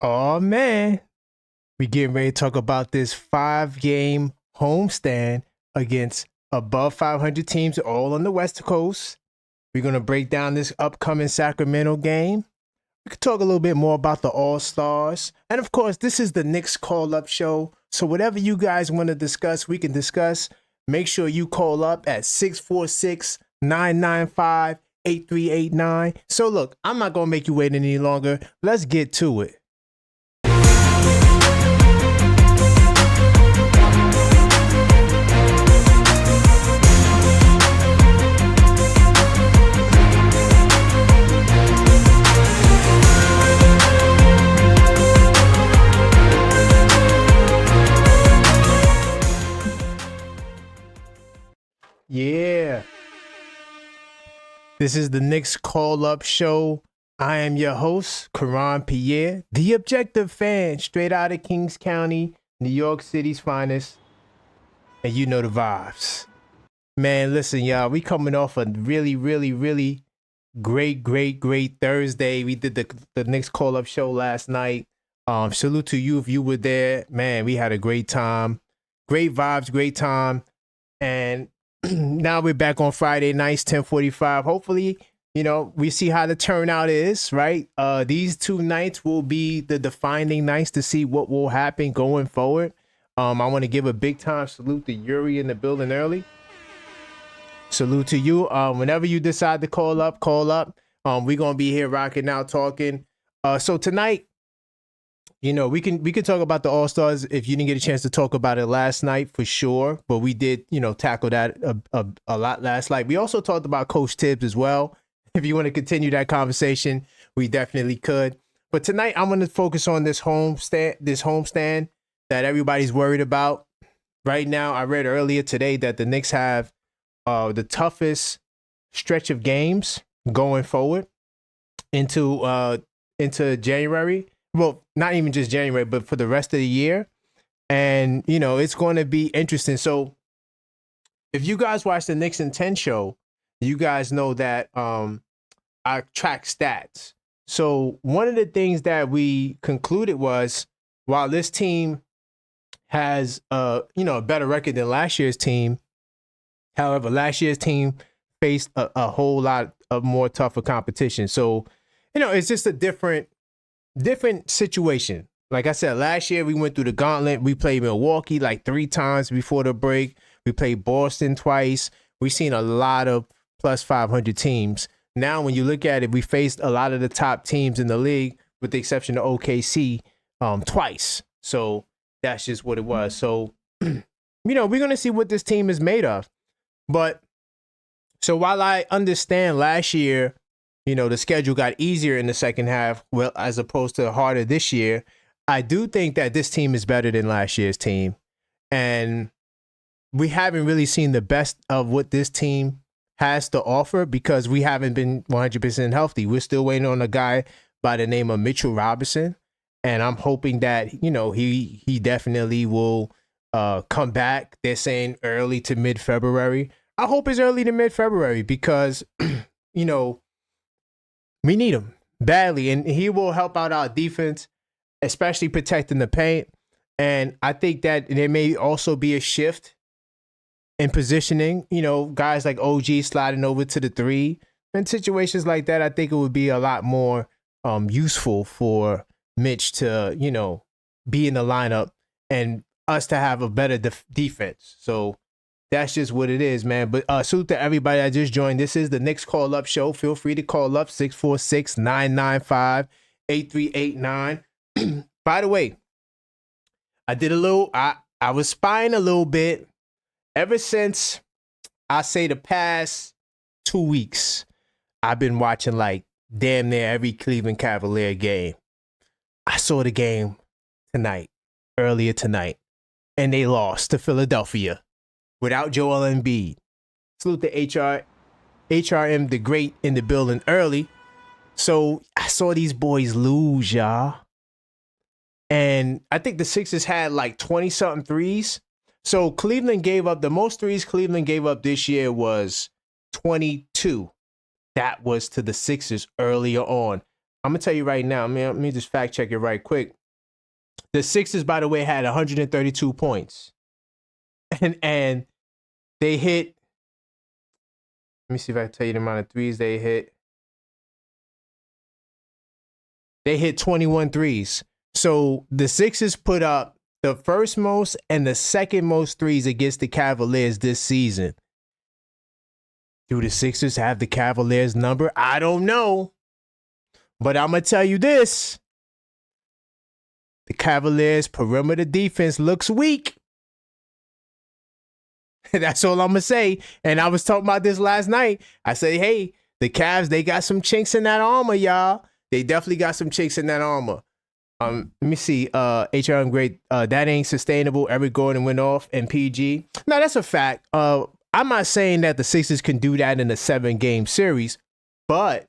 Oh man, we getting ready to talk about this 5-game homestand against above 500 teams all on the West Coast. We're going to break down this upcoming Sacramento game. We could talk a little bit more about the All-Stars. And of course, this is the Knicks call-up show. So whatever you guys want to discuss, we can discuss. Make sure you call up at 646-995-8389. So look, I'm not going to make you wait any longer. Let's get to it. Yeah. This is the Knicks call-up show. I am your host, Karan Pierre, the objective fan, straight out of Kings County, New York City's finest. And you know the vibes. Man, listen, y'all, we coming off a really great Thursday. We did the Knicks call-up show last night. Salute to you if you were there. Man, we had a great time. Great vibes, great time. And now we're back on Friday nights, 10:45. Hopefully, we see how the turnout is, right? These two nights will be the defining nights to see what will happen going forward. I want to give a big time salute to Yuri in the building early. Salute to you. Whenever you decide to call up. We're gonna be here rocking out, talking. So tonight, we can talk about the All-Stars if you didn't get a chance to talk about it last night, for sure. But we did, tackle that a lot last night. We also talked about Coach Tibbs as well. If you want to continue that conversation, we definitely could. But tonight, I'm going to focus on this homestand that everybody's worried about. Right now, I read earlier today that the Knicks have the toughest stretch of games going forward into January. Well, not even just January, but for the rest of the year. And, it's going to be interesting. So if you guys watch the Knicks in 10 show, you guys know that I track stats. So one of the things that we concluded was, while this team has a better record than last year's team, however, last year's team faced a whole lot of more tougher competition. So, it's just a different situation. Like I said, last year we went through the gauntlet. We played Milwaukee like 3 times before the break. We played Boston twice. We've seen a lot of plus 500 teams. Now, when you look at it, we faced a lot of the top teams in the league, with the exception of OKC, twice. So that's just what it was. So, we're going to see what this team is made of. But so while I understand last year, the schedule got easier in the second half, well, as opposed to harder this year, I do think that this team is better than last year's team. And we haven't really seen the best of what this team has to offer because we haven't been 100% healthy. We're still waiting on a guy by the name of Mitchell Robinson. And I'm hoping that, he definitely will come back. They're saying early to mid-February. I hope it's early to mid-February because, we need him badly, and he will help out our defense, especially protecting the paint. And I think that there may also be a shift in positioning, guys like OG sliding over to the 3. In situations like that, I think it would be a lot more useful for Mitch to, be in the lineup and us to have a better defense. So that's just what it is, man. But salute to everybody that just joined. This is the Knicks call-up show. Feel free to call up 646-995-8389. By the way, I was spying a little bit ever since, I say, the past 2 weeks. I've been watching like damn near every Cleveland Cavalier game. I saw the game earlier tonight, and they lost to Philadelphia without Joel Embiid. Salute to HRM the Great in the building early. So I saw these boys lose, y'all. And I think the Sixers had like 20-something threes. So Cleveland gave up, the most threes Cleveland gave up this year was 22. That was to the Sixers earlier on. I'm gonna tell you right now. Let me just fact check it right quick. The Sixers, by the way, had 132 points, and they hit. Let me see if I can tell you the amount of threes they hit. They hit 21 threes. So the Sixers put up the first most and the second most threes against the Cavaliers this season. Do the Sixers have the Cavaliers number? I don't know. But I'm going to tell you this. The Cavaliers' perimeter defense looks weak. That's all I'm going to say. And I was talking about this last night. I said, hey, the Cavs, they got some chinks in that armor, y'all. They definitely got some chinks in that armor. Let me see. HRM great. That ain't sustainable. Eric Gordon went off and PG. No, that's a fact. I'm not saying that the Sixers can do that in a 7-game series, but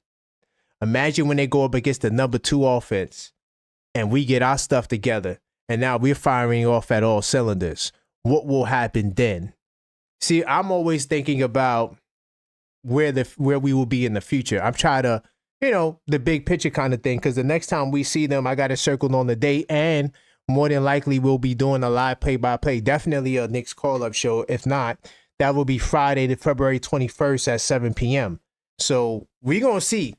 imagine when they go up against the number 2 offense and we get our stuff together and now we're firing off at all cylinders. What will happen then? See, I'm always thinking about where we will be in the future. I'm trying to, the big picture kind of thing, because the next time we see them, I got it circled on the date, and more than likely we'll be doing a live play-by-play. Definitely a Knicks call-up show. If not, that will be Friday, February 21st at 7 p.m. So we're going to see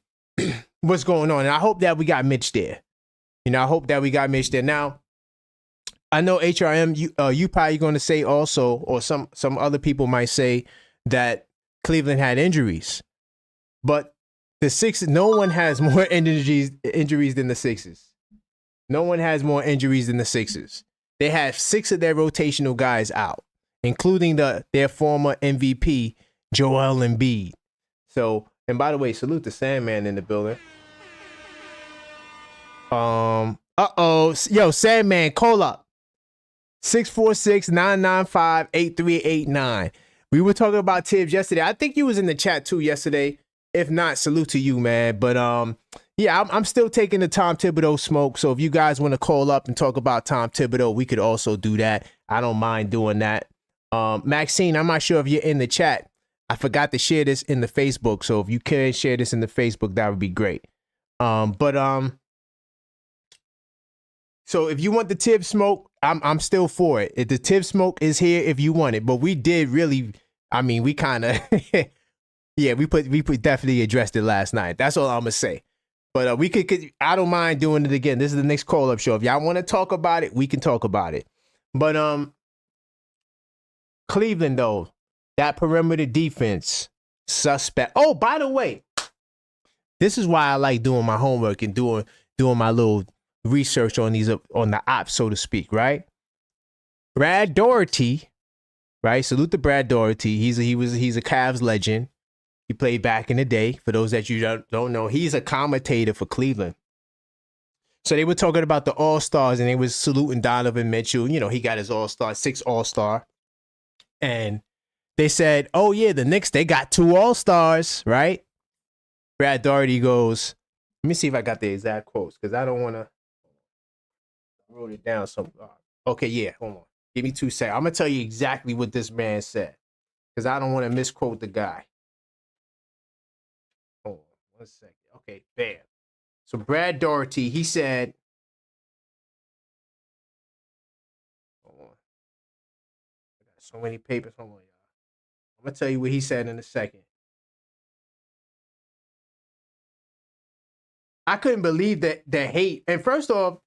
what's going on. And I hope that we got Mitch there. I hope that we got Mitch there. Now, I know HRM, you probably going to say also, or some other people might say that Cleveland had injuries. But the Sixers, no one has more injuries than the Sixers. No one has more injuries than the Sixers. They have 6 of their rotational guys out, including their former MVP, Joel Embiid. So, and by the way, salute the Sandman in the building. Yo, Sandman, call up. 646-995-8389. We were talking about Tibbs yesterday. I think you was in the chat too yesterday. If not, salute to you, man. But yeah, I'm still taking the Tom Thibodeau smoke. So if you guys want to call up and talk about Tom Thibodeau, we could also do that. I don't mind doing that. Maxine, I'm not sure if you're in the chat. I forgot to share this in the Facebook. So if you can share this in the Facebook, that would be great. So if you want the Tibbs smoke, I'm still for it. If the Tibbs smoke is here, if you want it. But we did really, we kind of, yeah, we definitely addressed it last night. That's all I'm gonna say. But we could, I don't mind doing it again. This is the next call-up show. If y'all want to talk about it, we can talk about it. But Cleveland though, that perimeter defense, suspect. Oh, by the way, this is why I like doing my homework and doing my little research on the ops, so to speak, right? Brad Daugherty, right? Salute to Brad Daugherty. He's a Cavs legend. He played back in the day. For those that you don't know, he's a commentator for Cleveland. So they were talking about the All-Stars and they was saluting Donovan Mitchell. He got his All-Star, 6 All-Star. And they said, oh yeah, the Knicks, they got 2 All-Stars, right? Brad Daugherty goes, let me see if I got the exact quotes, because I don't want to. I wrote it down. Okay, yeah, hold on. Give me 2 seconds. I'm going to tell you exactly what this man said, because I don't want to misquote the guy. Hold on 1 second. Okay, bam. So Brad Daugherty, he said, hold on. I got so many papers. Hold on, y'all. I'm going to tell you what he said in a second. I couldn't believe the hate. And first off,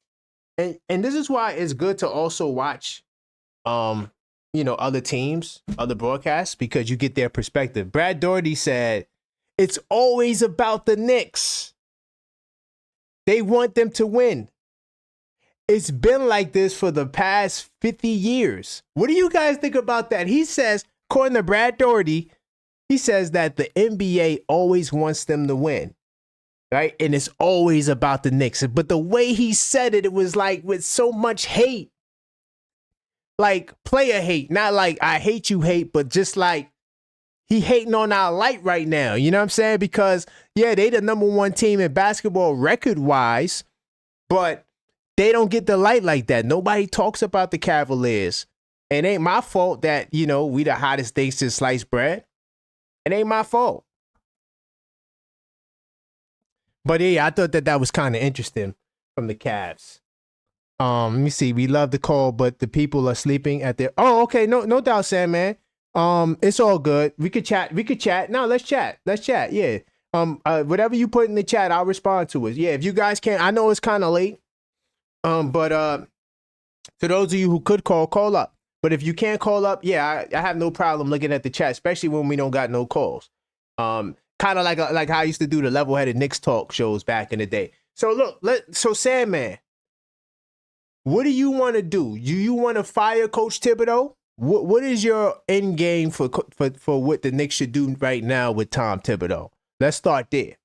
and this is why it's good to also watch, other teams, other broadcasts, because you get their perspective. Brad Daugherty said, it's always about the Knicks. They want them to win. It's been like this for the past 50 years. What do you guys think about that? He says, according to Brad Daugherty, he says that the NBA always wants them to win. Right? And it's always about the Knicks. But the way he said it, it was like with so much hate. Like player hate. Not like I hate you hate, but just like he hating on our light right now. You know what I'm saying? Because, yeah, they the number 1 team in basketball record-wise, but they don't get the light like that. Nobody talks about the Cavaliers. It ain't my fault that, we the hottest things since sliced bread. It ain't my fault. But yeah, I thought that was kind of interesting from the Cavs. Let me see. We love the call, but the people are sleeping at their. Oh, okay. No doubt, Sam, man. It's all good. We could chat. No, let's chat. Yeah. Whatever you put in the chat, I'll respond to it. Yeah, if you guys can't, I know it's kind of late. But to those of you who could call up. But if you can't call up, yeah, I have no problem looking at the chat, especially when we don't got no calls. Kind of like how I used to do the level-headed Knicks talk shows back in the day. So look, so Sandman, what do you want to do? Do you want to fire Coach Thibodeau? What is your end game for what the Knicks should do right now with Tom Thibodeau? Let's start there.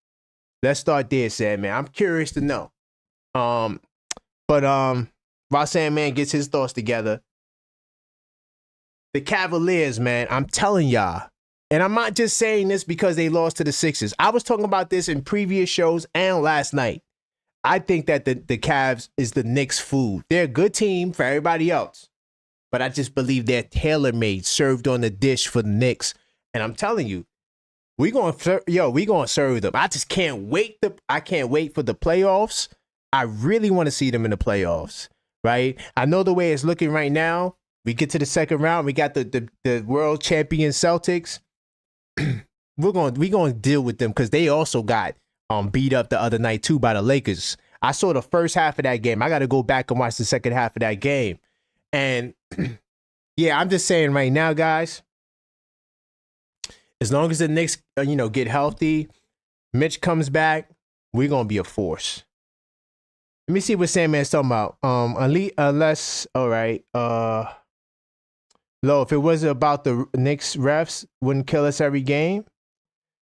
Sandman. I'm curious to know. But while Sandman gets his thoughts together, the Cavaliers, man, I'm telling y'all, and I'm not just saying this because they lost to the Sixers. I was talking about this in previous shows and last night. I think that the Cavs is the Knicks' food. They're a good team for everybody else, but I just believe they're tailor-made, served on the dish for the Knicks. And I'm telling you, we gonna serve them. I just can't wait. I can't wait for the playoffs. I really want to see them in the playoffs, right? I know the way it's looking right now. We get to the second round. We got the world champion Celtics. We're gonna deal with them because they also got beat up the other night too by the Lakers. I saw the first half of that game. I got to go back and watch the second half of that game. And yeah, I'm just saying right now, guys, as long as the Knicks, get healthy, Mitch comes back, we're going to be a force. Let me see what Sandman's talking about. Unless, all right. Lo, if it was about the Knicks refs, wouldn't kill us every game.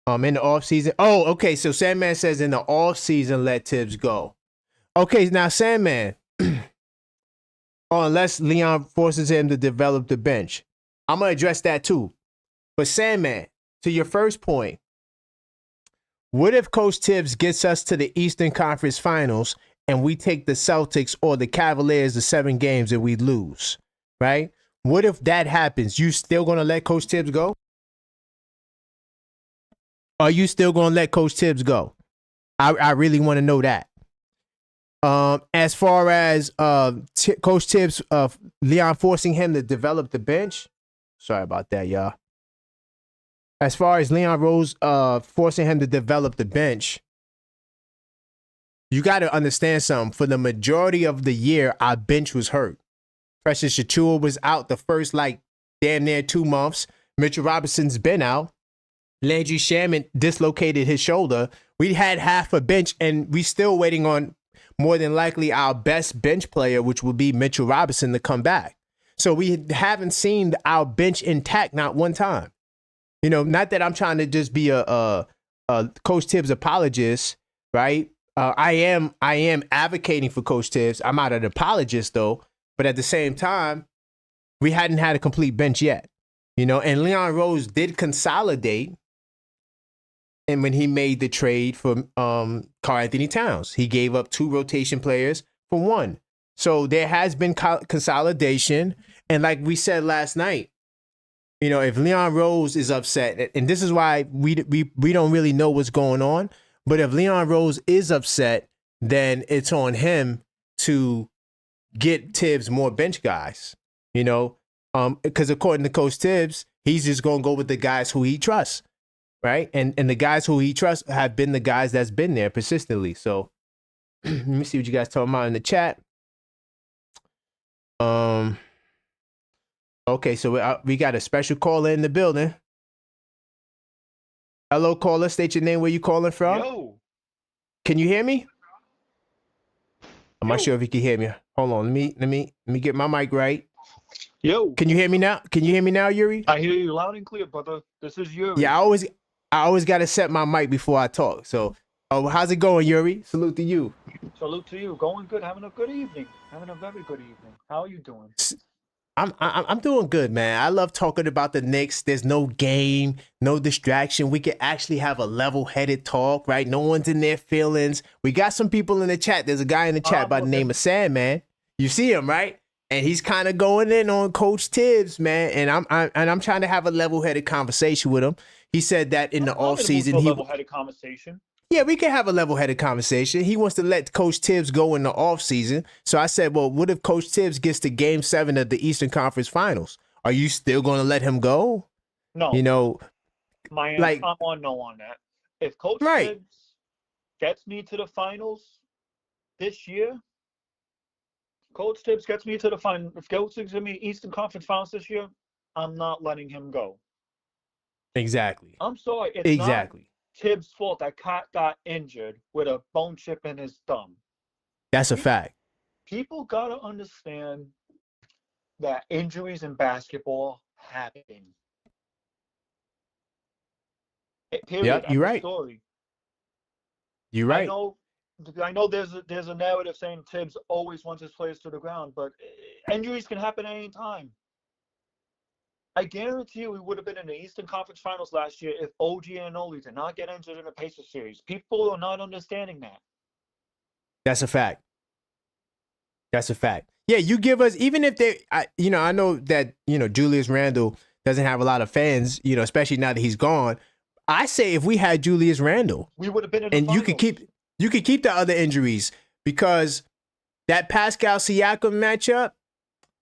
In the offseason. Oh, okay. So Sandman says in the offseason, let Tibbs go. Okay, now Sandman. Unless Leon forces him to develop the bench. I'm going to address that too. But Sandman, to your first point, what if Coach Tibbs gets us to the Eastern Conference Finals and we take the Celtics or the Cavaliers to 7 games and we lose, right? What if that happens? You still going to let Coach Tibbs go? Are you still going to let Coach Tibbs go? I really want to know that. As far as Coach Tibbs, Leon forcing him to develop the bench. Sorry about that, y'all. As far as Leon Rose forcing him to develop the bench, you got to understand something. For the majority of the year, our bench was hurt. Precious Achiuwa was out the first, damn near 2 months. Mitchell Robinson's been out. Landry Shaman dislocated his shoulder. We had half a bench, and we still waiting on more than likely our best bench player, which will be Mitchell Robinson, to come back. So we haven't seen our bench intact, not one time. Not that I'm trying to just be a Coach Tibbs apologist, right? I am advocating for Coach Tibbs. I'm not an apologist though, but at the same time, we hadn't had a complete bench yet, and Leon Rose did consolidate. And when he made the trade for Karl-Anthony Towns, he gave up 2 rotation players for 1. So there has been consolidation. And like we said last night, if Leon Rose is upset, and this is why we don't really know what's going on, but if Leon Rose is upset, then it's on him to get Tibbs more bench guys, because according to Coach Tibbs, he's just going to go with the guys who he trusts. Right. And the guys who he trusts have been the guys that's been there persistently. So let me see what you guys talking about in the chat. Okay, so we got a special caller in the building. Hello, caller. State your name. Where you calling from? Yo. Can you hear me? I'm not sure if you can hear me. Hold on. Let me get my mic right. Yo. Can you hear me now? Yuri? I hear you loud and clear, brother. This is Yuri. Yeah, I always got to set my mic before I talk. So, how's it going, Yuri? Salute to you. Salute to you. Going good. Having a good evening. Having a very good evening. How are you doing? I'm doing good, man. I love talking about the Knicks. There's no game, no distraction. We can actually have a level-headed talk, right? No one's in their feelings. We got some people in the chat. There's a guy in the chat by the name of Sandman. You see him, right? And he's kind of going in on Coach Tibbs, man. And I'm trying to have a level-headed conversation with him. He said that in the offseason, level-headed conversation. Yeah, we can have a level-headed conversation. He wants to let Coach Tibbs go in the offseason. So I said, well, what if Coach Tibbs gets to Game 7 of the Eastern Conference Finals? Are you still going to let him go? No. You know, I'm like, on no on that. If Coach right. Tibbs gets me to the finals this year, Coach Tibbs gets me to the final. If Coach Tibbs gets me Eastern Conference Finals this year, I'm not letting him go. Exactly. I'm sorry. It's Exactly. not Tibbs' fault that Cat got injured with a bone chip in his thumb. That's a fact. People got to understand that injuries in basketball happen. Period. Yep, you're End of right. story. You're right. I know there's a narrative saying Tibbs always wants his players to the ground, but injuries can happen at any time. I guarantee you we would have been in the Eastern Conference Finals last year if OG Anunoby did not get injured in the Pacers series. People are not understanding that. That's a fact. That's a fact. Yeah, you give us, even if I know that, Julius Randle doesn't have a lot of fans, especially now that he's gone. I say if we had Julius Randle, we would have been in the and finals. you could keep the other injuries, because that Pascal Siakam matchup,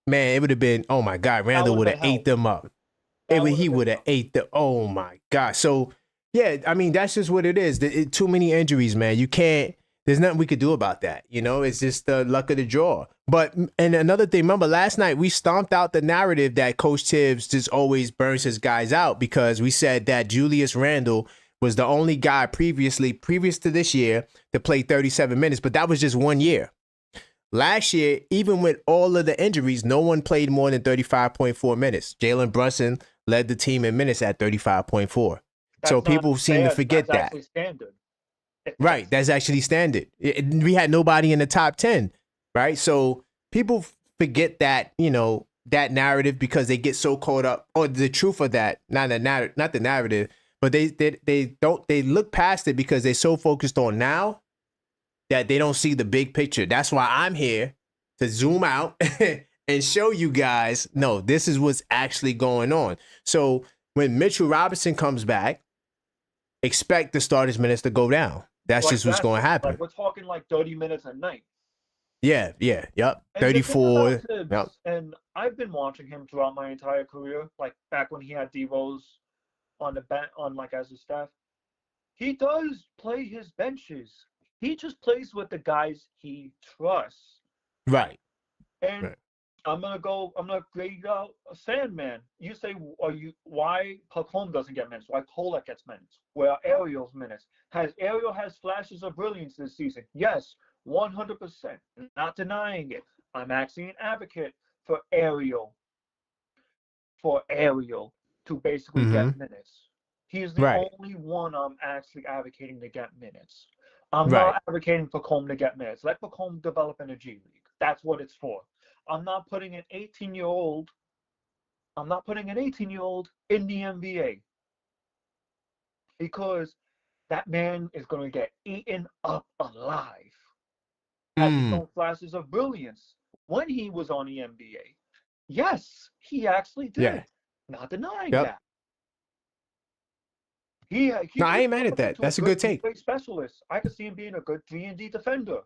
man, it would have been, oh my God, Randle would have ate them up. He would have ate oh my God. So, yeah, I mean, that's just what it is. Too many injuries, man. You can't, there's nothing we could do about that. It's just the luck of the draw. But, and another thing, remember last night we stomped out the narrative that Coach Tibbs just always burns his guys out, because we said that Julius Randle was the only guy previous to this year to play 37 minutes, but that was just 1 year. Last year, even with all of the injuries, no one played more than 35.4 minutes. Jalen Brunson led the team in minutes at 35.4. So people seem to forget that. That's actually standard. Right, that's actually standard. We had nobody in the top 10, right? So people forget that, that narrative, because they get so caught up, or the truth of that, not the narrative, but they look past it because they're so focused on now that they don't see the big picture. That's why I'm here to zoom out and show you guys, no, this is what's actually going on. So when Mitchell Robinson comes back, expect the starters' minutes to go down. That's just what's going to happen. Like, we're talking like 30 minutes a night. Yeah, yep. 34. Yep. And I've been watching him throughout my entire career, like back when he had D-Rose on the bench, as his staff. He does play his benches. He just plays with the guys he trusts. Right. And right. I'm gonna grade out a Sandman. You say, why Pacome doesn't get minutes? Why Kolek gets minutes? Where are Ariel's minutes? Ariel has flashes of brilliance this season? Yes, 100%. Not denying it. I'm actually an advocate for Ariel to basically get minutes. He's the only one I'm actually advocating to get minutes. I'm not advocating for Pacome to get minutes. Let Pacome develop in the G League. That's what it's for. I'm not putting an 18-year-old in the NBA, because that man is going to get eaten up alive. Has his own flashes of brilliance when he was on the NBA. Yes, he actually did. Yeah. Not denying that. No, I ain't mad at that. That's a good take. Specialist. I could see him being a good 3-and-D defender.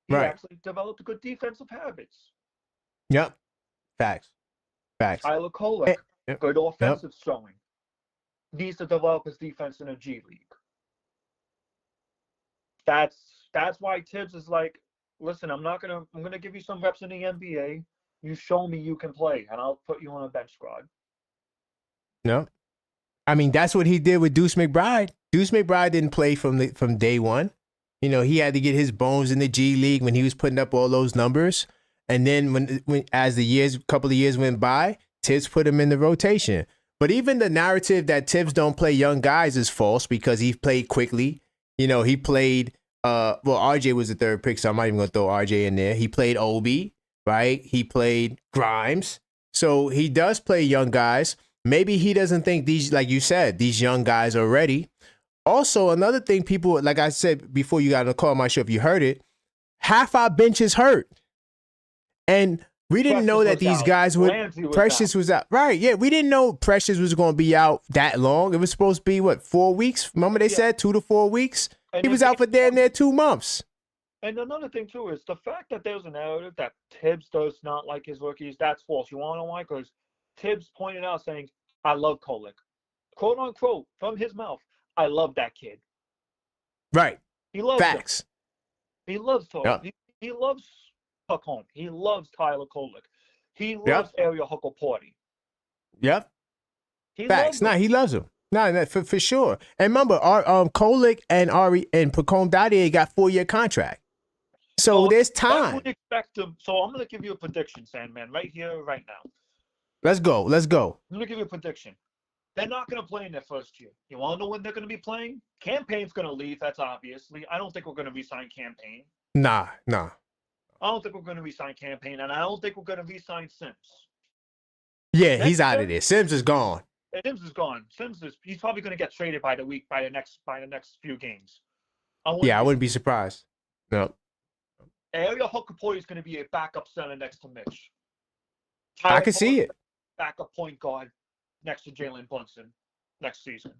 He actually developed good defensive habits. Yep. Facts. Tyler Kolek, good offensive showing. Needs to develop his defense in a G League. That's why Tibbs is like, listen, I'm gonna give you some reps in the NBA. You show me you can play, and I'll put you on a bench squad. No. I mean, that's what he did with Deuce McBride. Deuce McBride didn't play from day one. He had to get his bones in the G League when he was putting up all those numbers. And then when as the couple of years went by, Tibbs put him in the rotation. But even the narrative that Tibbs don't play young guys is false, because he played quickly. He played, RJ was the third pick, so I'm not even going to throw RJ in there. He played Obi, right? He played Grimes. So he does play young guys. Maybe he doesn't think like you said, these young guys are ready. Also, another thing, people, like I said before you got on the call, I'm not sure if you heard it, half our bench is hurt. And we didn't know that these guys Precious was out. Right, yeah. We didn't know Precious was going to be out that long. It was supposed to be, 4 weeks? Remember they said 2 to 4 weeks? And He the was out thing, for damn near 2 months. and another thing too is the fact that there's a narrative that Tibbs does not like his rookies. That's false. You want to know why? Because Tibbs pointed out saying, "I love Kolek," quote unquote, from his mouth. I love that kid. Right. He loves him. Facts. He loves Tola. Yep. He loves Puckholm. He loves Tyler Kolek. He loves Yep. Ariel Huckleporty. Yep. He Facts. loves Nah, him. he loves him. Nah, for sure. And remember, our Kolek and Ari and Pacome Dadier got 4-year contract. So there's I time. would expect him. So I'm going to give you a prediction, Sandman, right here, right now. Let's go. Let's go. I'm going to give you a prediction. They're not going to play in their first year. You want to know when they're going to be playing? Campaign's going to leave. That's obviously. I don't think we're going to re-sign Campaign. Nah. I don't think we're going to re-sign Campaign, and I don't think we're going to re-sign Sims. Yeah, he's out of there. Sims is gone. Sims is gone. He's probably going to get traded by the next few games. I wouldn't be surprised. No. Ariel Huckleporty is going to be a backup center next to Mitch. I can see it. Backup point guard next to Jalen Brunson next season.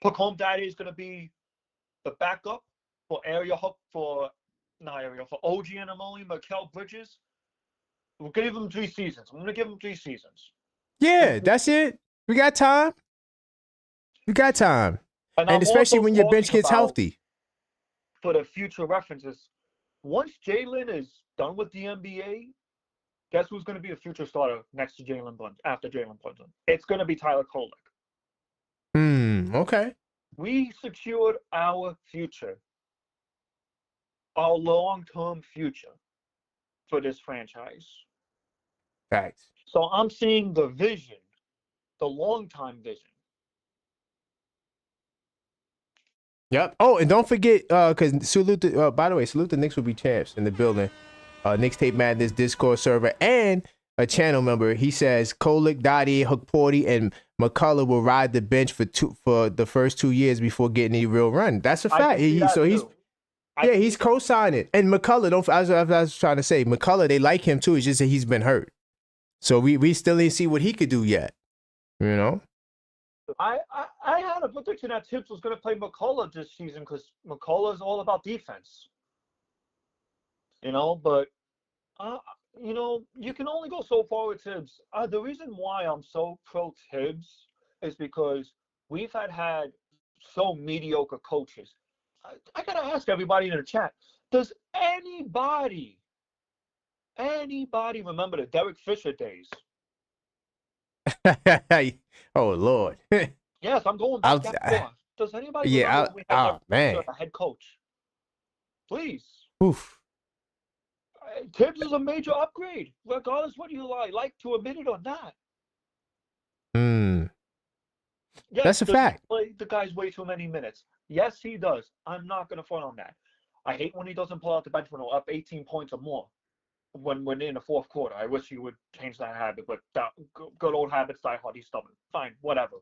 Pacome Dadier is going to be the backup for OG Anamoli, Mikal Bridges. We'll give him 3 seasons. I'm going to give him 3 seasons. Yeah, that's it. We got time. And especially when your bench gets healthy. For the future references, once Jalen is done with the NBA, guess who's going to be a future starter next to Jalen Brunson, after Jalen Brunson? It's going to be Tyler Kolek. Okay. We secured our future, our long-term future for this franchise. Facts. So I'm seeing the vision, the long-time vision. Yep. Oh, and don't forget, because by the way, salute the Knicks will be champs in the building. Knicks Tape Madness Discord server and a channel member. He says Kolek, Dadier, Huckleporty, and McCullough will ride the bench for the first 2 years before getting a real run. That's a fact. He's co-signing. And McCullough, I was trying to say, McCullough, they like him too. It's just that he's been hurt. So we still didn't see what he could do yet. You know? I had a prediction that Tibbs was going to play McCullough this season because McCullough is all about defense. But you can only go so far with Tibbs. The reason why I'm so pro Tibbs is because we've had so mediocre coaches. I gotta ask everybody in the chat: does anybody remember the Derek Fisher days? Oh Lord. Yes, I'm going back that far. Does anybody remember when we had Derek Fisher, a head coach? Please. Oof. Tibbs is a major upgrade, regardless what you like to admit it or not. Yes, that's a fact. The guy's way too many minutes. Yes, he does. I'm not going to front on that. I hate when he doesn't pull out the bench when we're up 18 points or more when we're in the fourth quarter. I wish he would change that habit, but that good old habits die hard. He's stubborn. Fine, whatever.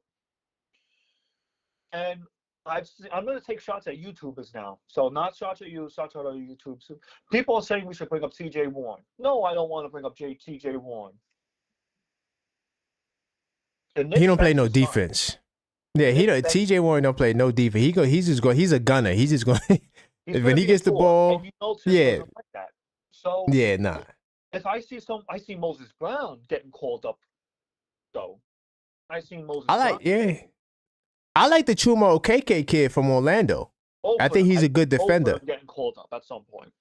And I'm going to take shots at YouTubers now. So not shots at you, shots at other YouTubers. People are saying we should bring up TJ Warren. No, I don't want to bring up TJ Warren. He don't play no defense. Yeah, TJ Warren don't play no defense. He's a gunner. He's just going when he gets the ball. Yeah. Like that. So yeah, nah. If I see Moses Brown getting called up, though. I see Moses. I like the Chuma Okeke kid from Orlando. I think he's a good defender. Getting called up at some point.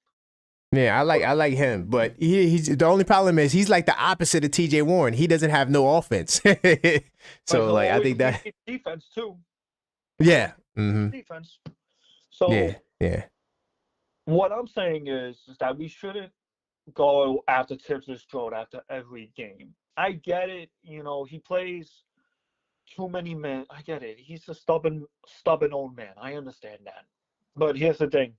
Yeah, I like him, but he's the only problem is he's like the opposite of TJ Warren. He doesn't have no offense. So I think that defense too. Yeah. Mm-hmm. Defense. So yeah. What I'm saying is that we shouldn't go after Tibbs' throat after every game. I get it. He plays too many men. I get it. He's a stubborn old man. I understand that. But here's the thing.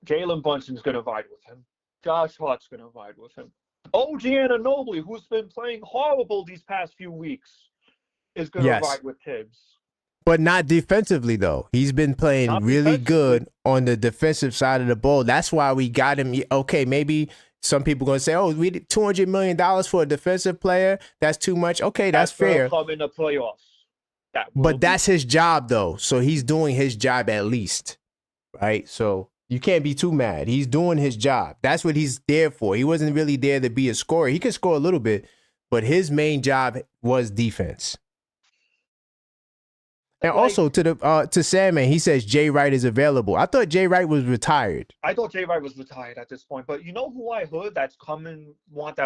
Jalen Brunson's going to ride with him. Josh Hart's going to ride with him. OG Anunoby, who's been playing horrible these past few weeks, is going to ride with Tibbs. But not defensively, though. He's been playing really good on the defensive side of the ball. That's why we got him. Okay, maybe some people going to say, we did $200 million for a defensive player. That's too much. Okay, that's fair. Come in the playoffs. But that's his job, though. So he's doing his job at least. right? So you can't be too mad. He's doing his job. That's what he's there for. He wasn't really there to be a scorer. He could score a little bit, but his main job was defense. And also to Sandman, he says Jay Wright is available. I thought Jay Wright was retired. I thought Jay Wright was retired at this point, but you know who I heard that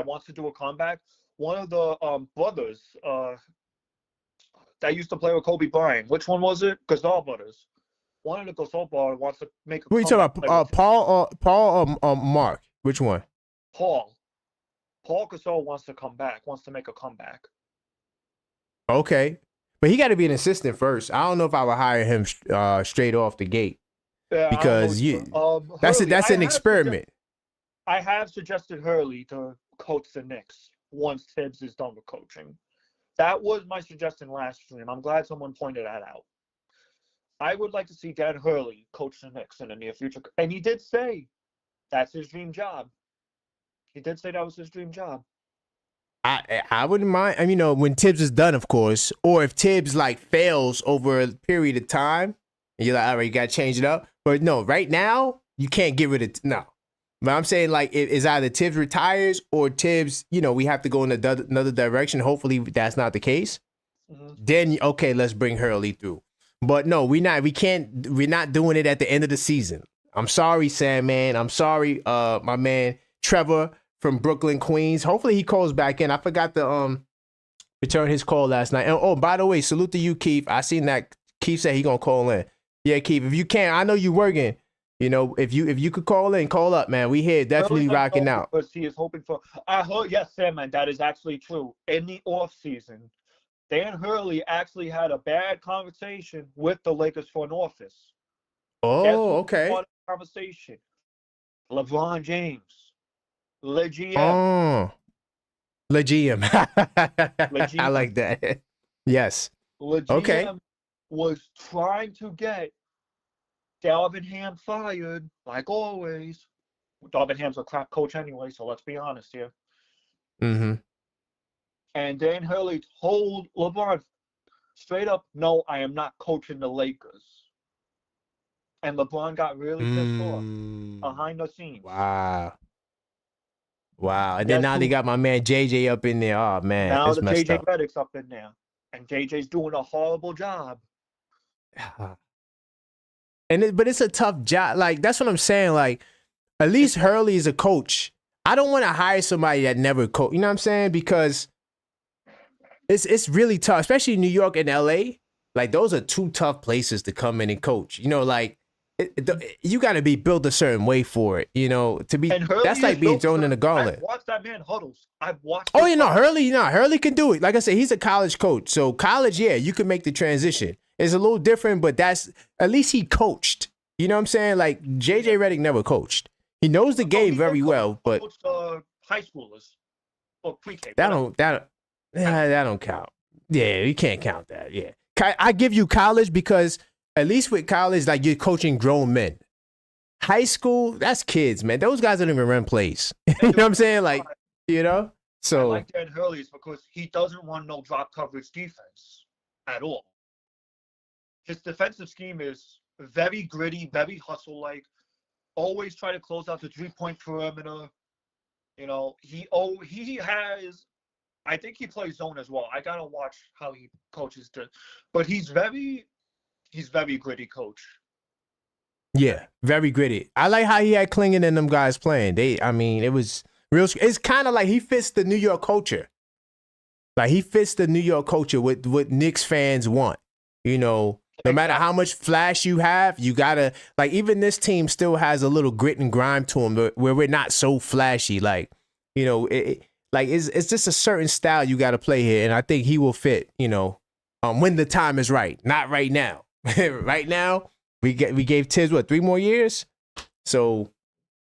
wants to do a comeback? One of the brothers that used to play with Kobe Bryant. Which one was it? Gasol brothers. One of the Gasol brothers wants to make a comeback. What are you talking about? Paul or Mark? Which one? Paul Gasol wants to make a comeback. Okay. But he got to be an assistant first. I don't know if I would hire him straight off the gate, because that's an experiment. I have suggested Hurley to coach the Knicks once Tibbs is done with coaching. That was my suggestion last stream. I'm glad someone pointed that out. I would like to see Dan Hurley coach the Knicks in the near future, and he did say that's his dream job. He did say that was his dream job. I wouldn't mind. I mean, when Tibbs is done, of course, or if Tibbs like fails over a period of time, and you're like, all right, you got to change it up. But no, right now you can't get rid of no. But I'm saying like it's either Tibbs retires or Tibbs, we have to go in another direction. Hopefully that's not the case. Mm-hmm. Then okay, let's bring Hurley through. But no, we're not doing it at the end of the season. I'm sorry, Sam, man. I'm sorry, my man Trevor from Brooklyn, Queens. Hopefully he calls back in. I forgot to return his call last night. And, oh, by the way, salute to you, Keith. I seen that Keith said he gonna call in. Yeah, Keith, if you can, I know you working. If you could call in, call up, man. We here definitely rocking out. Because he is hoping for. I heard, yes, Sam, man, that is actually true. In the off season, Dan Hurley actually had a bad conversation with the Lakers front office. Oh, okay. Conversation. LeBron James. Le GM. Oh, Le GM. I like that. Yes. Le GM was trying to get Darvin Ham fired, like always. Darvin Ham's a crap coach anyway, so let's be honest here. Mm-hmm. And Dan Hurley told LeBron straight up, no, I am not coaching the Lakers. And LeBron got really pissed off behind the scenes. Wow. And then now they got my man JJ up in there. Oh, man. Now the JJ Redick's up in there. And JJ's doing a horrible job. But it's a tough job. Like, that's what I'm saying. Like, at least Hurley is a coach. I don't want to hire somebody that never coached. You know what I'm saying? Because it's really tough, especially New York and LA. Like, those are two tough places to come in and coach. You got to be built a certain way for it. To be. That's like being thrown in the gauntlet. I've watched that man huddles. I've watched. Oh, Hurley can do it. Like I said, he's a college coach. So college, yeah, you can make the transition. It's a little different, but that's at least he coached. You know what I'm saying? Like JJ Redick never coached. He knows the game very well, but coached, high schoolers or pre-K. That don't count. Yeah, you can't count that. Yeah, I give you college because at least with college, like you're coaching grown men. High school, that's kids, man. Those guys don't even run plays. You know what I'm saying? Like, so. I like Dan Hurley's because he doesn't run no drop coverage defense at all. His defensive scheme is very gritty, very hustle-like. Always try to close out the three-point perimeter. He has. I think he plays zone as well. I gotta watch how he coaches but he's very gritty coach. Yeah, very gritty. I like how he had Klingon and them guys playing. It was real. It's kind of like he fits the New York culture. Like he fits the New York culture with what Knicks fans want. No matter how much flash you have, you gotta like. Even this team still has a little grit and grime to them, where we're not so flashy. Like, it's just a certain style you got to play here, and I think he will fit. When the time is right, not right now. Right now, we gave Tibbs 3 more years, so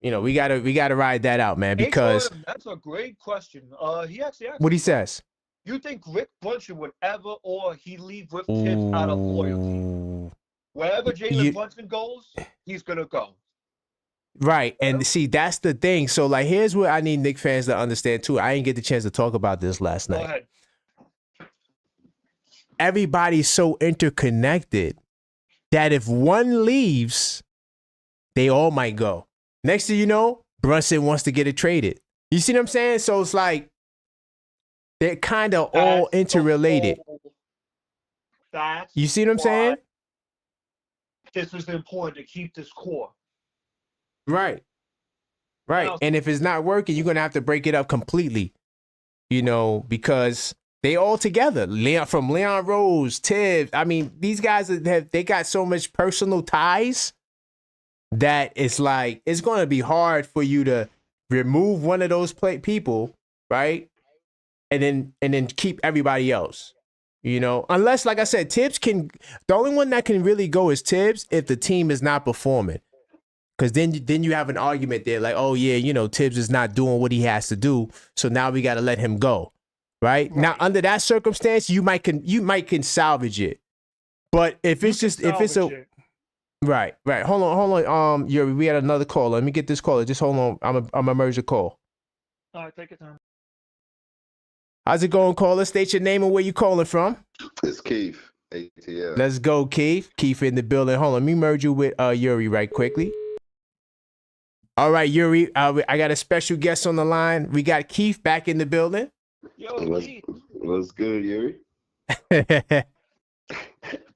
we gotta ride that out, man. Because that's a great question. He actually asked what he says. You think Rick Brunson would ever, or he leave with Tibbs out of loyalty? Wherever Jalen Brunson goes, he's gonna go. Right, and see, that's the thing. So, like, here's what I need Knicks fans to understand too. I didn't get the chance to talk about this last night. Go ahead. Everybody's so interconnected that if one leaves, they all might go. Next thing you know, Brunson wants to get it traded. You see what I'm saying? So it's like they're kind of all interrelated. That's You see what I'm saying? This is important to keep this core. Right. Right. Now, And if it's not working, you're going to have to break it up completely, you know, because they all together. From Leon Rose, Tibbs. I mean, these guys they got so much personal ties that it's like it's going to be hard for you to remove one of those people, right? And then keep everybody else. You know, unless, like I said, Tibbs can. The only one that can really go is Tibbs if the team is not performing. Because then you have an argument there, like, oh yeah, you know, Tibbs is not doing what he has to do, so now we got to let him go, right? Now under that circumstance, you might can salvage it, but if it's right, hold on, Yuri, we had another caller. Let me get this caller. Just hold on, I'm gonna merge the call. All right, take your time. How's it going, caller? State your name and where you calling from. It's Keith, ATL. Let's go, Keith. Keith in the building. Hold on, let me merge you with Yuri right quickly. All right, Yuri, I got a special guest on the line. We got Keith back in the building. Yo, What's good, Yuri?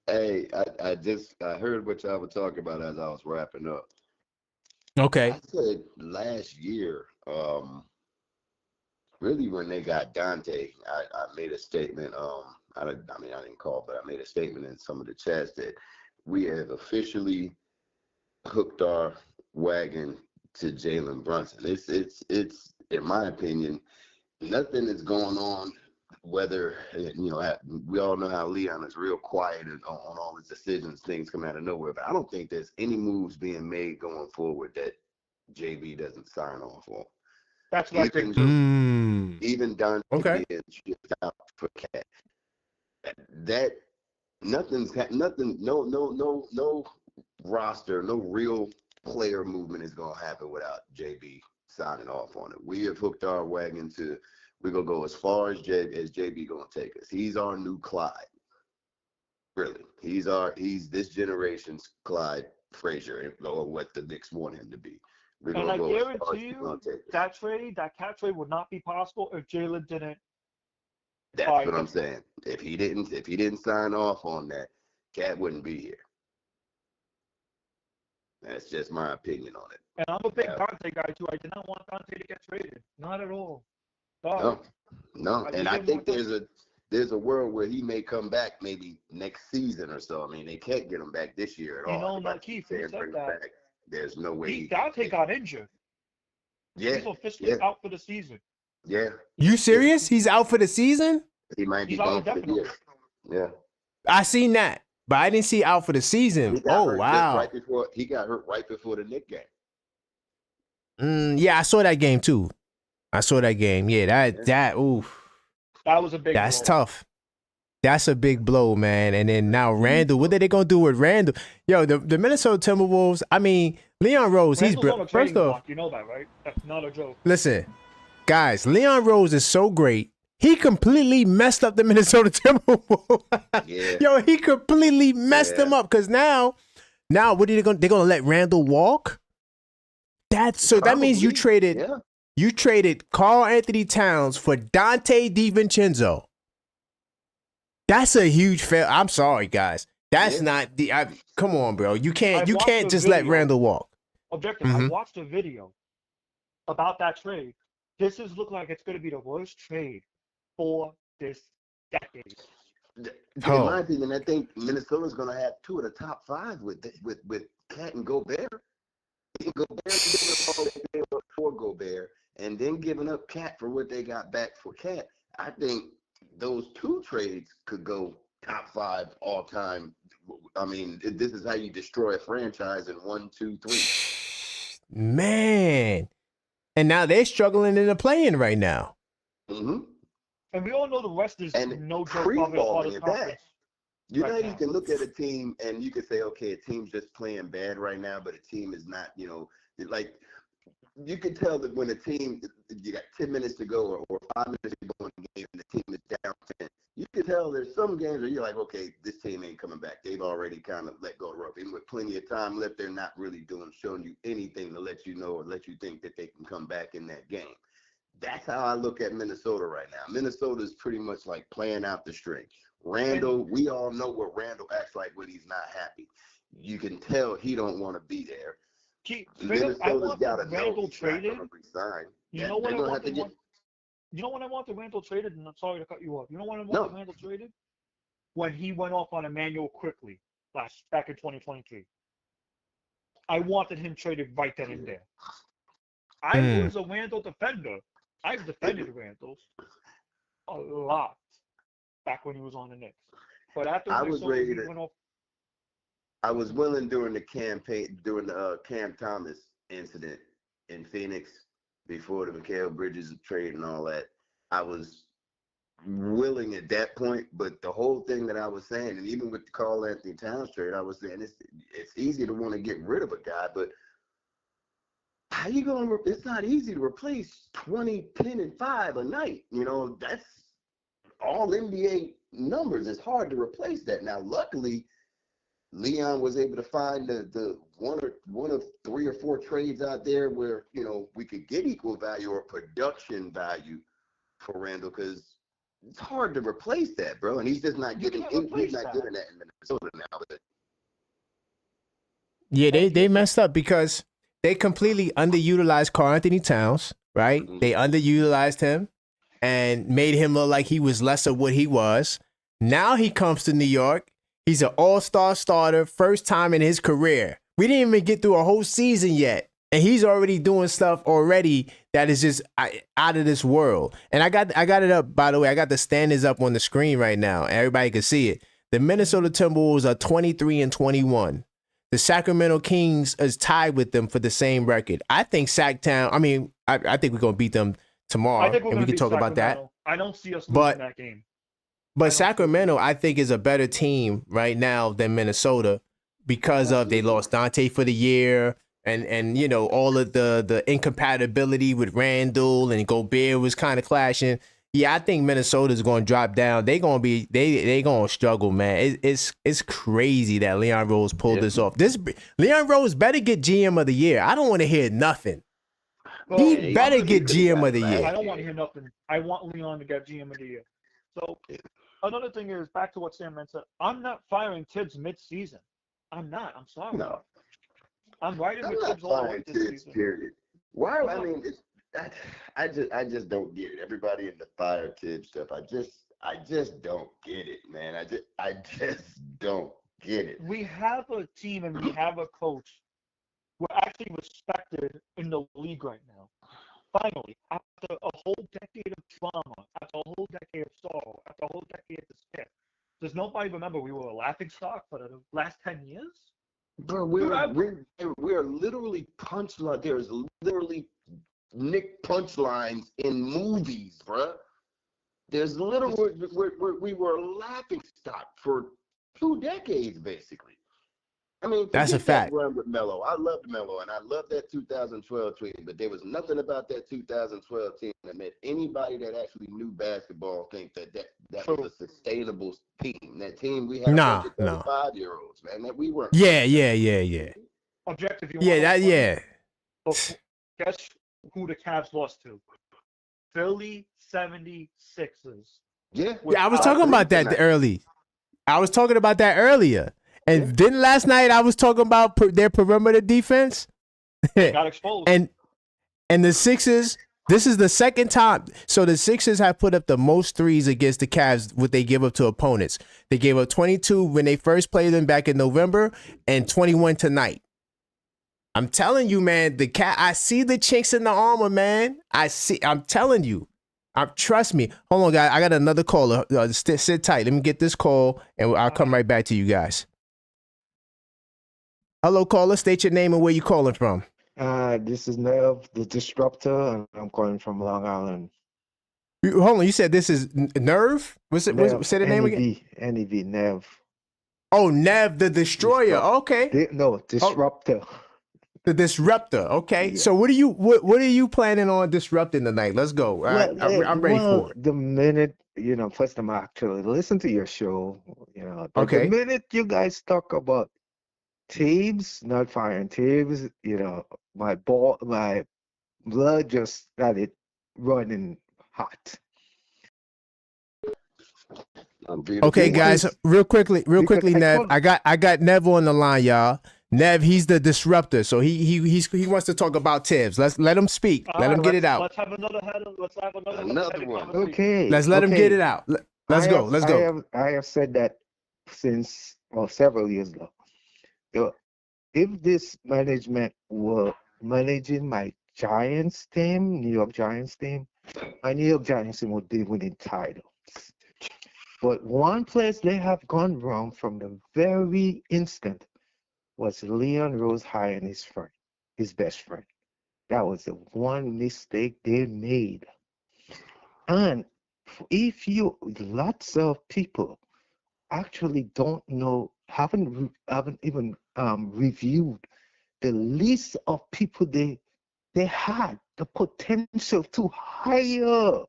Hey, I heard what y'all were talking about as I was wrapping up. Okay. I said last year, really when they got Dante, I made a statement. I didn't call, but I made a statement in some of the chats that we have officially hooked our wagon to Jalen Brunson. It's in my opinion, nothing is going on. Whether we all know how Leon is real quiet on all his decisions, things come out of nowhere. But I don't think there's any moves being made going forward that JB doesn't sign off on. That's what I think. Even Dante being shipped out for Cat. That nothing. No roster, no real player movement is going to happen without JB signing off on it. We have hooked our wagon to, we're going to go as far as JB going to take us. He's our new Clyde. Really. He's this generation's Clyde Frazier, or what the Knicks want him to be. And I guarantee you that Cat trade would not be possible if Jalen didn't. That's what I'm saying. If he didn't sign off on that, Cat wouldn't be here. That's just my opinion on it. And I'm a big Dante guy too. I did not want Dante to get traded. Not at all. No. And I think there's a world where he may come back maybe next season or so. I mean, they can't get him back this year at all. No, Keith, you said that. There's no way. Dante got injured. Yeah. He's officially out for the season. Yeah. You serious? He's out for the season? He might be gone for the year. Yeah. I seen that. But I didn't see out for the season. Oh, wow. He got hurt right before the Knicks game. Yeah, I saw that game too. Yeah, that oof. That was a big That's blow. tough. That's a big blow, man. And then now Randall, what are they gonna do with Randall? Yo, the Minnesota Timberwolves, I mean, Leon Rose, he's first off. You know that, right? That's not a joke. Listen, guys, Leon Rose is so great. He completely messed up the Minnesota Timberwolves. Yeah. Yo, he completely messed them up because now what are they gonna? They're gonna let Randall walk? That means you traded Karl Anthony Towns for Dante DiVincenzo. That's a huge fail. I'm sorry, guys. That's not the. Come on, bro. You can't just let Randall walk. Objective. I watched a video about that trade. This look like it's going to be the worst trade for this decade. In my opinion, I think Minnesota's going to have two of the top five with Cat and Gobert. Gobert for Gobert, and then giving up Cat for what they got back for Cat. I think those two trades could go top five all time. I mean, this is how you destroy a franchise in 1, 2, 3. Man. And now they're struggling in the play-in right now. Mm-hmm. And we all know the West is no joke. You know, you can look at a team and you can say, okay, a team's just playing bad right now, but a team is not, like you can tell that when a team, you got 10 minutes to go or 5 minutes to go in the game and the team is down 10, you can can tell there's some games where you're like, okay, this team ain't coming back. They've already kind of let go of the rope. Even with plenty of time left, they're not really showing you anything to let you know or let you think that they can come back in that game. That's how I look at Minnesota right now. Minnesota is pretty much like playing out the string. Randall, we all know what Randall acts like when he's not happy. You can tell he don't want to be there. Minnesota's got to know he's not going to resign. You know what I want? You know when I want the Randall traded? And I'm sorry to cut you off. You know when I want the Randall traded? When he went off on Emmanuel quickly back in 2023. I wanted him traded right then and there. I was a Randall defender. I've defended Randall a lot back when he was on the Knicks. But after I was ready to. Went off, I was willing during the campaign, during the Cam Thomas incident in Phoenix, before the Mikal Bridges trade and all that. I was willing at that point, but the whole thing that I was saying, and even with the Karl Anthony Towns trade, I was saying it's easy to want to get rid of a guy, but how you going to, it's not easy to replace 20, 10, and 5 a night. You know, that's all NBA numbers. It's hard to replace that. Now, luckily, Leon was able to find the one of 3 or 4 trades out there where, you know, we could get equal value or production value for Randall, because it's hard to replace that, bro. And he's just not getting he's not getting that in Minnesota now. But yeah, they messed up because they completely underutilized Karl Anthony Towns, right? Mm-hmm. They underutilized him and made him look like he was less of what he was. Now he comes to New York. He's an all-star starter, first time in his career. We didn't even get through a whole season yet, and he's already doing stuff already that is just out of this world. And I got it up, by the way. I got the standings up on the screen right now. Everybody can see it. The Minnesota Timberwolves are 23-21. The Sacramento Kings is tied with them for the same record. I think Sacktown. I mean, I think we're gonna beat them tomorrow, and we can talk about that. I don't see us losing that game. But Sacramento, I think, is a better team right now than Minnesota because of they lost Dante for the year, and you know, all of the incompatibility with Randall and Gobert was kind of clashing. Yeah, I think Minnesota's going to drop down. They're going to be they going to struggle, man. It's crazy that Leon Rose pulled this off. Leon Rose better get GM of the year. I don't want to hear nothing. Well, he better get GM of the year. I don't want to hear nothing. I want Leon to get GM of the year. So another thing is, back to what Sam said, I'm not firing Tibbs mid-season. I'm not. I'm sorry. No. I'm riding with Tibbs all the way this season. Period. Why? I mean, I just don't get it. Everybody in the fire Tibbs stuff. I just don't get it, man. I just don't get it. We have a team and we have a coach. We're actually respected in the league right now. Finally, after a whole decade of trauma, after a whole decade of sorrow, after a whole decade of despair, does nobody remember we were a laughingstock for the last 10 years? Bro, we're literally punchline. There's literally Nick punchlines in movies, bro. There's literally we were a laughingstock for 2 decades, basically. I mean, that's a fact. Run with Melo. I loved Melo, and I loved that 2012 team, but there was nothing about that 2012 team that made anybody that actually knew basketball think that was a sustainable team. That team we had 5-year-olds, man. That we weren't. Yeah. Objective. Guess who the Cavs lost to? Philly 76ers. Yeah, I was talking about that early. I was talking about that earlier. And then last night I was talking about their perimeter defense. Got exposed. And the Sixers, this is the second time. So the Sixers have put up the most threes against the Cavs, what they give up to opponents. They gave up 22 when they first played them back in November and 21 tonight. I'm telling you, man, I see the chinks in the armor, man. I'm telling you. Trust me. Hold on, guys. I got another caller. Sit tight. Let me get this call, and I'll come right back to you guys. Hello, caller. State your name and where you calling from. This is Nev, the Disruptor, and I'm calling from Long Island. Hold on. You said this is Nerve? Say the name again? NEV, Nev. Oh, Nev the Destroyer. Okay. Disruptor. The disruptor. Okay. Yeah. So what are you planning on disrupting tonight? Let's go. All right. I'm ready for it. The minute, first time I actually listen to your show, but the Okay. minute you guys talk about teams, not firing teams, my blood just started running hot. Okay, guys, Because real quickly, because I Nev. told I got Nev on the line, y'all. Nev, he's the disruptor, so he wants to talk about Tibbs. Let him speak. All Let right, him get it out. let's have another head. Let's have another Another headed one. conversation. okay, Let's let him get okay. it out. Let's go. Let's go. I have said that since several years ago. So, if this management were managing my Giants team, New York Giants team, my New York Giants team would be winning titles. But one place they have gone wrong from the very instant was Leon Rose hiring his best friend. That was the one mistake they made. And if lots of people actually don't know, haven't even reviewed the list of people they had the potential to hire.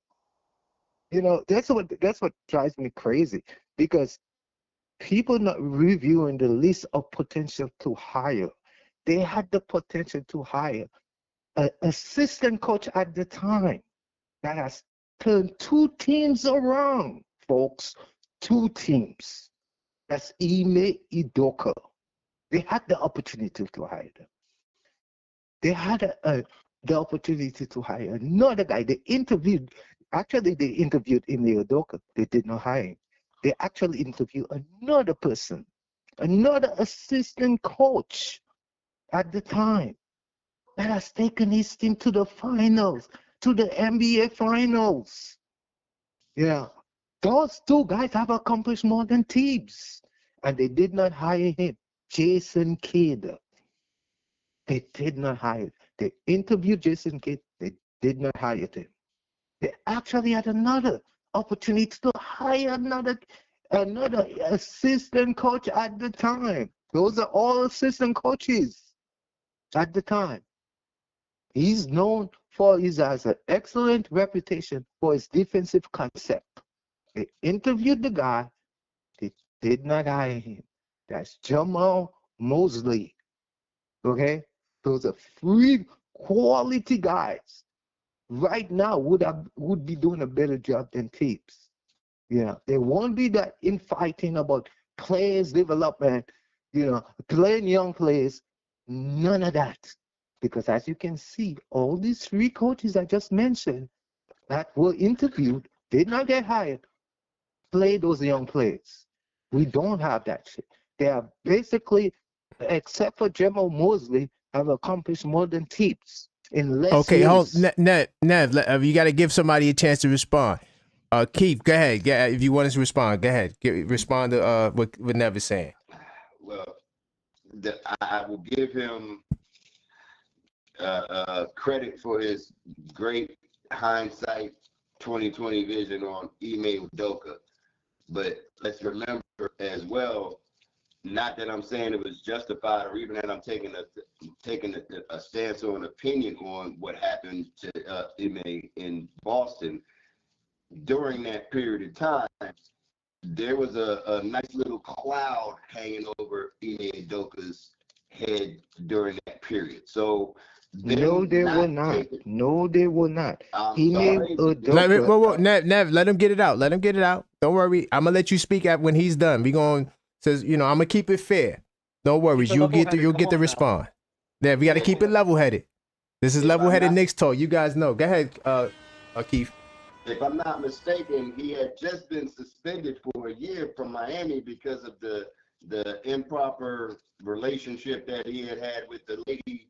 That's what drives me crazy, because people not reviewing the list of potential to hire. They had the potential to hire an assistant coach at the time that has turned two teams around, folks. Two teams. That's Ime Idoka. They had the opportunity to hire them. They had the opportunity to hire another guy. They interviewed Ime Idoka. They did not hire him. They actually interviewed another person, another assistant coach at the time that has taken his team to the finals, to the NBA finals. Yeah. Those two guys have accomplished more than Tibbs, and they did not hire him. Jason Kidd. They did not hire. They interviewed Jason Kidd. They did not hire him. They actually had another opportunity to hire another assistant coach at the time. Those are all assistant coaches at the time. He's known for he has an excellent reputation for his defensive concept. They interviewed the guy. They did not hire him. That's Jamal Mosley. Okay? Those are three quality guys. Right now would be doing a better job than Tibbs. Yeah. They won't be that infighting about players development, playing young players. None of that. Because as you can see, all these three coaches I just mentioned that were interviewed did not get hired. Play those young players. We don't have that shit. They are basically, except for Jamal Mosley, have accomplished more than Tibbs in less Okay, years. Nev, you got to give somebody a chance to respond. Keith, go ahead. If you want us to respond, go ahead. Respond to what Nev is saying. Well, I will give him credit for his great hindsight 2020 vision on Ime Udoka. But let's remember as well, not that I'm saying it was justified or even that I'm taking a stance or an opinion on what happened to Ime in Boston. During that period of time, there was a nice little cloud hanging over Ime Udoka's head during that period. So No, they will not. No, they will not. I'm Ime sorry. Udoka. Nev, let him get it out. Let him get it out. Don't worry. I'm gonna let you speak when he's done. We going says, I'm gonna keep it fair. No worries. Keep it You'll get level-headed. to Come on respond. Nev, we got to keep it level headed. This is If level I'm headed not- Knicks talk. You guys know. Go ahead, Keith. If I'm not mistaken, he had just been suspended for a year from Miami because of the improper relationship that he had with the lady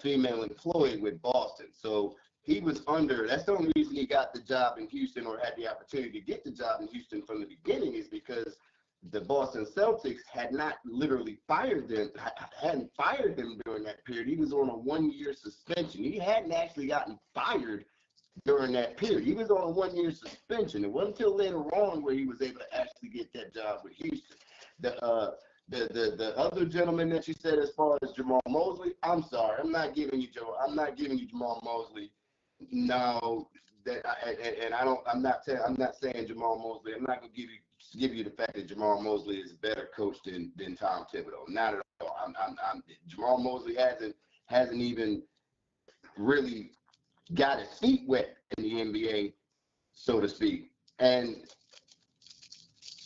female employee with Boston. So he was that's the only reason he got the job in Houston or had the opportunity to get the job in Houston from the beginning, is because the Boston Celtics had not literally hadn't fired him during that period. He was on a 1-year suspension. He hadn't actually gotten fired during that period. He was on a 1-year suspension. It wasn't until later on where he was able to actually get that job with Houston. The other gentleman that you said as far as Jamal Mosley, I'm sorry, I'm not giving you Jamal Mosley. No, I'm not saying Jamal Mosley. I'm not gonna give you the fact that Jamal Mosley is a better coach than Tom Thibodeau. Not at all. Jamal Mosley hasn't even really got his feet wet in the NBA, so to speak. And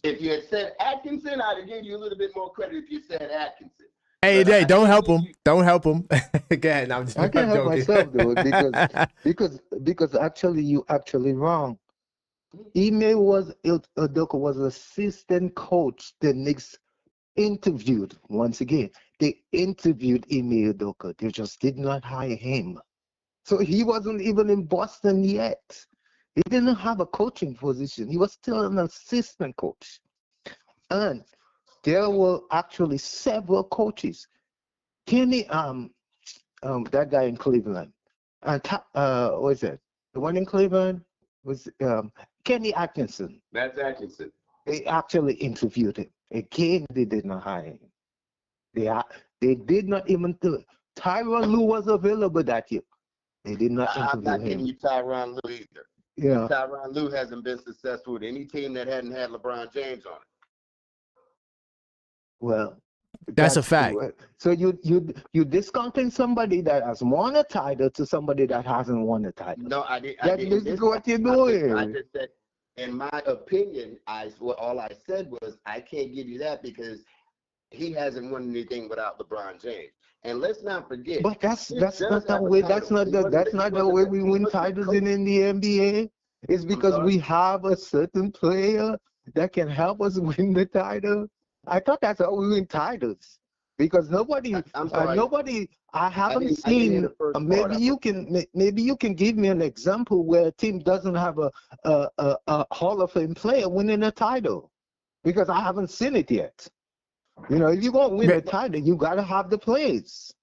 if you had said Atkinson, I'd have given you a little bit more credit if you said Atkinson. Hey, don't help him. Don't help him. Again, I'm I can't help joking. myself though, because actually you actually wrong. Ime Udoka was assistant coach. The Knicks interviewed once again. They interviewed Ime Udoka. They just did not hire him. So he wasn't even in Boston yet. He didn't have a coaching position. He was still an assistant coach. And there were actually several coaches. Kenny, that guy in Cleveland, and what is it? The one in Cleveland was Kenny Atkinson. That's Atkinson. They actually interviewed him. Again, they did not hire him. They did not even do it. Tyronn Lue was available that year. They did not interview I'm not him. giving you Tyronn Lue either. Yeah. Tyronn Lue hasn't been successful with any team that hadn't had LeBron James on it. Well, That's a fact. So you discounting somebody that has won a title to somebody that hasn't won a title. No, I didn't. That's what you're doing. I just said, in my opinion, all I said was I can't give you that because he hasn't won anything without LeBron James. And let's not forget. But that's not the way. That's not the way we win titles in the NBA. It's because we have a certain player that can help us win the title. I thought that's how we win titles. Because nobody. I haven't seen. Maybe you can give me an example where a team doesn't have a Hall of Fame player winning a title, because I haven't seen it yet. You know, if you're going to win a title, you got to have the players.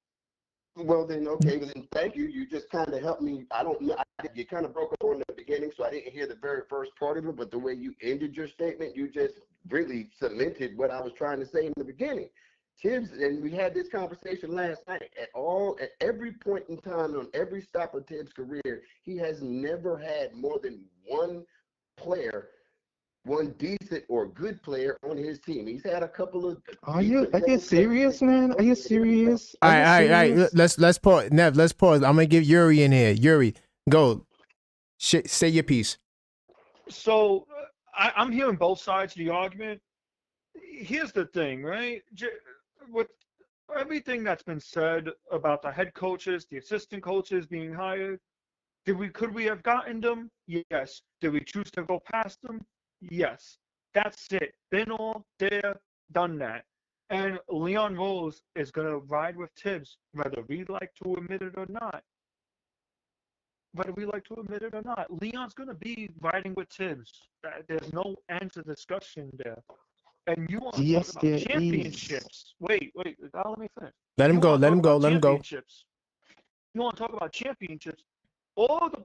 Well, then, okay, well, then thank you. You just kind of helped me. I don't know. You kind of broke up on the beginning, so I didn't hear the very first part of it. But the way you ended your statement, you just really cemented what I was trying to say in the beginning. Tibbs, and we had this conversation last night, at every point in time, on every stop of Tibbs' career, he has never had more than one player, one decent or good player on his team. He's had a couple of. Are you serious, man? Are you serious? All right. Let's pause. Nev, let's pause. I'm gonna give Yuri in here. Yuri, go. Say your piece. So I'm hearing both sides of the argument. Here's the thing, right? With everything that's been said about the head coaches, the assistant coaches being hired, could we have gotten them? Yes. Did we choose to go past them? Yes. That's it. Been all there, done that. And Leon Rose is going to ride with Tibbs, whether we like to admit it or not. Leon's going to be riding with Tibbs. There's no end to discussion there. And you want to talk about championships. Wait, let me finish. Let him go. You want to talk about championships. All the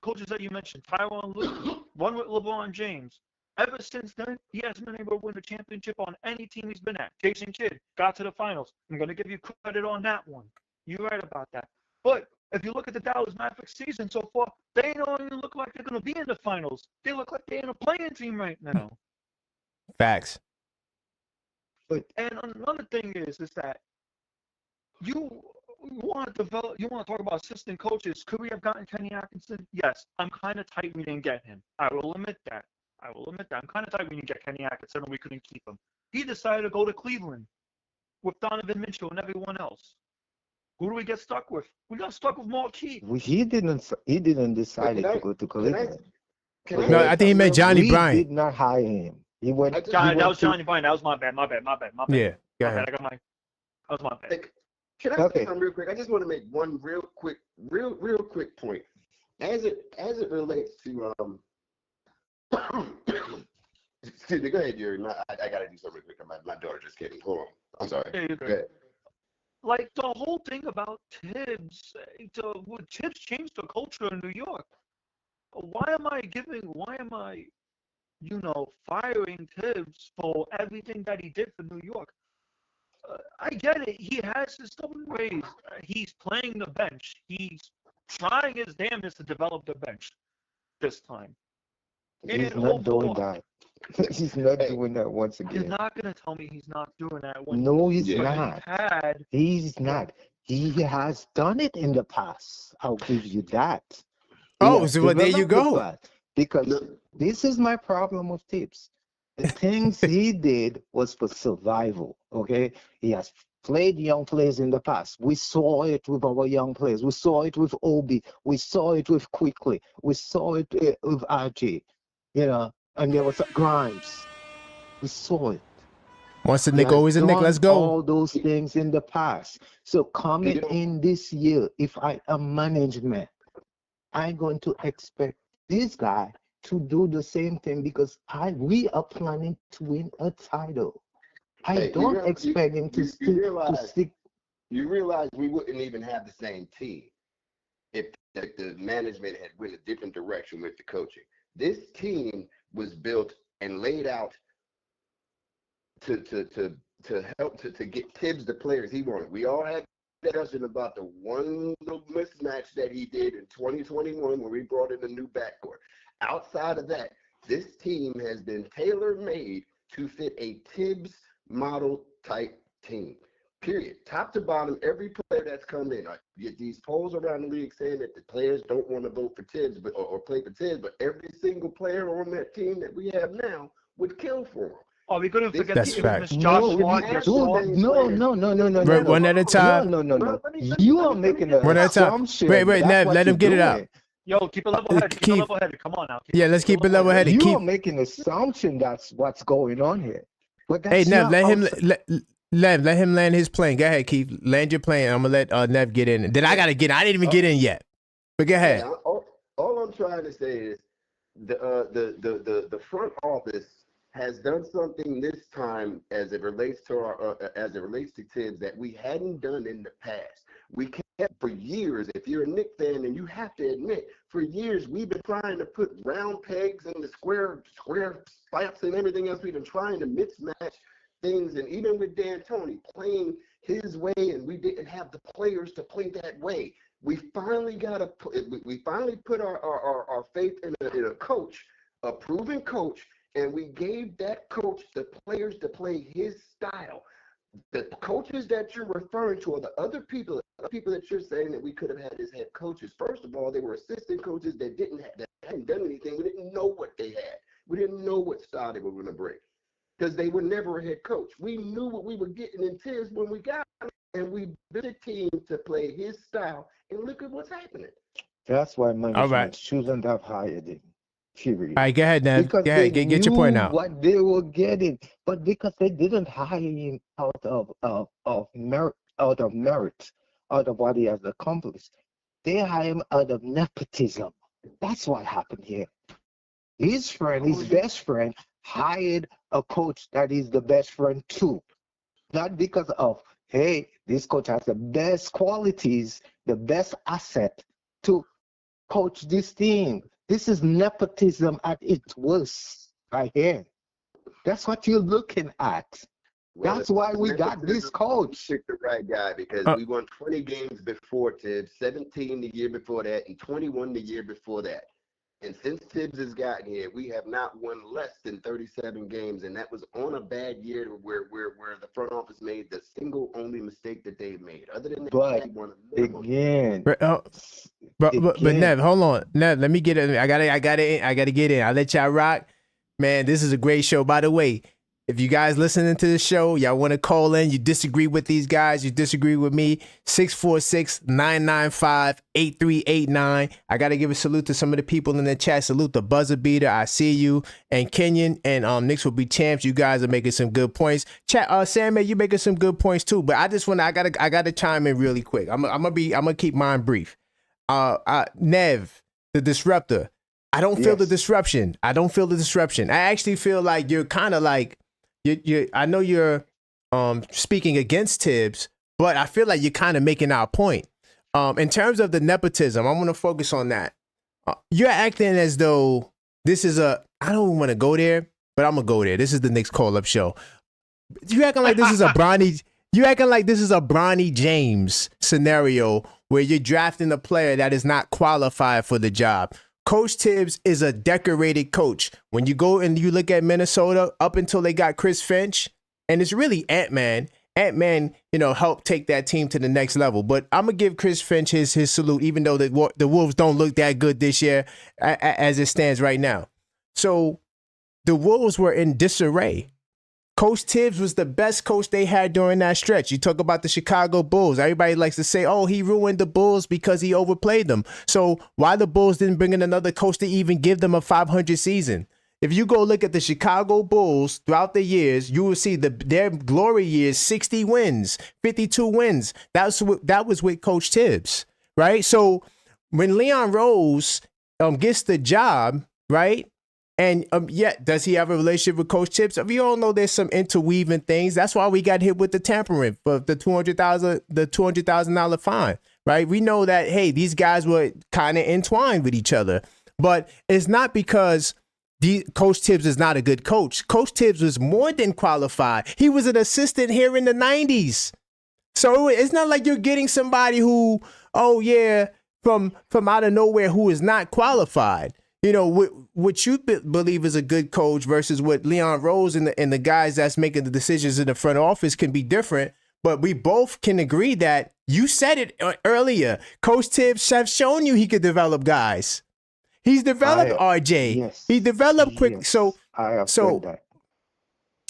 coaches that you mentioned, Tyronn Lue, one with LeBron James. Ever since then, he hasn't been able to win a championship on any team he's been at. Jason Kidd got to the finals. I'm going to give you credit on that one. You're right about that. But if you look at the Dallas Mavericks season so far, they don't even look like they're going to be in the finals. They look like they're in a playing team right now. Facts. And another thing is that you want to talk about assistant coaches. Could we have gotten Kenny Atkinson? Yes. I'm kind of tight we didn't get him. I will admit that. I'm kind of tight we didn't get Kenny Atkinson and we couldn't keep him. He decided to go to Cleveland with Donovan Mitchell and everyone else. Who do we get stuck with? We got stuck with Marquis. He didn't decide to go to Cleveland. No, I think he meant Johnny Bryant. Did not hire him. That was Johnny Bryant. That was my bad. Yeah. Go ahead. That was my bad. Can I say something real quick? I just want to make one real quick point. As it relates to excuse me, go ahead, Yuri. I gotta do something real quick. My daughter just came. Hold on. I'm sorry. Go ahead. Like the whole thing about Tibbs, Tibbs changed the culture in New York. Why am I firing Tibbs for everything that he did for New York? I get it. He has his stolen ways. He's playing the bench. He's trying his damnedest to develop the bench this time. He's And not doing overall, that. He's not Hey, doing that once you're again. not gonna tell me he's not doing that when No, he's Yeah. not. had. He's not. He has done it in the past. I'll give you that. He Oh, has so well, there you developed the go. pass. Because look, this is my problem with Tips. The things he did was for survival. Okay, he has played young players in the past. We saw it with our young players. We saw it with Obi. We saw it with Quickly. We saw it with RJ. You know, and there was Grimes. We saw it. Once a He Nick, has always a Nick. Let's done go. all those things in the past. So coming you know, in this year, if I am management, I'm going to expect this guy to do the same thing because we are planning to win a title. I hey, don't expect him to stick. you realize we wouldn't even have the same team if the management had went a different direction with the coaching. This team was built and laid out to help to get Tibbs the players he wanted. We all had discussion about the one little mismatch that he did in 2021 when we brought in a new backcourt. Outside of that, this team has been tailor-made to fit a Tibbs model type team. Period. Top to bottom, every player that's come in. You get these polls around the league saying that the players don't want to vote for Tibbs or play for Tibbs, but every single player on that team that we have now would kill for him. Are we gonna forget That's the fact. infamous Josh No, Smart? we- Your dude, star? Right, one at a time. No. You are making an One at a time. assumption. Wait, That's Nev, what let him you're get it out. doing. Yo, keep it level headed. Keep it Keith. level headed. Come on now. Yeah, let's keep it level-headed. You Keep. are making an assumption that's what's going on here. But Hey, that's Nev, not let him outside- let him land his plane. Go ahead, Keith. Land your plane. I'm gonna let Nev get in. Then I gotta get in. I didn't even get in yet. But go ahead. Yeah, all I'm trying to say is the front office has done something this time as it relates to Tibbs that we hadn't done in the past. We kept for years. If you're a Knicks fan, and you have to admit, for years we've been trying to put round pegs in the square spots and everything else. We've been trying to mismatch things, and even with D'Antoni playing his way, and we didn't have the players to play that way. We finally put our faith in a coach, a proven coach, and we gave that coach the players to play his style. The coaches that you're referring to are the other people that you're saying that we could have had as head coaches. First of all, they were assistant coaches that hadn't done anything. We didn't know what they had. We didn't know what style they were going to bring because they were never a head coach. We knew what we were getting in Tibbs when we got him, and we built a team to play his style. And look at what's happening. That's why management right. shouldn't have hired him. Period. All right, go ahead, Nev. Because Go ahead. they Get your point knew out. what they were getting, but because they didn't hire him out of merit, out of what he has accomplished, they hired him out of nepotism. That's what happened here. His friend, his best friend, hired a coach that is the best friend too, not because of, hey, this coach has the best qualities, the best asset to coach this team. This is nepotism at its worst right here. That's what you're looking at. Well, That's why we got this coach. Picked the right guy because we won 20 games before Tibbs, 17 the year before that, and 21 the year before that. And since Tibbs has gotten here, we have not won less than 37 games, and that was on a bad year where the front office made the single only mistake that they've made. Other than that, But they won a minimum. again, But Nev, hold on. Nev, let me get it. I gotta get in. I'll let y'all rock. Man, this is a great show. By the way, if you guys listening to the show, y'all want to call in, you disagree with these guys, you disagree with me, 646-995-8389. I got to give a salute to some of the people in the chat. Salute the buzzer beater. I see you. And Kenyon and Knicks will be champs. You guys are making some good points. Chat, Sam, you making some good points too. But I gotta chime in really quick. I'm gonna keep mine brief. Nev, the disruptor. I don't feel the disruption. I actually feel like you're kind of like, I know you're speaking against Tibbs, but I feel like you're kind of making our point. In terms of the nepotism, I'm going to focus on that. You're acting as though this is I don't want to go there, but I'm going to go there. This is the Knicks call-up show. You acting like this is a Bronny. You acting like this is a Bronny James scenario where you're drafting a player that is not qualified for the job. Coach Tibbs is a decorated coach. When you go and you look at Minnesota up until they got Chris Finch, and it's really Ant-Man. Ant-Man, helped take that team to the next level. But I'm going to give Chris Finch his salute, even though the Wolves don't look that good this year as it stands right now. So the Wolves were in disarray. Coach Tibbs was the best coach they had during that stretch. You talk about the Chicago Bulls. Everybody likes to say, oh, he ruined the Bulls because he overplayed them. So why the Bulls didn't bring in another coach to even give them a 500 season? If you go look at the Chicago Bulls throughout the years, you will see their glory years, 60 wins, 52 wins. That was with Coach Tibbs, right? So when Leon Rose gets the job, right? And does he have a relationship with Coach Tibbs? We all know there's some interweaving things. That's why we got hit with the tampering for the $200,000 fine, right? We know that, hey, these guys were kind of entwined with each other, but it's not because Coach Tibbs is not a good coach. Coach Tibbs was more than qualified. He was an assistant here in the 90s. So it's not like you're getting somebody who, from out of nowhere who is not qualified. What you believe is a good coach versus what Leon Rose and the guys that's making the decisions in the front office can be different. But we both can agree that you said it earlier. Coach Tibbs have shown you he could develop guys. He's developed RJ. Yes, he developed quick. yes, So I have said that.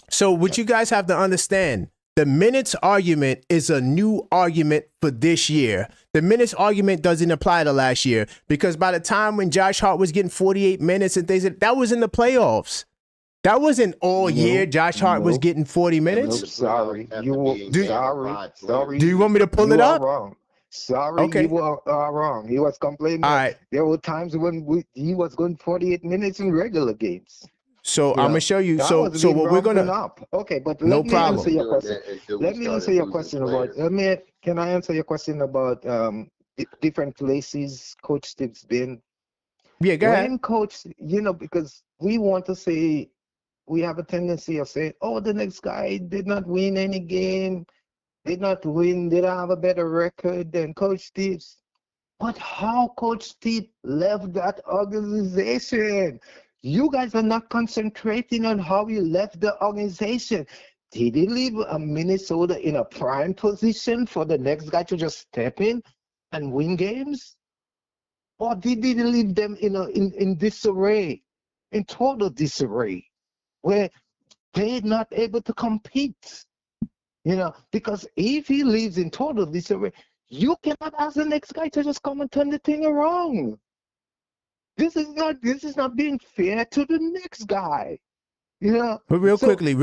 So what you guys have to understand, the minutes argument is a new argument for this year. The minutes argument doesn't apply to last year because by the time when Josh Hart was getting 48 minutes and things, that was in the playoffs. That wasn't all year Josh Hart was getting 40 minutes. Sorry. Sorry. Do you want me to pull it up? Wrong. Sorry, Okay. you were wrong. He was complaining. All right. There were times when he was going 48 minutes in regular games. So I'm gonna show you. So what we're gonna. Up. Okay, but No let me problem. answer your question. Let me answer your question about. Can I answer your question about different places Coach Tibbs been? Yeah, go ahead. When Coach, because we want to say, we have a tendency of saying, oh, the next guy did not win any game, did not have a better record than Coach Tibbs. But how Coach Tibbs left that organization? You guys are not concentrating on how he left the organization. Did he leave Minnesota in a prime position for the next guy to just step in and win games? Or did he leave them in disarray, in total disarray, where they're not able to compete? Because if he leaves in total disarray, you cannot ask the next guy to just come and turn the thing around. This is not being fair to the next guy. But real quickly. If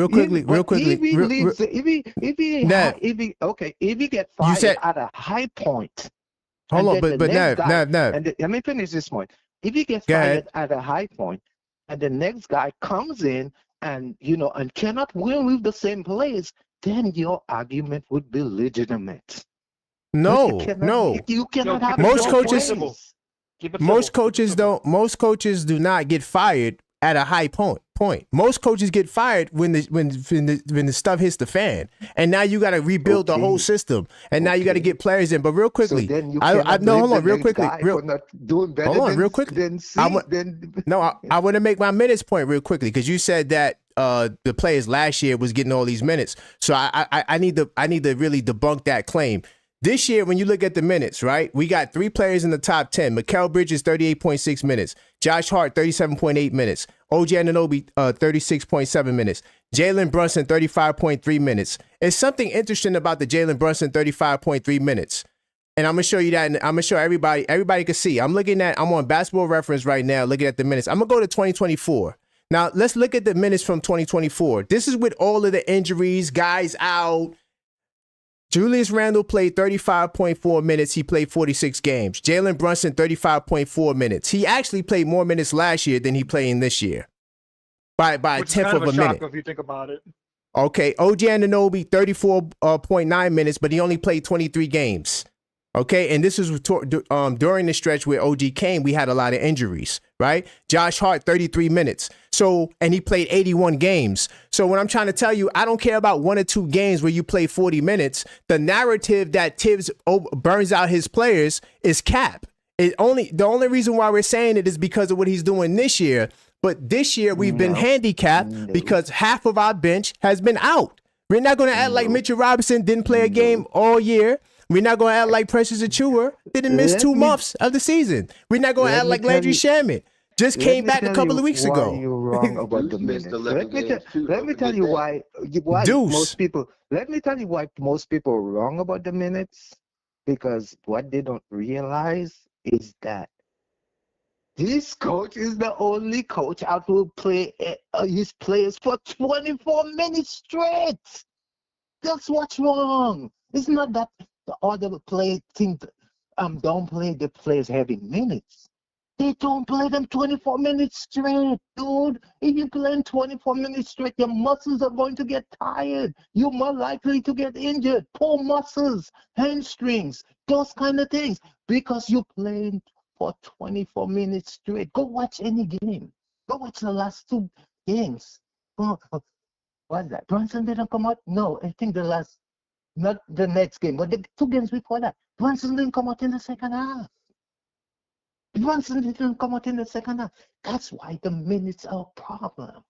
he gets fired at a high point. Hold on, but Nev. Let me finish this point. If he gets fired at a high point, and the next guy comes in and and cannot win with the same players, then your argument would be legitimate. No. You cannot have most coaches. players. Most coaches do not get fired at a high point. Most coaches get fired when the stuff hits the fan, and now you got to rebuild the whole system, and now you got to get players in. But real quickly, I want to make my minutes point real quickly because you said that the players last year was getting all these minutes, so I need to really debunk that claim. This year, when you look at the minutes, right, we got 3 players in the top 10. Mikal Bridges, 38.6 minutes. Josh Hart, 37.8 minutes. OG Anunoby, 36.7 minutes. Jalen Brunson, 35.3 minutes. It's something interesting about the Jalen Brunson 35.3 minutes. And I'm going to show you that, and I'm going to show everybody can see. I'm on Basketball Reference right now, looking at the minutes. I'm going to go to 2024. Now, let's look at the minutes from 2024. This is with all of the injuries, guys out. Julius Randle played 35.4 minutes. He played 46 games. Jalen Brunson, 35.4 minutes. He actually played more minutes last year than he played in this year by a tenth of a minute. If you think about it. Okay, OG Anunoby, 34.9 minutes, but he only played 23 games. Okay, and this is during the stretch where OG came, we had a lot of injuries, right? Josh Hart, 33 minutes. So, and he played 81 games. So what I'm trying to tell you, I don't care about 1 or 2 games where you play 40 minutes. The narrative that Tibbs burns out his players is cap. The only reason why we're saying it is because of what he's doing this year. But this year we've been handicapped because half of our bench has been out. We're not going to act like Mitchell Robinson didn't play a game all year. We're not going to act like Precious Achua didn't miss 2 months of the season. We're not going to act like Landry Shamet just came back a couple of weeks ago. You're wrong about the minutes. Let me tell you why Deuce. most people. Let me tell you why most people are wrong about the minutes. Because what they don't realize is that this coach is the only coach out who play his players for 24 minutes straight. That's what's wrong. It's not that the other play team don't play the players having minutes. They don't play them 24 minutes straight, dude. If you play them 24 minutes straight, your muscles are going to get tired. You're more likely to get injured. Pull muscles, hamstrings, those kind of things. Because you're playing for 24 minutes straight. Go watch any game. Go watch the last 2 games. What's that? Brunson didn't come out? No, I think not the next game, but the 2 games before that. Brunson didn't come out in the second half. Brunson didn't come out in the second half. That's why the minutes are a problem.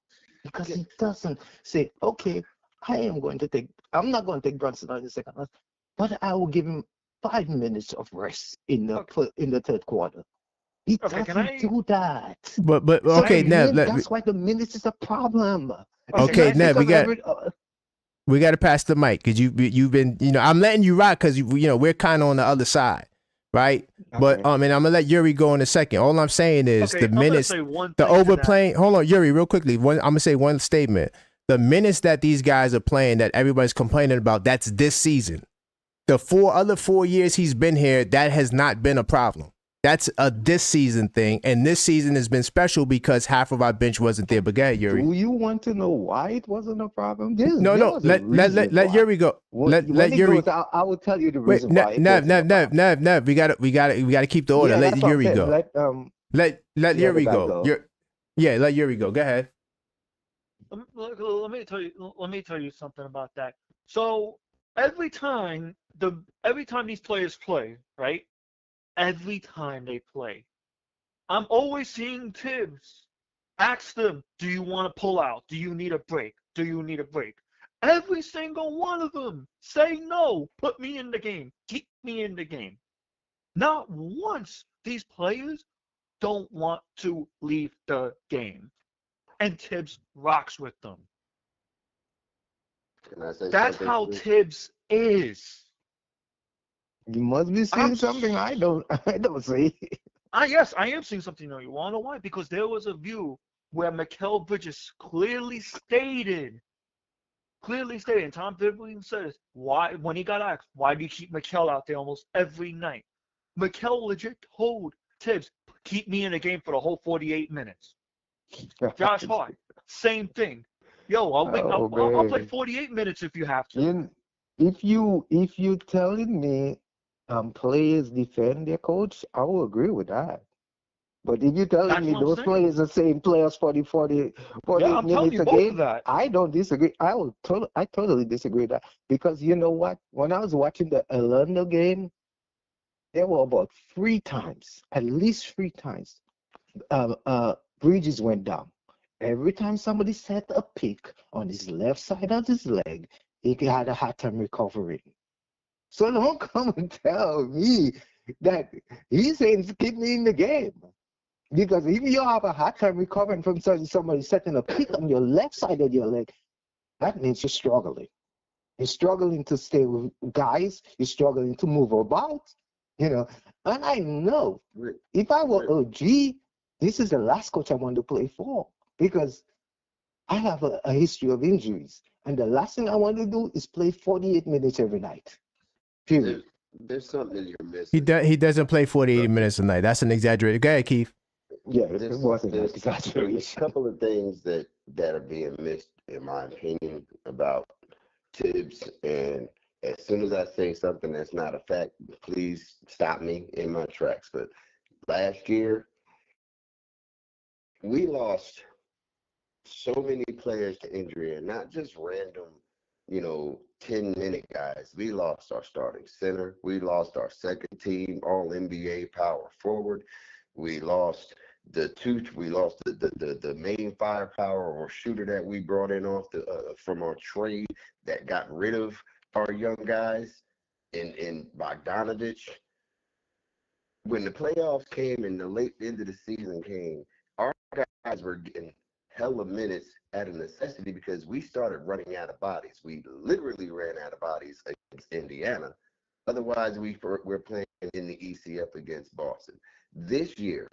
Because he doesn't say, okay, I'm not going to take Brunson out in the second half, but I will give him 5 minutes of rest in the third quarter. He doesn't do that. But okay, Nev. That's why the minutes is a problem. Okay, Nev, we got to pass the mic because you've been, I'm letting you rock because we're kind of on the other side, right? Okay. But and I'm gonna let Yuri go in a second. All I'm saying is the minutes, the overplaying. Hold on, Yuri, real quickly. I'm gonna say one statement. The minutes that these guys are playing that everybody's complaining about, that's this season. The 4 years he's been here, that has not been a problem. That's a this season thing, and this season has been special because half of our bench wasn't there. But go ahead, Yuri. Do you want to know why it wasn't a problem? No. Let Yuri go. Let Yuri. I will tell you the reason why. Nev. We gotta keep the order. Yeah, let Yuri go. Let Yuri go. Let Yuri go. Go ahead. Let me tell you something about that. So every time these players play, right? Every time they play, I'm always seeing Tibbs ask them, do you want to pull out? Do you need a break? Do you need a break? Every single one of them say no. Put me in the game. Keep me in the game. Not once these players don't want to leave the game. And Tibbs rocks with them. That's how Tibbs is. You must be seeing something I don't see. Yes, I am seeing something. You want to know why? Because there was a view where Mikal Bridges clearly stated, and Tom Thibodeau said this, why, when he got asked, why do you keep Mikal out there almost every night? Mikal legit told Tibbs, keep me in the game for the whole 48 minutes. Josh Hart, same thing. Yo, I'll play 48 minutes if you have to. If you telling me players defend their coach, I will agree with that. But if you're telling me those players are saying players 40 minutes a game, I don't disagree. I totally disagree with that. Because you know what? When I was watching the Orlando game, there were about 3 times, at least 3 times, Bridges went down. Every time somebody set a pick on his left side of his leg, he had a hard time recovering. So don't come and tell me that he's saying keep me in the game. Because if you have a hard time recovering from somebody setting a pick on your left side of your leg, that means you're struggling. You're struggling to stay with guys. You're struggling to move about. And I know if I were OG, this is the last coach I want to play for. Because I have a history of injuries. And the last thing I want to do is play 48 minutes every night. Period. There's something you're missing. He doesn't play 48 minutes a night. That's an exaggerated. Go ahead, Keith. Yeah, it wasn't an exaggeration. There's a couple of things that are being missed, in my opinion, about Tibbs. And as soon as I say something that's not a fact, please stop me in my tracks. But last year, we lost so many players to injury, and not just random, 10-minute guys. We lost our starting center. We lost our second team All NBA power forward. We lost the main firepower or shooter that we brought in off from our trade that got rid of our young guys in Bogdanovich. When the playoffs came and the late end of the season came, our guys were getting hella minutes at a necessity because we started running out of bodies. We literally ran out of bodies against Indiana. Otherwise, we're playing in the ECF against Boston. This year,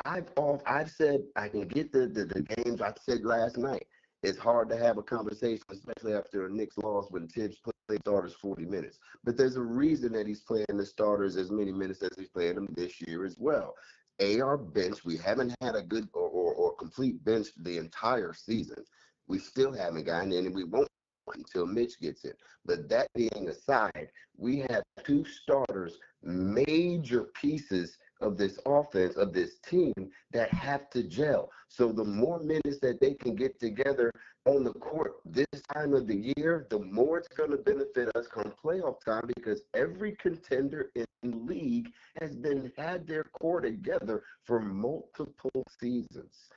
I've said I can get the games. I said last night, it's hard to have a conversation, especially after a Knicks loss when Tibbs played starters 40 minutes. But there's a reason that he's playing the starters as many minutes as he's playing them this year as well. Our bench, we haven't had a good or complete bench the entire season. We still haven't gotten in, and we won't until Mitch gets in. But that being aside, we have two starters, major pieces of this offense, of this team, that have to gel. So the more minutes that they can get together on the court this time of the year, the more it's going to benefit us come playoff time, because every contender in the league has had their core together for multiple seasons.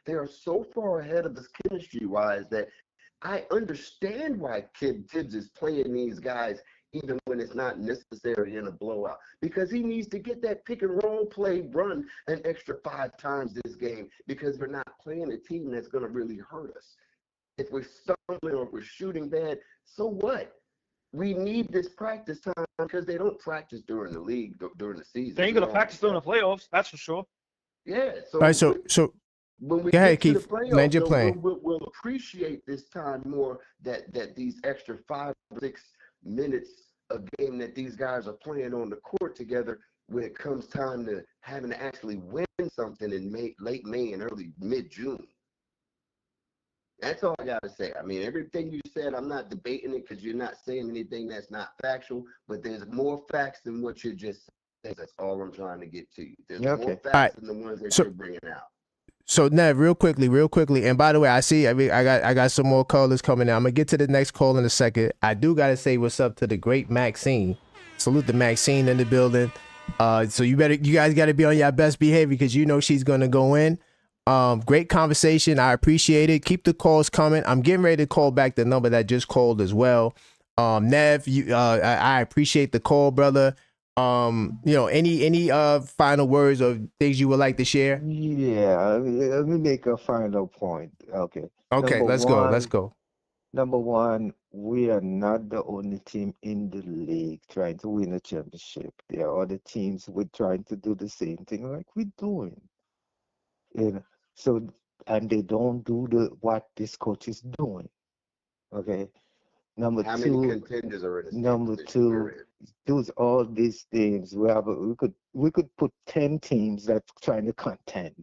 They are so far ahead of us chemistry-wise that I understand why Tibbs is playing these guys even when it's not necessary in a blowout, because he needs to get that pick and roll play run an extra 5 times this game, because we're not playing a team that's going to really hurt us. If we're stumbling or if we're shooting bad, so what? We need this practice time, because they don't practice during the league, during the season. They ain't going to practice during the playoffs, that's for sure. Yeah. All right, so when we go ahead, get to Keith. the playoffs, Land your plane. we'll appreciate this time more, that these extra 5 or 6 minutes a game that these guys are playing on the court together, when it comes time to having to actually win something in late May and early mid-June. That's all I got to say. I mean, everything you said, I'm not debating it, because you're not saying anything that's not factual, but there's more facts than what you're just saying. That's all I'm trying to get to you. There's more facts than the ones that you're bringing out. So Nev, real quickly, and by the way, I got some more callers coming in. I'm gonna get to the next call in a second. I do gotta say what's up to the great Maxine. Salute to Maxine in the building. So you guys gotta be on your best behavior, because you know she's gonna go in. Great conversation. I appreciate it. Keep the calls coming. I'm getting ready to call back the number that just called as well. Nev, I appreciate the call, brother. Any final words or things you would like to share? Yeah, let me make a final point. Okay. Let's go. Number one, we are not the only team in the league trying to win a championship. There are other teams with trying to do the same thing like we're doing. So, and they don't do what this coach is doing. Okay. How many contenders are in the Number two, does all these things. We could put 10 teams that's trying to contend,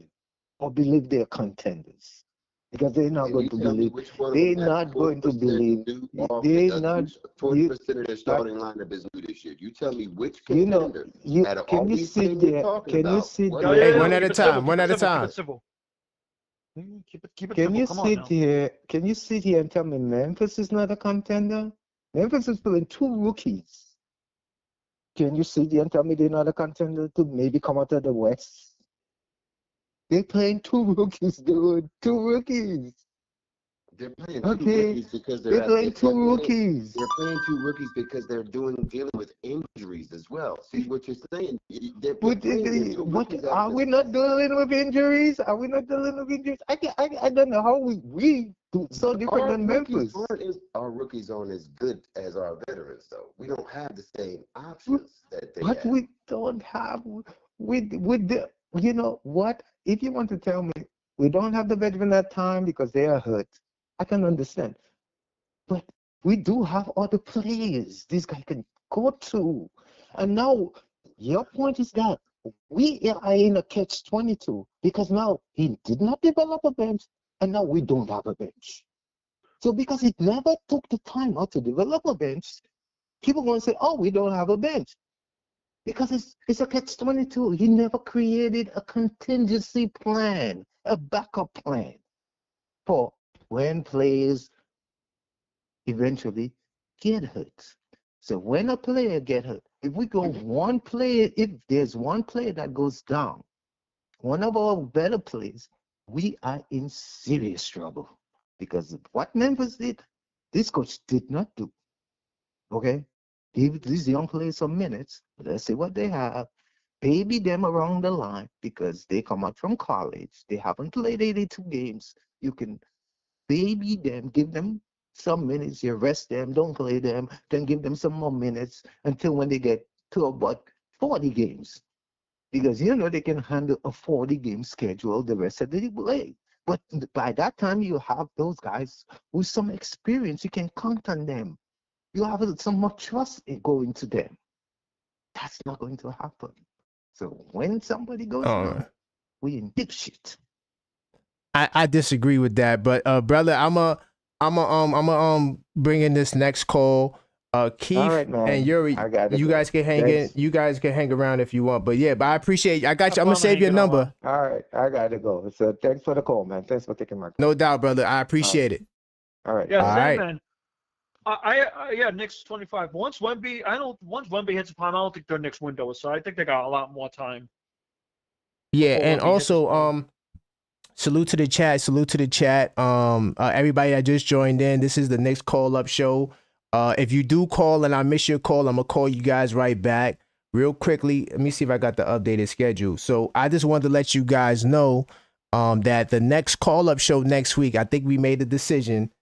or believe they're contenders, because they're not going to believe. They're not going to believe. They're not. 40% of their starting lineup is new this year. You tell me which contender. Can you sit there? Can you sit there? Hey, one at a time. Can you sit here? Can you sit here and tell me Memphis is not a contender? Memphis is playing 2 rookies. Can you sit here and tell me they're not a contender to maybe come out of the West? They're playing 2 rookies, dude. 2 rookies. They're playing 2 rookies because they're playing 2 rookies. They're playing 2 rookies because they're dealing with injuries as well. See what you're saying? Are we not dealing with injuries? Are we not dealing with injuries? I don't know how we do so different than Memphis. Our rookies aren't as good as our veterans, though. We don't have the same options that they have. But we don't have with the, you know what? If you want to tell me we don't have the veteran at time because they are hurt, I can understand. But we do have other players this guy can go to. And now your point is that we are in a catch-22, because now he did not develop a bench, and now we don't have a bench. So because he never took the time out to develop a bench, people going to say, oh, we don't have a bench. Because it's a catch-22. He never created a contingency plan. a backup plan for when players eventually get hurt. So when a player get hurt, if we go one player, if there's one player that goes down, one of our better players, we are in serious trouble. Because what Memphis did, this coach did not do. Okay? Give these young players some minutes. Let's see what they have. Baby them around the line because they come out from college. They haven't played 82 games. You can baby them, give them some minutes. You rest them, don't play them, then give them some more minutes until when they get to about 40 games. Because you know they can handle a 40-game schedule the rest of the way. But by that time, you have those guys with some experience. You can count on them. You have some more trust in going to them. That's not going to happen. So when somebody goes down, we in deep shit. I disagree with that, but brother, I'm a bring in this next call. Keith All right, man. and Yuri, I got it. you guys can hang in. You guys can hang around if you want. But yeah, but I appreciate. I got you. I'm gonna save your number. All right, I gotta go. So thanks for the call, man. Thanks for taking my call. No doubt, brother. I appreciate it. All right. Yeah, All same, right. man. Yeah, Knicks 25. Once Wemby hits the prime, I don't think their Knicks window is. So I think they got a lot more time. Yeah, before and Wemby hits his also prime. salute to the chat. Salute to the chat. Everybody that just joined in. This is the Knicks call up show. If you do call and I miss your call, I'm gonna call you guys right back real quickly. Let me see if I got the updated schedule. So I just wanted to let you guys know that the next call up show next week, I think we made a decision.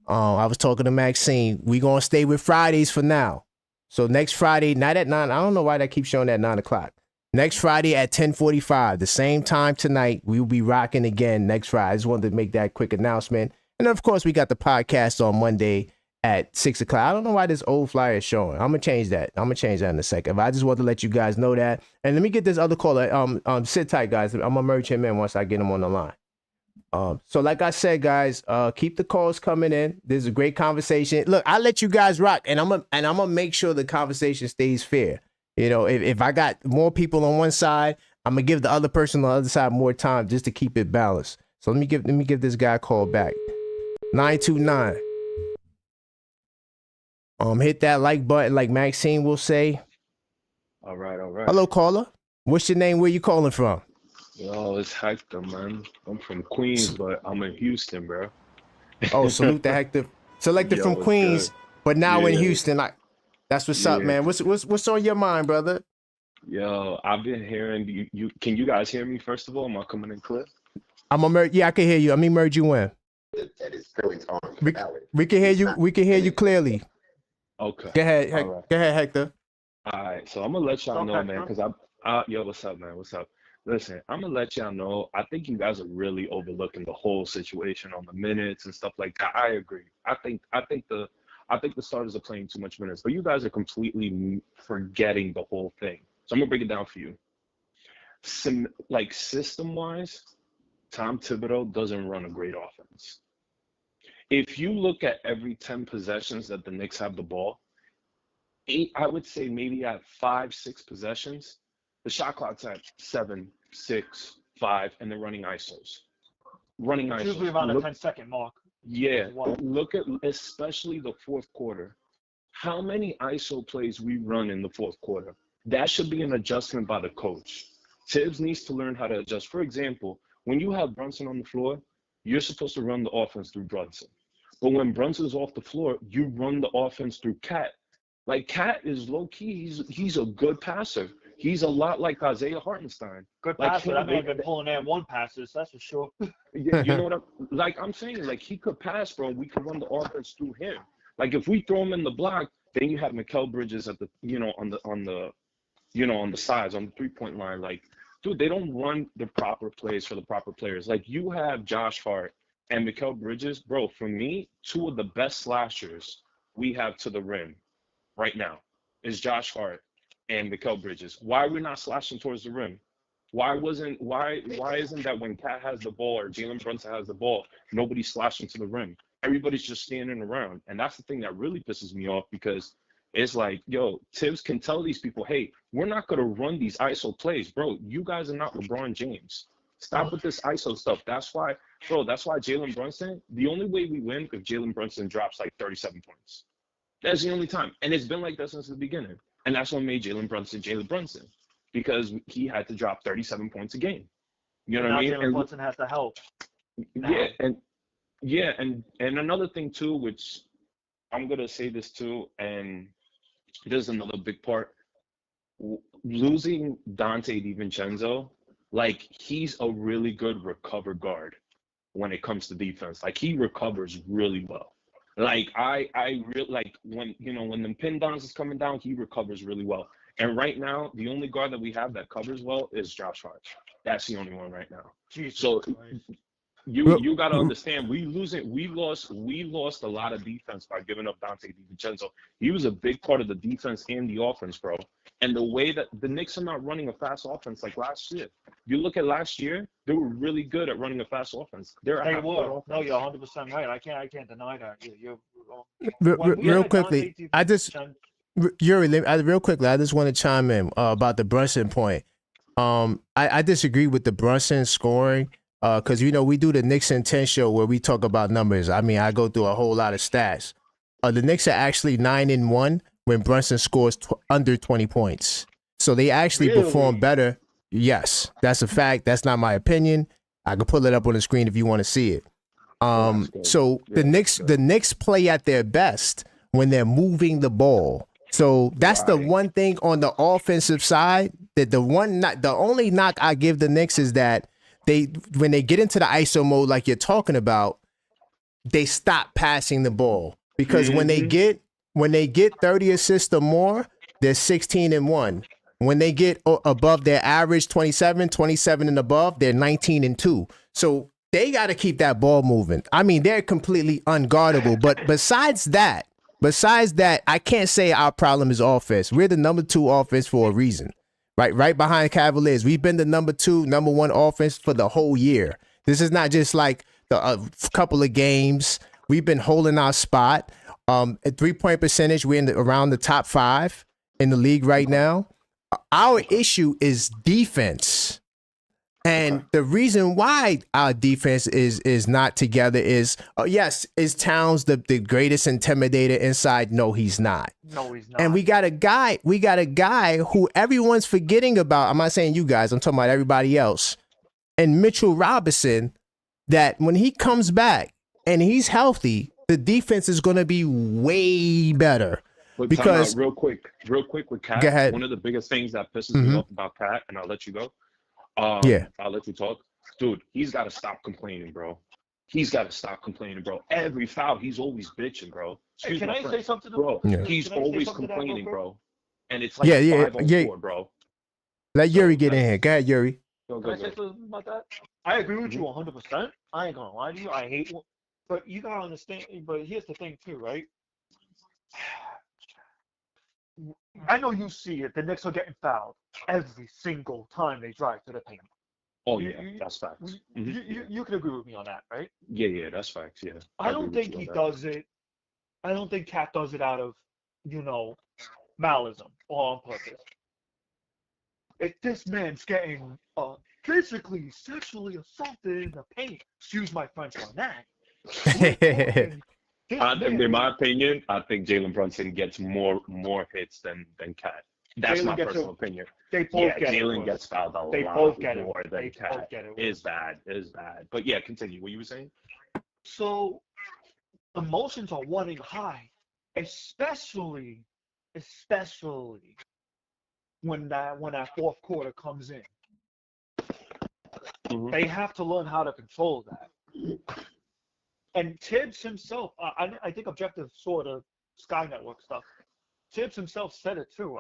I was talking to Maxine. We gonna stay with Fridays for now. So next Friday, not at 9. I don't know why that keeps showing at 9 o'clock. Next Friday at 10:45, the same time tonight, we will be rocking again next Friday. I just wanted to make that quick announcement. And of course, we got the podcast on Monday at 6 o'clock. I don't know why this old flyer is showing. I'm gonna change that. in a second. But I just want to let you guys know that. And let me get this other caller. Sit tight, guys. I'm gonna merge him in once I get him on the line. So like I said, guys, keep the calls coming in. This is a great conversation. Look, I let you guys rock, and I'm gonna make sure the conversation stays fair. You know, if I got more people on one side, I'm gonna give the other person on the other side more time just to keep it balanced. So let me give this guy a call back. 929. Hit that like button, like Maxine will say. All right. Hello, caller. What's your name? Where you calling from? Yo, it's Hector, man. I'm from Queens, but I'm in Houston, bro. Oh, salute to Hector. Selected Yo, from what's Queens, good? but now in Yeah. Houston. That's what's up, Yeah. man. What's on your mind, brother? Yo, I've been hearing you. Can you guys hear me first of all? Am I coming in clear? Yeah, I can hear you. I'm gonna merge you in. That is going on. We can hear you. We can hear you clearly. Okay. Go ahead. All right. Go ahead, Hector. All right. So I'm gonna let y'all know, Okay, man, huh? because yo, what's up, man? What's up? Listen, I'm gonna let y'all know. I think you guys are really overlooking the whole situation on the minutes and stuff like that. I agree. I think the starters are playing too much minutes, but you guys are completely forgetting the whole thing. So I'm gonna break it down for you. System-wise, Tom Thibodeau doesn't run a great offense. If you look at every 10 possessions that the Knicks have the ball, I would say maybe at 5, 6 possessions, the shot clock's at 7, 6, 5, and they're running ISOs. It's usually around the 10-second mark. Yeah, Wow. look at especially the fourth quarter. How many ISO plays we run in the fourth quarter? That should be an adjustment by the coach. Tibbs needs to learn how to adjust. For example, when you have Brunson on the floor, you're supposed to run the offense through Brunson. But when Brunson's off the floor, you run the offense through Cat. Like Cat is low key. He's a good passer. He's a lot like Isaiah Hartenstein. Good Like passer. him, That man been pulling in one passes, that's for sure. You know what I'm saying? Like he could pass, bro. We could run the offense through him. Like if we throw him in the block, then you have Mikal Bridges at the on the sides on the 3-point line. Like, dude, they don't run the proper plays for the proper players. Like you have Josh Hart and Mikal Bridges, bro. For me, 2 of the best slashers we have to the rim right now is Josh Hart and Mikal Bridges. Why are we not slashing towards the rim? Why isn't that when Cat has the ball or Jalen Brunson has the ball, nobody's slashing to the rim? Everybody's just standing around. And that's the thing that really pisses me off because it's like, yo, Tibbs can tell these people, hey, we're not going to run these ISO plays. Bro, you guys are not LeBron James. Stop with this ISO stuff. That's why, bro. That's why Jalen Brunson. The only way we win if Jalen Brunson drops like 37 points. That's the only time, and it's been like that since the beginning. And that's what made Jalen Brunson, because he had to drop 37 points a game. You know what I mean? Jalen Brunson has to help. And another thing too, which I'm gonna say this too, and there's another big part. Losing Dante DiVincenzo, like he's a really good recover guard when it comes to defense. Like he recovers really well. Like I really like when the pin downs is coming down, he recovers really well. And right now, the only guard that we have that covers well is Josh Hart. That's the only one right now. Jesus so Christ. you got to understand, we lost a lot of defense by giving up Dante DiVincenzo. He was a big part of the defense and the offense, bro. And the way that the Knicks are not running a fast offense like last year. You look at last year, they were really good at running a fast offense. They were. No, you're 100% right. I can't deny that. Real quickly, Yuri, real quickly, I just want to chime in about the Brunson point. I disagree with the Brunson scoring. Because, we do the Knicks in 10 show where we talk about numbers. I mean, I go through a whole lot of stats. The Knicks are actually 9-1 when Brunson scores under 20 points. So they actually perform better. Yes, that's a fact. That's not my opinion. I can pull it up on the screen if you want to see it. So the Knicks play at their best when they're moving the ball. So that's the one thing on the offensive side that the only knock I give the Knicks is that when they get into the ISO mode like you're talking about, they stop passing the ball because when they get 30 assists or more, they're 16-1. When they get above their average 27 and above, they're 19-2. So they got to keep that ball moving. I mean, they're completely unguardable. But besides that, I can't say our problem is offense. We're the number 2 offense for a reason. Right behind Cavaliers. We've been the number 1 offense for the whole year. This is not just like the couple of games. We've been holding our spot. At 3-point percentage, we're around the top 5 in the league right now. Our issue is defense. And the reason why our defense is not together is, yes, is Towns the greatest intimidator inside? No, he's not. No, he's not. And we got a guy who everyone's forgetting about. I'm not saying you guys, I'm talking about everybody else. And Mitchell Robinson, that when he comes back and he's healthy, the defense is going to be way better. But because real quick with Cat, go ahead. One of the biggest things that pisses me off about Cat, and I'll let you go. I'll let you talk. Dude, he's got to stop complaining, bro. Every foul, he's always bitching, bro. Can I say something to bro? Yeah. He's always complaining, bro. And it's like 5-on-4, bro. Let Yuri get in here. Go ahead, Yuri. Can I say something about that? I agree with you 100%. I ain't gonna lie to you. I hate one. But you gotta understand, but here's the thing too, right? I know you see it. The Knicks are getting fouled every single time they drive to the paint. Oh yeah, that's facts. You can agree with me on that, right? Yeah, that's facts. Yeah. I don't think he does it. I don't think Cat does it out of, malism or on purpose. If this man's getting physically, sexually assaulted in the paint, excuse my French on that. In my opinion, I think Jalen Brunson gets more hits than Cat. That's my personal opinion. They both get Jalen it. gets fouled a lot more than Cat. Is bad. But yeah, continue. What you were saying? So emotions are running high, especially when that fourth quarter comes in. They have to learn how to control that. And Tibbs himself, I think Objective saw the Sky Network stuff. Tibbs himself said it too.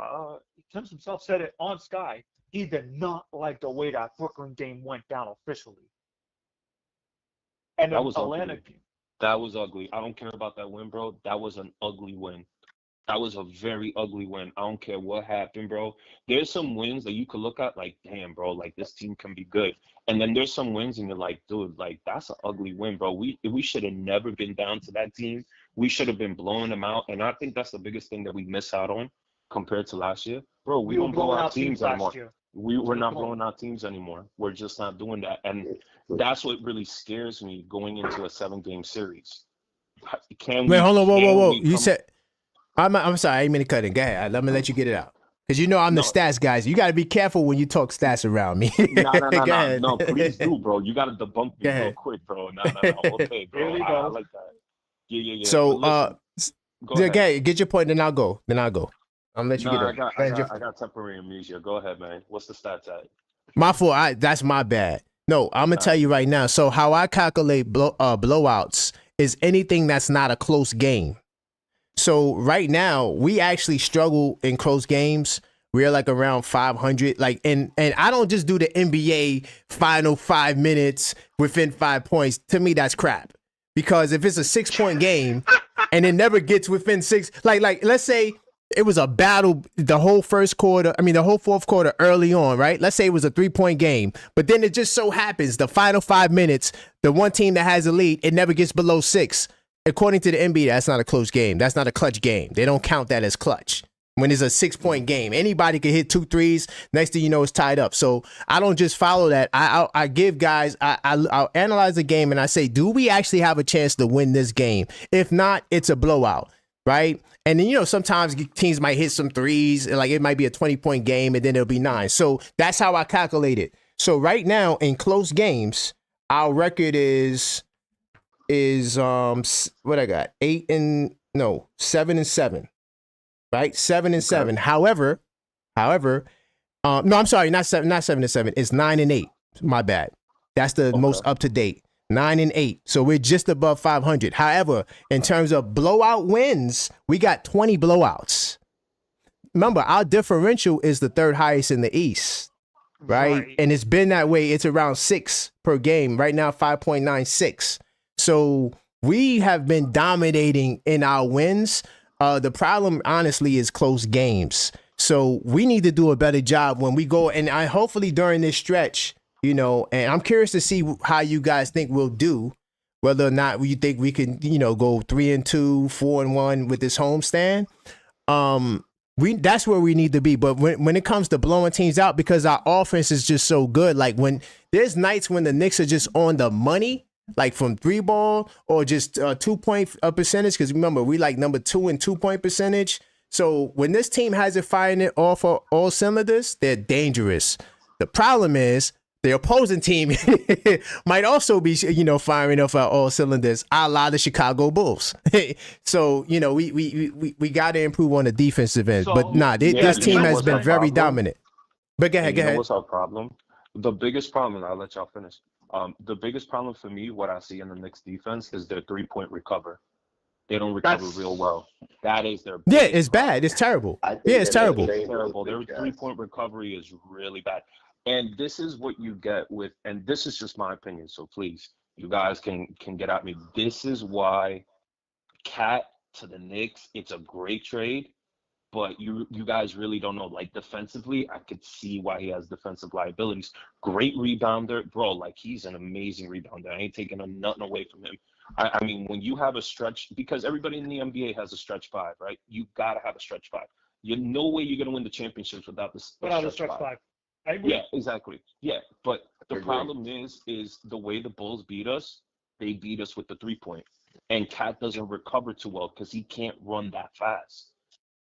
Tibbs himself said it on Sky. He did not like the way that Brooklyn game went down officially. And that was Atlanta ugly. That was ugly. I don't care about that win, bro. That was an ugly win. That was a very ugly win. I don't care what happened, bro. There's some wins that you could look at like, damn, bro, like this team can be good. And then there's some wins and you're like, dude, like that's an ugly win, bro. We should have never been down to that team. We should have been blowing them out. And I think that's the biggest thing that we miss out on compared to last year. Bro, we don't blow out teams anymore. We're not blowing out teams anymore. We're just not doing that, and that's what really scares me going into a 7-game series. Can Wait, we? hold on, whoa, Can whoa. we You come? said I'm sorry, I didn't mean to cut it. Go ahead. Let me let you get it out. Because you know I'm the No, stats guy. So you got to be careful when you talk stats around me. Go ahead. no. Please do, bro. You got to debunk Go me real ahead. quick, bro. No. Okay, Here bro. we I go. like that. Yeah. But So listen, go yeah, ahead. go ahead, get your point, then I'll go. I'm let you No, get I it. got Go ahead, I got temporary amnesia. Go ahead, man. What's the stats at? My fault. That's my bad. No, I'm gonna All tell right. you right now. So how I calculate blowouts is anything that's not a close game. So right now we actually struggle in close games. We're like around 500. Like and I don't just do the NBA final 5 minutes within 5 points. To me, that's crap. Because if it's a 6-point game and it never gets within 6, like let's say it was a battle the whole first quarter, the whole fourth quarter early on, right? Let's say it was a 3-point game, but then it just so happens the final 5 minutes, the one team that has the lead, it never gets below 6. According to the NBA, that's not a close game. That's not a clutch game. They don't count that as clutch. When it's a 6-point game, anybody can hit 2 threes. Next thing you know, it's tied up. So I don't just follow that. I give guys, I'll analyze the game and I say, do we actually have a chance to win this game? If not, it's a blowout, right? And then, sometimes teams might hit some threes. Like it might be a 20-point game and then it'll be 9. So that's how I calculate it. So right now in close games, our record is what I got? 7-7. Right, 7-7. However, no, I'm sorry, not 7-7. It's 9-8. My bad. That's the most up to date. 9-8. So we're just above 500. However, in terms of blowout wins, we got 20 blowouts. Remember, our differential is the third highest in the East, right? And it's been that way. It's around 6 per game. Right now, 5.96. So we have been dominating in our wins. The problem, honestly, is close games. So we need to do a better job when we go. And I hopefully during this stretch, and I'm curious to see how you guys think we'll do, whether or not you think we can, go 3-2, 4-1 with this homestand. That's where we need to be. But when it comes to blowing teams out, because our offense is just so good, like when there's nights when the Knicks are just on the money, like from 3 ball or just 2-point percentage, because remember we like number 2 in 2-point percentage. So when this team has it firing it off of all cylinders, they're dangerous. The problem is the opposing team might also be firing off all cylinders, a la the Chicago Bulls. So we got to improve on the defensive end. But this team has been very dominant. But go ahead. What's our problem? The biggest problem, and I'll let y'all finish. The biggest problem for me, what I see in the Knicks defense, is their 3-point recover. They don't recover real well. That is their it's bad. It's terrible. It's terrible. It's terrible. Their 3-point recovery is really bad. And this is what you get with, and this is just my opinion, so please, you guys can get at me. This is why Cat to the Knicks, it's a great trade. But you guys really don't know. Like defensively, I could see why he has defensive liabilities. Great rebounder, bro. Like he's an amazing rebounder. I ain't taking nothing away from him. I mean, when you have a stretch, because everybody in the NBA has a stretch 5, right? You gotta have a stretch 5. You no way you're gonna win the championships without the stretch 5. I agree. Yeah, exactly. Yeah, but the problem is the way the Bulls beat us. They beat us with the 3-point, and Cat doesn't recover too well because he can't run that fast.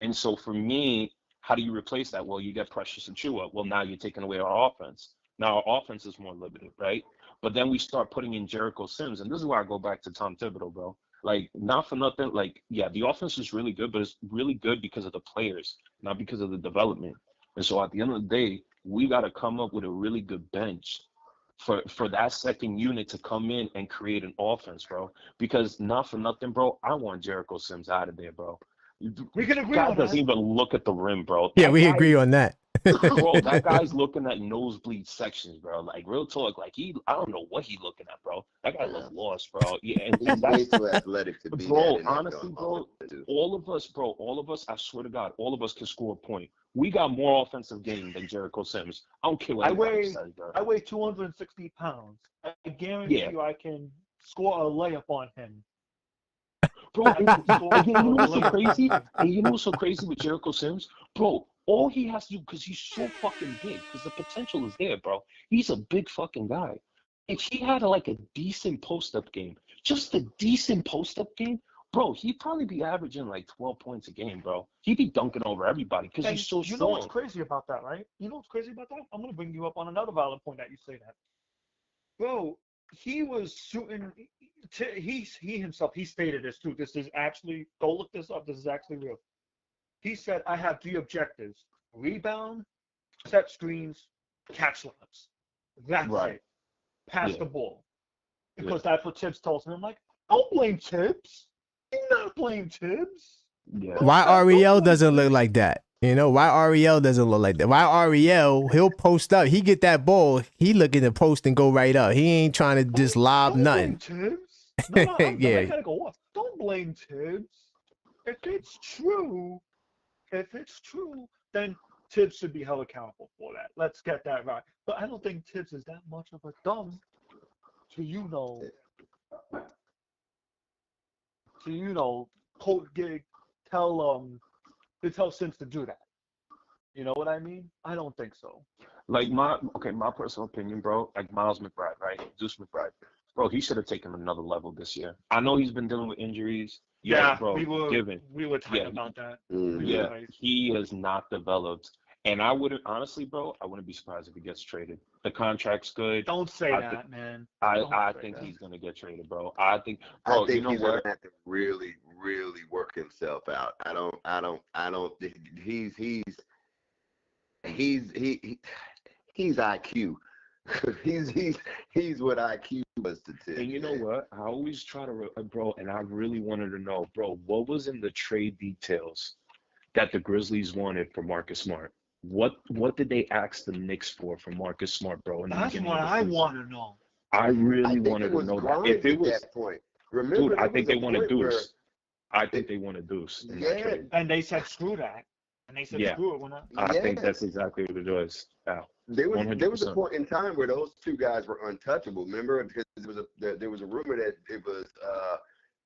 And so for me, how do you replace that? Well, you get Precious Achua. Well, now you're taking away our offense. Now our offense is more limited, right? But then we start putting in Jericho Sims. And this is why I go back to Tom Thibodeau, bro. Like, not for nothing. Like, yeah, the offense is really good, but it's really good because of the players, not because of the development. And so at the end of the day, we got to come up with a really good bench for that second unit to come in and create an offense, bro. Because not for nothing, bro, I want Jericho Sims out of there, bro. We can agree God on that. doesn't even look at the rim, bro. Yeah, we agree on that. Bro, that guy's looking at nosebleed sections, bro. Like real talk, like I don't know what he's looking at, bro. That guy looks lost, bro. Yeah, and He's way too athletic to be bro. that in that Honestly, gun. bro, all of us, I swear to God, all of us can score a point. We got more offensive game than Jericho Sims. I don't care what anybody says, bro. I weigh 260 pounds. I guarantee you I can score a layup on him. Bro, and you know what's so crazy? And you know what's so crazy with Jericho Sims? Bro, All he has to do, because he's so fucking big, because the potential is there, bro. He's a big fucking guy. If he had like a decent post-up game, just a decent post-up game, bro, he'd probably be averaging like 12 points a game, bro. He'd be dunking over everybody because And he's so you know what's strong. crazy about that, right? You know what's crazy about that? I'm gonna bring you up on another valid point that you say that. Bro, he was shooting. He himself, he stated this too. This is actually, go look this up. This is actually real. He said, I have 3 objectives: rebound, set screens, catch layups. That's Right. it. Pass Yeah. the ball. Yeah. Because that's what Tibbs told me. I'm like, don't blame Tibbs. Do not blame Tibbs. Yeah. Why Don't Ariel blame doesn't look Tibbs. like that? You know, why Ariel doesn't look like that? Why Ariel, he'll post up. He get that ball. He looking to post and go right up. He ain't trying to just lob Don't nothing. blame Tibbs. No, I Yeah. gotta go off. Don't blame Tibbs. If it's true, then Tibbs should be held accountable for that. Let's get that right. But I don't think Tibbs is that much of a dumb to quote gig tell Sims to do that. You know what I mean? I don't think so. Like my personal opinion, bro. Like Miles McBride, right? Deuce McBride, bro. He should have taken another level this year. I know he's been dealing with injuries. Yeah, bro. we were tight Yeah, about that. Mhm. We were Yeah, tight. he has not developed. And I wouldn't, honestly, bro, I wouldn't be surprised if he gets traded. The contract's good. Don't say I that, think man. I Don't I say think that. he's gonna get traded, bro. I think, I bro, you think know he's gonna what? have to really, really work himself out. I don't think he's IQ. he's what IQ was to Tibbs. And you know what? I always try to, bro, and I really wanted to know, bro, what was in the trade details that the Grizzlies wanted for Marcus Smart? What did they ask the Knicks for Marcus Smart, bro, in the That's beginning what of the I season? want to know. I I really think wanted it to was know that. If Grimes it at was, that point. dude, Remember, I there think was they a wanted point where Deuce. I think it, they wanted Deuce in that yeah, trade. And they said screw that. And they said Yeah, screw it when I. I think yes. that's exactly what it was. Al, There was a 100%. point in time where those two guys were untouchable. Remember, because there was a rumor that it was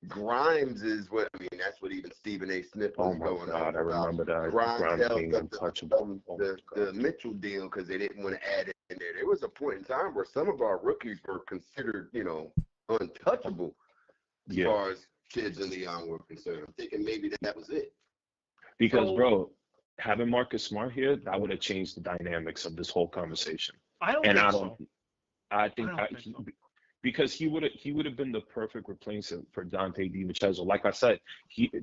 Grimes is what I mean. That's what even Stephen A. Smith Oh was my going God, on I about. remember that. Grimes Grimes held being up untouchable. Oh my the God. Mitchell deal because they didn't want to add it in there. There was a point in time where some of our rookies were considered, untouchable as Yeah, far as kids and Leon were concerned. I'm thinking maybe that was it. because So bro, having Marcus Smart here, that would have changed the dynamics of this whole conversation. I don't And think I so. think I don't think so. because he would have been the perfect replacement for Dante DiVincenzo. Like I said,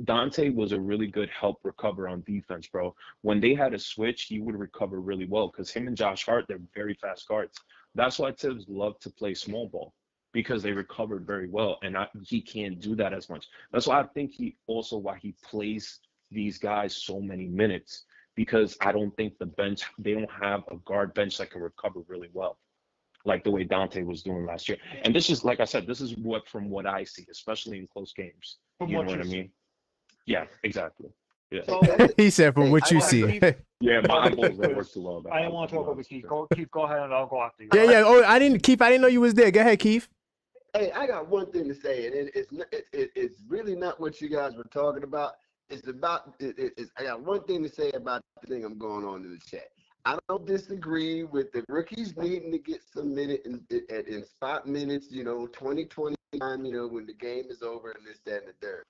Dante was a really good help recover on defense, bro. When they had a switch, he would recover really well because him and Josh Hart, they're very fast guards. That's why Tibbs loved to play small ball because they recovered very well, and he can't do that as much. That's why I think why he plays these guys so many minutes because I don't think they don't have a guard bench that can recover really well like the way Dante was doing last year. And this is, like I said, this is from what I see, especially in close games. From You know what what you I see. mean? Yeah, exactly. Yeah. So He said, from Hey, what you I see. Keith, Yeah, my go ahead, eyeballs Keith, don't work 'cause too well. I didn't want to talk over Keith. Keith, go ahead and I'll go after you. Yeah, yeah. Oh, I didn't know you was there. Go ahead, Keith. Hey, I got one thing to say, and it's really not what you guys were talking about. It's about I got one thing to say about the thing I'm going on in the chat. I don't disagree with the rookies needing to get some minutes in spot minutes, 20, 20 time, when the game is over and this, that, and the third.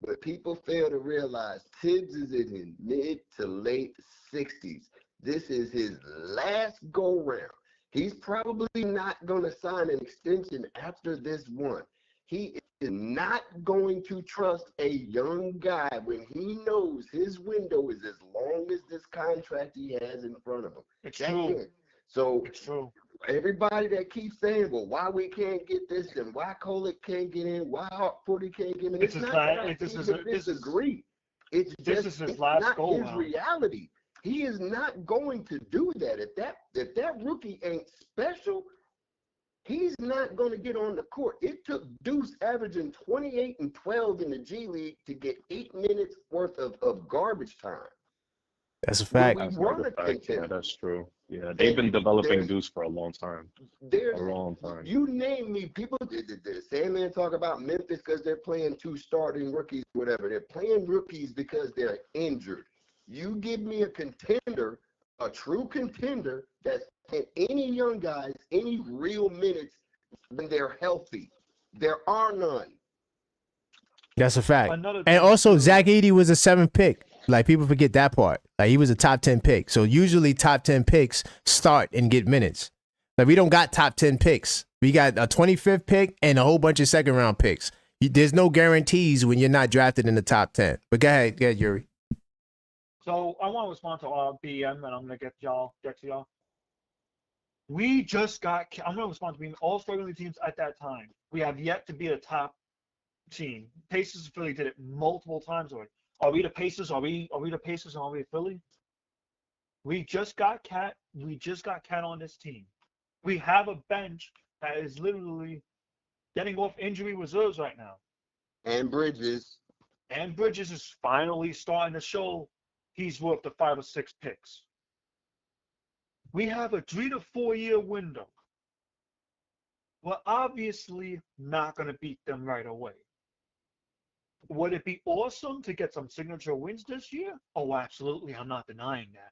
But people fail to realize Tibbs is in his mid to late 60s. This is his last go round. He's probably not going to sign an extension after this one. He is not going to trust a young guy when he knows his window is as long as this contract he has in front of him. It's That's true. it. So It's true. everybody that keeps saying, well, why we can't get this and why Kolek can't get in, why Hartford can't get in, This it's is not not- that I this is even a- this is- disagree. It's this just is his it's last not go his round. reality. He is not going to do that. If that rookie ain't special, he's not going to get on the court. It took Deuce averaging 28 and 12 in the G League to get 8 minutes worth of garbage time. That's a When fact. we That's were not a a fact. Yeah, contender. that's true. Yeah, they've been developing Deuce for a long time. There's A long time. You name me. People did the Sandman talk about Memphis because they're playing 2 starting rookies, whatever. They're playing rookies because they're injured. You give me a contender, a true contender that's had any young guys, any real minutes when they're healthy. There are none. That's a fact. Another And thing also, too, Zach Edey was a 7th pick. Like, people forget that part. Like, he was a top 10 pick. So usually top 10 picks start and get minutes. Like, we don't got top 10 picks. We got a 25th pick and a whole bunch of second round picks. There's no guarantees when you're not drafted in the top 10. But go ahead, Yuri. So I want to respond to BM, and I'm gonna get to y'all. We just got. I'm gonna respond to being all struggling teams at that time. We have yet to be a top team. Pacers and Philly did it multiple times already. Are we the Pacers? Are we the Pacers? And are we Philly? We just got Cat. We just got Cat on this team. We have a bench that is literally getting off injury reserves right now. And Bridges. And Bridges is finally starting to show he's worth the 5 or 6 picks. We have a 3 to 4 year window. We're obviously not going to beat them right away. Would it be awesome to get some signature wins this year? Oh, absolutely. I'm not denying that.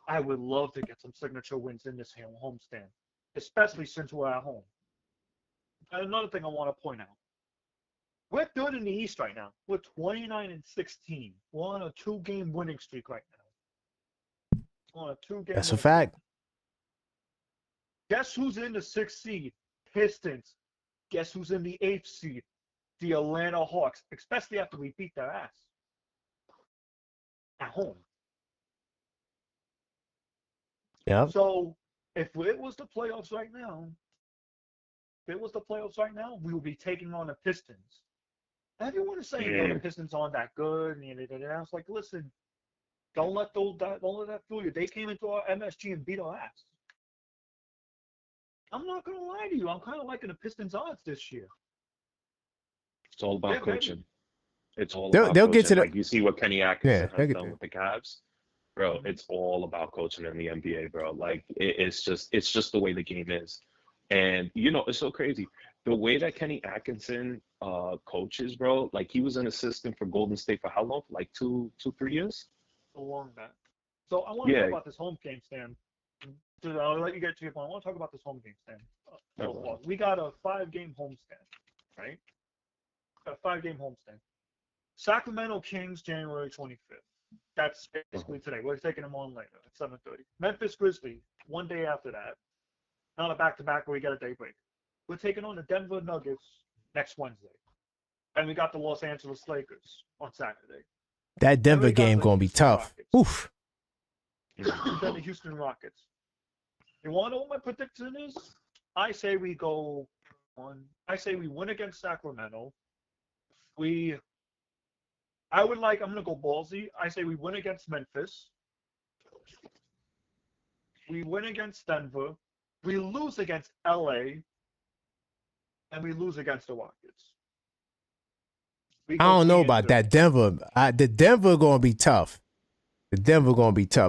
I would love to get some signature wins in this homestand, especially since we're at home. And another thing I want to point out. We're third in the East right now. We're 29-16. We're on a 2-game winning streak right now. On a 2-game. That's a fact. Guess who's in the 6th seed? Pistons. Guess who's in the 8th seed? The Atlanta Hawks, especially after we beat their ass at home. Yeah. So if it was the playoffs right now, we would be taking on the Pistons. Everyone is saying, the Pistons aren't that good, and I was like, listen, don't let that fool you. They came into our MSG and beat our ass. I'm not gonna lie to you. I'm kind of liking the Pistons odds this year. It's all about They're coaching. ready. It's all They'll about get coaching. to the- Like, you see what Kenny Atkinson they'll has get done there. with the Cavs, bro. It's all about coaching in the NBA, bro. Like, it's just the way the game is. And it's so crazy the way that Kenny Atkinson coaches, bro. Like, he was an assistant for Golden State for how long? Like 3 years. So long that. So I want to Yeah. talk about this home game stand. I'll let you get to your point. I want to talk about this home game stand. We got a 5-game homestand, right? A 5-game homestand. Sacramento Kings, January 25th. That's basically today. We're taking them on later at 7:30. Memphis Grizzlies, 1 day after that. Not a back-to-back where we get a day break. We're taking on the Denver Nuggets next Wednesday. And we got the Los Angeles Lakers on Saturday. That Denver we got game the going to be Houston tough. Rockets. Oof. Then the Houston Rockets. You want to know what my prediction is? I say we win against Sacramento. I'm going to go ballsy. I say we win against Memphis. We win against Denver. We lose against LA. And we lose against the Rockets. I don't know about that. The Denver going to be tough. But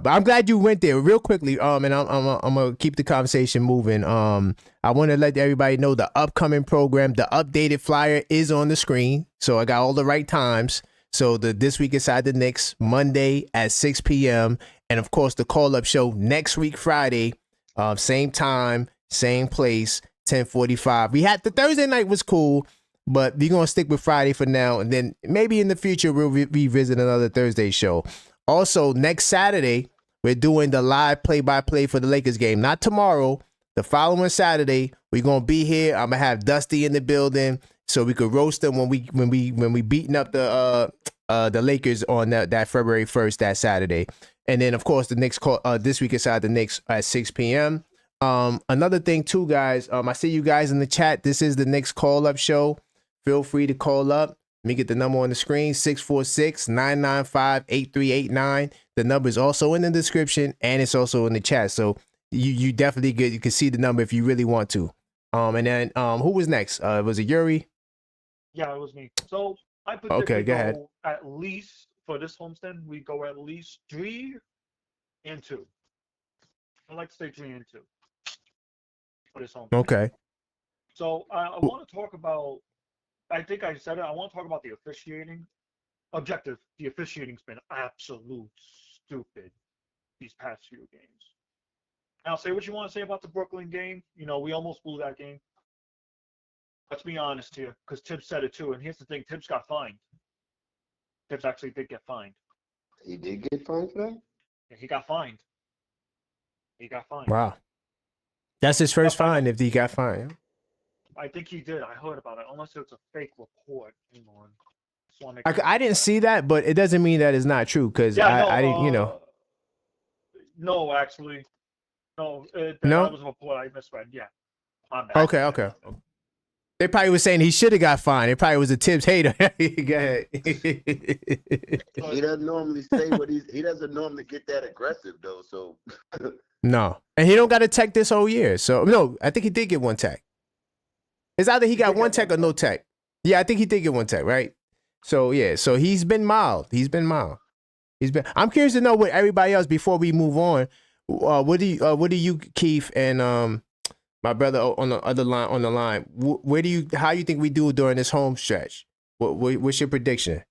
I'm glad you went there real quickly. And I'm gonna keep the conversation moving. I want to let everybody know the upcoming program, the updated flyer is on the screen. So I got all the right times. So the This Week Inside the Knicks, Monday at 6 p.m. And of course the call-up show next week, Friday, same time, same place, 10:45. We had the Thursday night was cool, but we're gonna stick with Friday for now, and then maybe in the future we'll revisit another Thursday show. Also, next Saturday, we're doing the live play-by-play for the Lakers game. Not tomorrow, the following Saturday. We're gonna be here. I'm gonna have Dusty in the building, so we could roast them when we beating up the Lakers on that February 1st, that Saturday. And then, of course, the Knicks call This Week Inside the Knicks at 6 p.m. Another thing too, guys. I see you guys in the chat. This is the Knicks call-up show. Feel free to call up. Let me get the number on the screen, 646-995-8389. The number is also in the description, and it's also in the chat. So you definitely you can see the number if you really want to. And then who was next? Was it Yuri? Yeah, it was me. So I predict Okay, go ahead. at least for this homestand, we go at least 3-2. I like to say 3-2 for this homestand. Okay. So I want to talk about. I think I said it. I want to talk about the officiating. Objective. The officiating's been absolute stupid these past few games. Now, say what you want to say about the Brooklyn game. We almost blew that game. Let's be honest here, because Tibbs said it too. And here's the thing: Tibbs got fined. Tibbs actually did get fined. He did get fined for that? Yeah, he got fined. Wow. That's his first fine if he got fined. I think he did. I heard about it, unless it's a fake report. Hang on. I didn't see that, but it doesn't mean that it's not true because I didn't, No, actually. No, that was a report I misread. Yeah. Okay. They probably was saying he should have got fined. It probably was a Tibbs hater. Go ahead. He doesn't normally say what he doesn't normally get that aggressive though. So no, and he don't got a tech this whole year. So no, I think he did get one tech. It's either he got one tech or no tech. Yeah, I think he did get one tech, right? So yeah, so he's been mild. I'm curious to know what everybody else before we move on. What do you, Keith, and my brother on the other line on the line? How you think we do during this home stretch? What's your prediction?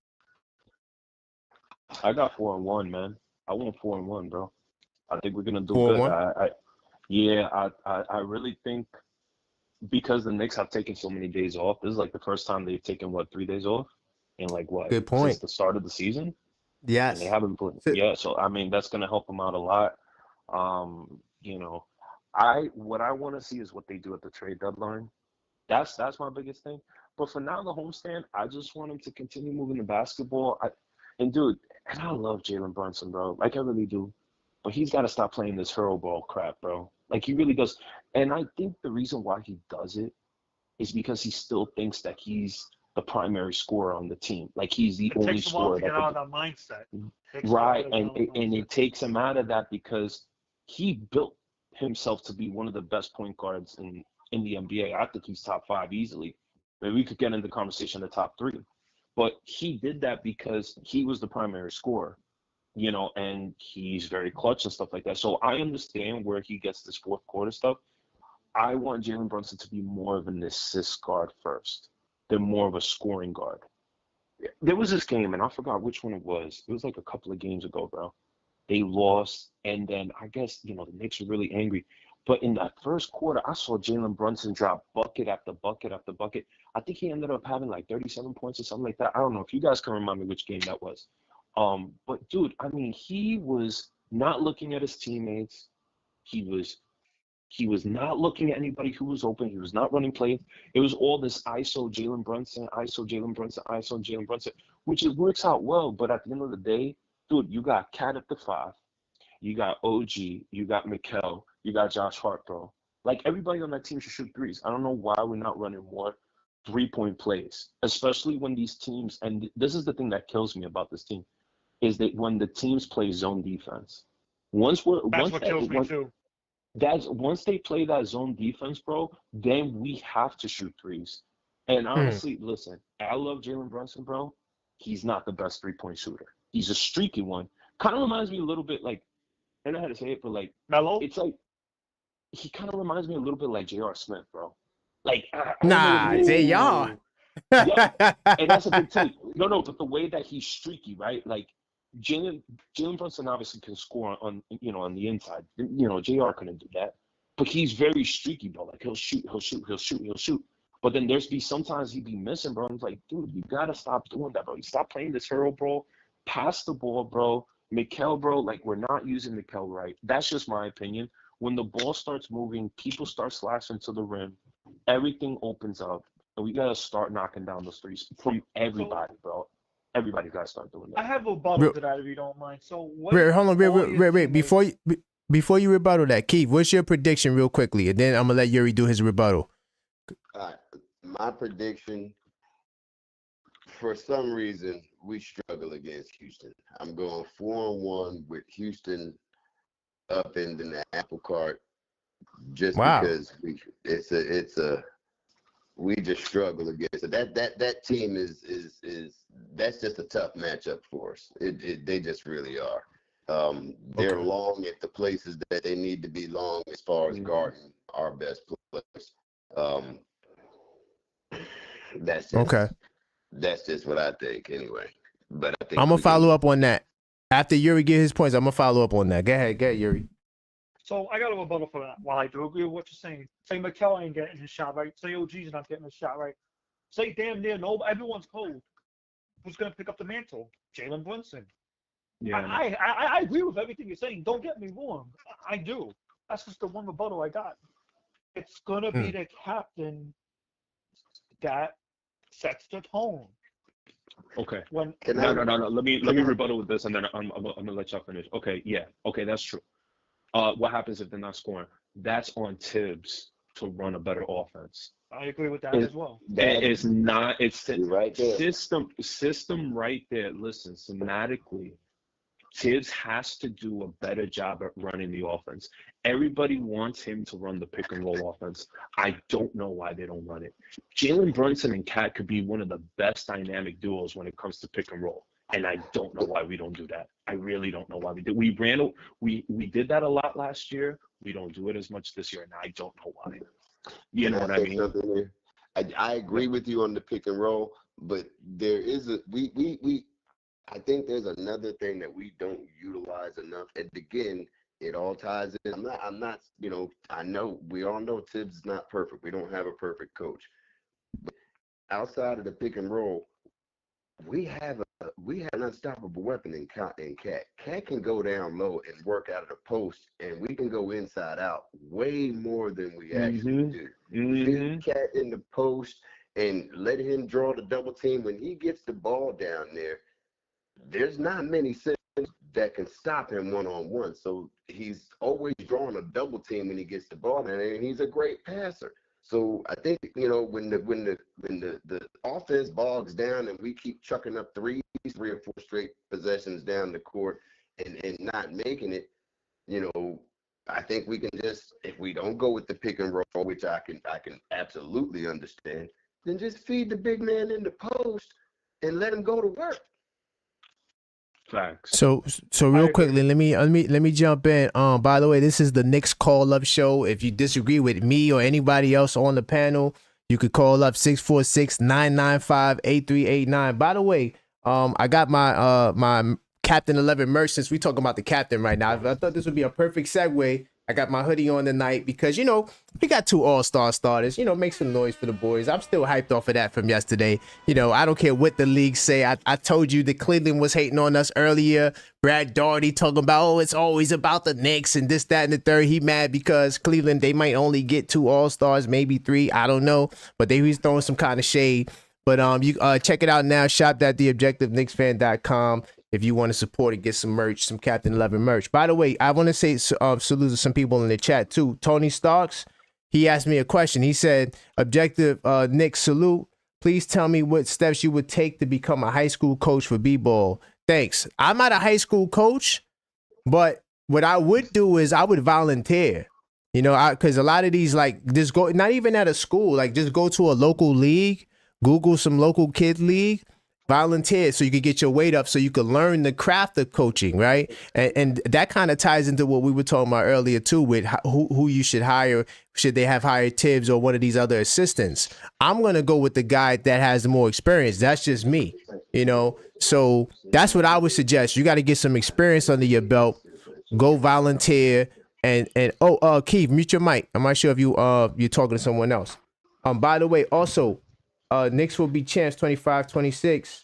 I got 4-1, man. I went 4-1, bro. I think we're gonna do 4-1? good. I really think because the Knicks have taken so many days off. This is like the first time they've taken 3 days off in Good point. since the start of the season. Yes. And they haven't put so I mean that's gonna help them out a lot. What I want to see is what they do at the trade deadline. That's my biggest thing. But for now, the homestand, I just want him to continue moving the basketball. I love Jalen Brunson, bro. Like I really do. But he's got to stop playing this hero ball crap, bro. Like he really does. And I think the reason why he does it is because he still thinks that he's the primary scorer on the team. Like he's the only scorer. It takes a while to get out of that mindset. Right, and it takes him out of that because he built himself to be one of the best point guards in the NBA. I think he's top 5 easily. Maybe we could get into the conversation of the top 3. But he did that because he was the primary scorer, and he's very clutch and stuff like that. So I understand where he gets this fourth quarter stuff. I want Jalen Brunson to be more of an assist guard first than more of a scoring guard. There was this game, and I forgot which one it was. It was like a couple of games ago, bro. They lost, and then I guess, the Knicks were really angry. But in that first quarter, I saw Jalen Brunson drop bucket after bucket after bucket. I think he ended up having like 37 points or something like that. I don't know if you guys can remind me which game that was. But, dude, I mean, he was not looking at his teammates. He was not looking at anybody who was open. He was not running plays. It was all this ISO Jalen Brunson, ISO Jalen Brunson, ISO Jalen Brunson, which it works out well. But at the end of the day, dude, you got Cat at the 5. You got OG. You got Mikal. You got Josh Hart, bro. Like, everybody on that team should shoot threes. I don't know why we're not running more 3-point plays, especially when these teams, and this is the thing that kills me about this team, is that when the teams play zone defense. Once they play that zone defense, bro, then we have to shoot threes. And honestly, listen, I love Jalen Brunson, bro. He's not the best 3-point shooter. He's a streaky one. Kind of reminds me a little bit like, I don't know how to say it, but like, Mellow? It's like, he kind of reminds me a little bit like J.R. Smith, bro. Like, J.R. Yeah, and that's a big thing. No, but the way that he's streaky, right? Like, Jalen Brunson obviously can score on the inside. JR couldn't do that. But he's very streaky, bro. Like he'll shoot. But then sometimes he'd be missing, bro. It's like, dude, you gotta stop doing that, bro. You stop playing this hero, bro. Pass the ball, bro. Mikal, bro, like we're not using Mikal right. That's just my opinion. When the ball starts moving, people start slashing to the rim, everything opens up, and we gotta start knocking down those threes from everybody, bro. Everybody got to start doing that. I have a rebuttal to that if you don't mind. So what? Hold on, wait. Before you rebuttal that, Keith, what's your prediction real quickly, and then I'm gonna let Yuri do his rebuttal. My prediction. For some reason, we struggle against Houston. I'm going 4-1 with Houston up in the apple cart, just because we just struggle against it. That team is that's just a tough matchup for us. They just really are. They're long at the places that they need to be long as far as guarding our best players. That's just what I think anyway. But I think I'm gonna follow up on that. After Yuri get his points, I'm gonna follow up on that. Go ahead, Yuri. So I got a rebuttal for that. While I do agree with what you're saying, say Mikel ain't getting his shot right. Say OG's not getting his shot right. Say damn near no, everyone's cold. Who's gonna pick up the mantle? Jalen Brunson. Yeah. I agree with everything you're saying. Don't get me wrong. I do. That's just the one rebuttal I got. It's gonna be the captain that sets the tone. Okay. When No. Let me rebuttal with this, and then I'm gonna let y'all finish. Okay. Yeah. Okay. That's true. What happens if they're not scoring? That's on Tibbs to run a better offense. I agree with that as well. That- It's You're right there. system right there. Listen, schematically, Tibbs has to do a better job at running the offense. Everybody wants him to run the pick and roll offense. I don't know why they don't run it. Jalen Brunson and Cat could be one of the best dynamic duos when it comes to pick and roll. And I don't know why we don't do that. I really don't know why we do. We did that a lot last year. We don't do it as much this year, and I don't know why. You know what I mean? I agree with you on the pick and roll, but there is I think there's another thing that we don't utilize enough. And again, it all ties in. I'm not, I know we all know Tibbs is not perfect. We don't have a perfect coach. But outside of the pick and roll, we have an unstoppable weapon in Cat. Cat can go down low and work out of the post, and we can go inside out way more than we actually do. Feed Cat in the post and let him draw the double team. When he gets the ball down there, there's not many centers that can stop him one-on-one. So he's always drawing a double team when he gets the ball down there, and he's a great passer. So I think, when the offense bogs down and we keep chucking up 3 or 4 straight possessions down the court and not making it, I think we can just, if we don't go with the pick and roll, which I can absolutely understand, then just feed the big man in the post and let him go to work. Facts. So real quickly, let me jump in. By the way, this is the Knicks Call Up Show. If you disagree with me or anybody else on the panel, you could call up 646-995-8389. By the way, I got my Captain 11 merch. Since we talking about the captain right now, I thought this would be a perfect segue. I got my hoodie on tonight because, we got 2 all-star starters. Make some noise for the boys. I'm still hyped off of that from yesterday. I don't care what the league say. I told you that Cleveland was hating on us earlier. Brad Daugherty talking about, it's always about the Knicks and this, that, and the third. He mad because Cleveland, they might only get 2 all-stars, maybe 3. I don't know. But they was throwing some kind of shade. But you check it out now. Shop.theobjectiveknicksfan.com. If you want to support it, get some merch, some Captain 11 merch. By the way, I want to say salute to some people in the chat too. Tony Starks, he asked me a question. He said, Objective Knicks salute. Please tell me what steps you would take to become a high school coach for b-ball. Thanks. I'm not a high school coach, but what I would do is I would volunteer. Because a lot of these, just go, not even at a school, just go to a local league, Google some local kid league, volunteer so you could get your weight up so you could learn the craft of coaching, right? And that kind of ties into what we were talking about earlier too, with who you should hire. Should they have hired Tibbs or one of these other assistants? I'm going to go with the guy that has more experience. That's just me, So that's what I would suggest. You got to get some experience under your belt. Go volunteer. And Keith, mute your mic. I'm not sure if you're talking to someone else. By the way, also, Knicks will be champs 25-26.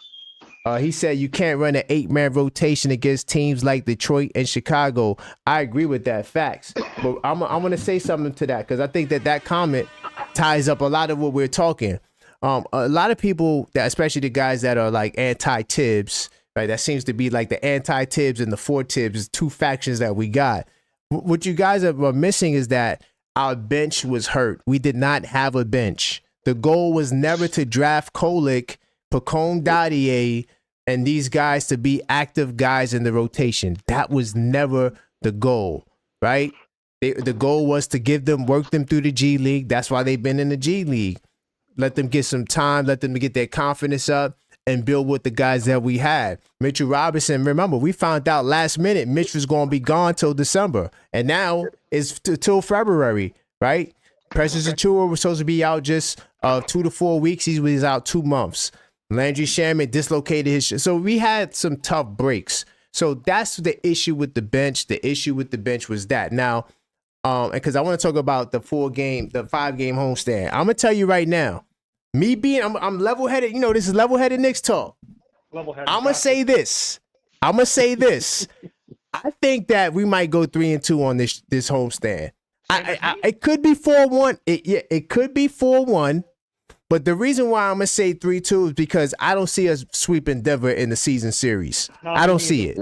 He said you can't run an 8-man rotation against teams like Detroit and Chicago. I agree with that. Facts. But I'm going to say something to that because I think that comment ties up a lot of what we're talking. A lot of people, especially the guys that are anti-Tibbs, right? That seems to be the anti-Tibbs and the for-Tibbs, 2 factions that we got. What you guys are missing is that our bench was hurt. We did not have a bench. The goal was never to draft Kolick, Pacome Dadier, and these guys to be active guys in the rotation. That was never the goal, right? The goal was to work them through the G League. That's why they've been in the G League. Let them get some time, let them get their confidence up and build with the guys that we had. Mitchell Robinson, remember, we found out last minute Mitch was going to be gone till December. And now it's till February, right? Precious Achiuwa was supposed to be out just 2 to 4 weeks. He was out 2 months. Landry Shaman dislocated his. So we had some tough breaks. So that's the issue with the bench. The issue with the bench was that. Now, because I want to talk about the 5-game homestand. I'm gonna tell you right now, I'm level-headed. You know, this is level-headed Knicks talk. Level-headed. I'm gonna say this. I think that we might go 3-2 on this homestand. It could be 4-1. It could be 4-1. But the reason why I'm gonna say 3-2 is because I don't see us sweeping Denver in the season series. I don't see it.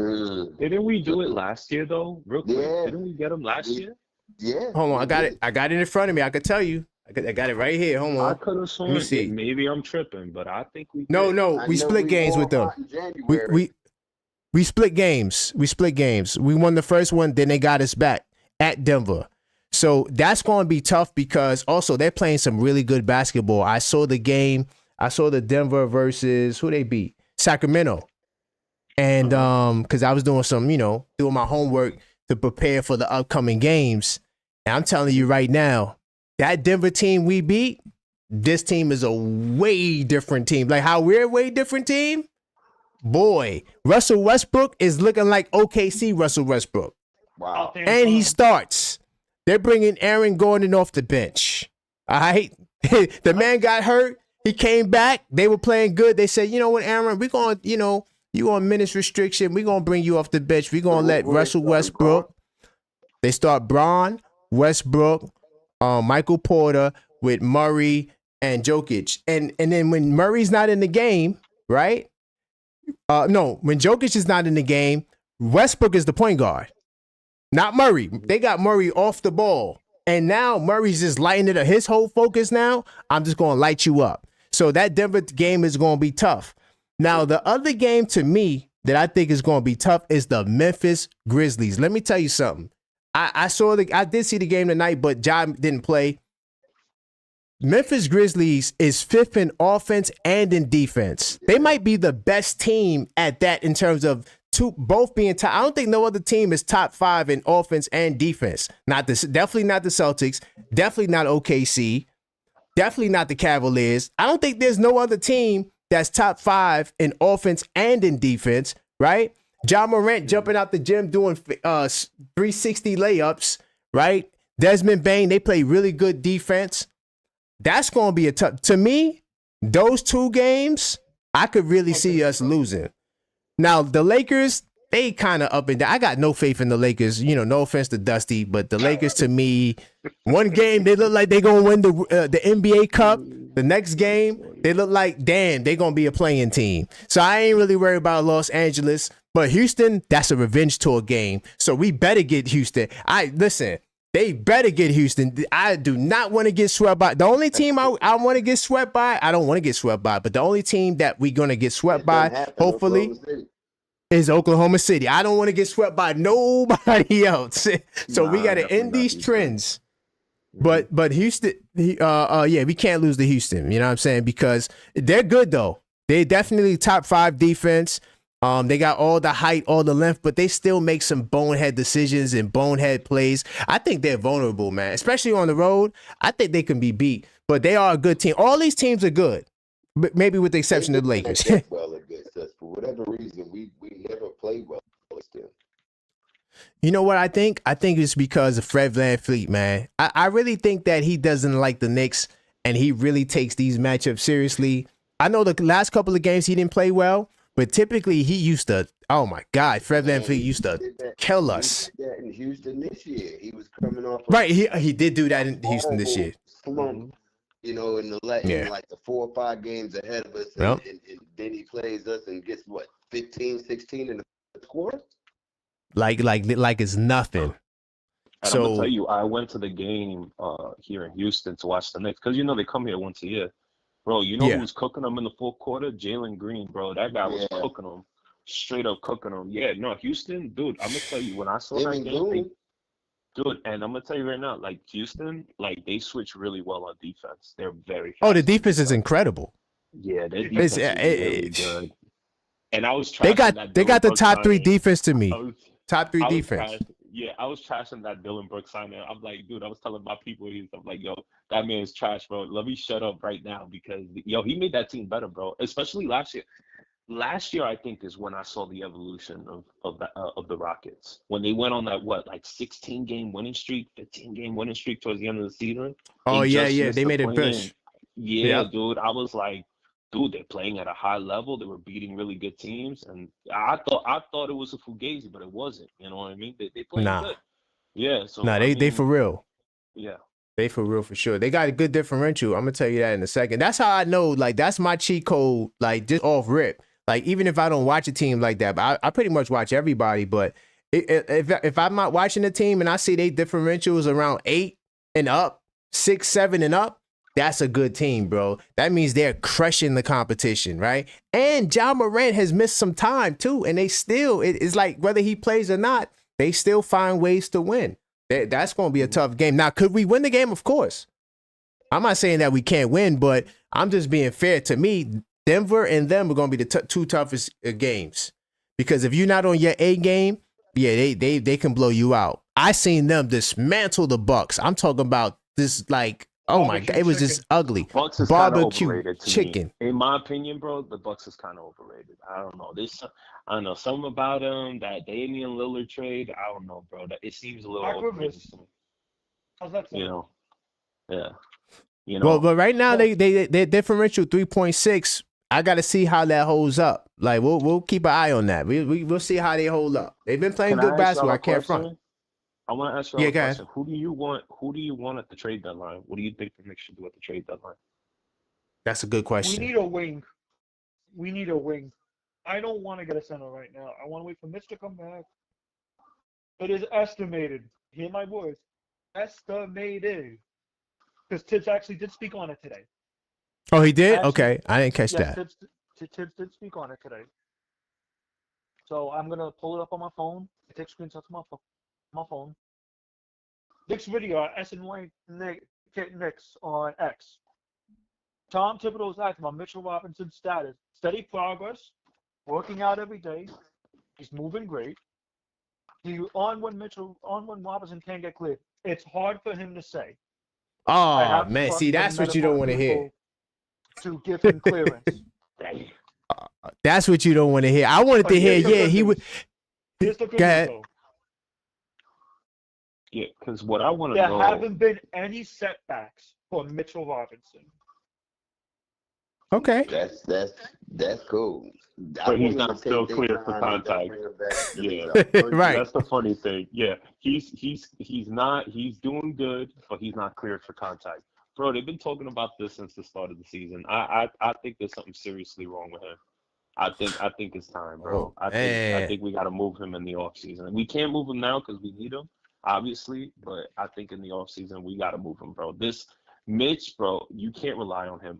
Didn't we do it last year though? Real quick. Yeah. Didn't we get them last year? Yeah. Hold on, I got it. I got it in front of me. I could tell you. I got it right here. Hold I on. could have sworn. see. Maybe I'm tripping, but I think we. No, did. no, we split games with them. We split games. We won the first one, then they got us back at Denver. So that's going to be tough because also they're playing some really good basketball. I saw the game. I saw the Denver versus who they beat, Sacramento, and because I was doing some, doing my homework to prepare for the upcoming games. And I'm telling you right now, that Denver team we beat, this team is a way different team. Like how we're a way different team. Boy, Russell Westbrook is looking like OKC Russell Westbrook. Wow. And he starts. They're bringing Aaron Gordon off the bench. All right. The man got hurt. He came back. They were playing good. They said, you know what, Aaron, we're going to, you on minutes restriction. We're going to bring you off the bench. We're going to let Russell Westbrook. They start Braun, Westbrook, Michael Porter with Murray and Jokic. And then when Murray's not in the game, right? No, when Jokic is not in the game, Westbrook is the point guard, not Murray. They got Murray off the ball. And now Murray's just lighting it up. His whole focus now, I'm just going to light you up. So that Denver game is going to be tough. Now, the other game to me that I think is going to be tough is the Memphis Grizzlies. Let me tell you something. I did see the game tonight, but Ja didn't play. Memphis Grizzlies is 5th in offense and in defense. They might be the best team at that in terms of both being top. I don't think no other team is top 5 in offense and defense. Definitely not the Celtics. Definitely not OKC. Definitely not the Cavaliers. I don't think there's no other team that's top 5 in offense and in defense, right? Ja Morant jumping out the gym doing 360 layups, right? Desmond Bane, they play really good defense. That's going to be to me, those 2 games, I could really see us losing. Now, the Lakers, they kind of up and down. I got no faith in the Lakers. No offense to Dusty, but the Lakers, to me, one game, they look like they're going to win the NBA Cup. The next game, they look like, damn, they're going to be a playing team. So I ain't really worried about Los Angeles. But Houston, that's a revenge tour game. So we better get Houston. Listen. They better get Houston. I do not want to get swept by. The only team I want to get swept by, I don't want to get swept by, but the only team that we're going to get swept by, hopefully, is Oklahoma City. I don't want to get swept by nobody else. So we got to end these trends. But Houston, we can't lose to Houston. You know what I'm saying? Because they're good, though. They definitely top 5 defense. They got all the height, all the length, but they still make some bonehead decisions and bonehead plays. I think they're vulnerable, man, especially on the road. I think they can be beat, but they are a good team. All these teams are good, but maybe with the exception of the Lakers. Well against us for whatever reason, we never play well against them. You know what I think? I think it's because of Fred VanVleet, man. I really think that he doesn't like the Knicks, and he really takes these matchups seriously. I know the last couple of games he didn't play well. But typically, he used to, oh my God, Fred VanVleet used to kill us. He did that in Houston this year. He was coming off. Right, he did do that in Houston this year. Slump, in like the 4 or 5 games ahead of us. And then he plays us and gets, 15, 16 in the quarter? Like it's nothing. And I'm going to tell you, I went to the game here in Houston to watch the Knicks because, they come here once a year. Bro, who was cooking them in the 4th quarter? Jalen Green, bro. That guy was cooking them. Straight up cooking them. Yeah, no, Houston, dude, I'm going to tell you, when I saw that game, dude, and I'm going to tell you right now, like, Houston, like, they switch really well on defense. They're very fast. Oh, the defense is incredible. Yeah, their defense is really good. And I was trying They got the top 3 defense to me. Top 3 defense. I was trashing that Dylan Brooks signing. I'm like, dude, I was telling my people, I'm like, yo, that man's trash, bro. Let me shut up right now because, he made that team better, bro. Especially last year. last year I think is when I saw the evolution of the Rockets when they went on that 16-game winning streak, 15-game winning streak towards the end of the season. Oh They yeah, just yeah. missed They the made it play-in. push. Yeah, Yep. dude. I was like, dude, they're playing at a high level. They were beating really good teams, and I thought it was a fugazi, but it wasn't. You know what I mean? They playing Nah. good. Yeah. So Nah, I they for mean, real. yeah. They for real for sure. They got a good differential. I'm gonna tell you that in a second. That's how I know. Like that's my cheat code. Like just off rip. Like even if I don't watch a team like that, but I pretty much watch everybody. But if I'm not watching a team and I see they differentials around 8 and up, 6, 7 and up, that's a good team, bro. That means they're crushing the competition, right? And Ja Morant has missed some time too, and they still it's like whether he plays or not, they still find ways to win. That's going to be a tough game. Now, could we win the game? Of course. I'm not saying that we can't win, but I'm just being fair. To me, Denver and them are going to be the two toughest games. Because if you're not on your A game, yeah, they can blow you out. I seen them dismantle the Bucks. I'm talking about this like, oh my God, it was just ugly. Bucks is kind of Barbecue overrated to chicken. me. In my opinion, bro, the Bucks is kind of overrated. I don't know. I don't know something about them. That Damian Lillard trade. I don't know, bro. That it seems a little Mark overrated Rivers. to me. How's that You sound? know, yeah. You Well, know, but right now they differential 3.6. I got to see how that holds up. Like we'll keep an eye on that. We'll see how they hold up. They've been playing can good I ask y'all basketball. a I can't front. question? I want to ask y'all Yeah, a go ahead. question. Who do you want? Who do you want at the trade deadline? What do you think the Knicks should do at the trade deadline? That's a good We question. need a wing. We need a wing. I don't want to get a center right now. I want to wait for Mitch to come back. It is estimated. Hear my words. Estimated. Because Tibbs actually did speak on it today. Oh, he did? Actually, okay, I didn't catch yes, that. Tibbs did speak on it today. So I'm gonna pull it up on my phone. I take screenshots of my phone. Nick's video at SNY Knicks on X. Tom Thibodeau is active on Mitchell Robinson's status. Steady progress, working out every day. He's moving great. He on when Robinson can't get cleared. It's hard for him to say. I Oh have to man, trust see the that's what you medical don't want to hear. people to give him clearance. That's what you don't want to hear. I wanted to hear. Here's the Yeah, good he would. news. Here's the good Go news, ahead. though. Yeah, because what I want to There know. haven't been any setbacks for Mitchell Robinson. Okay. That's cool. But he's not still cleared for contact. Yeah. Right. That's the funny thing. Yeah, he's not. He's doing good, but he's not cleared for contact. Bro, they've been talking about this since the start of the season. I think there's something seriously wrong with him. I think it's time, bro. Oh, I man. think we got to move him in the offseason. We can't move him now because we need him, obviously. But I think in the offseason we got to move him, bro. This Mitch, bro, you can't rely on him.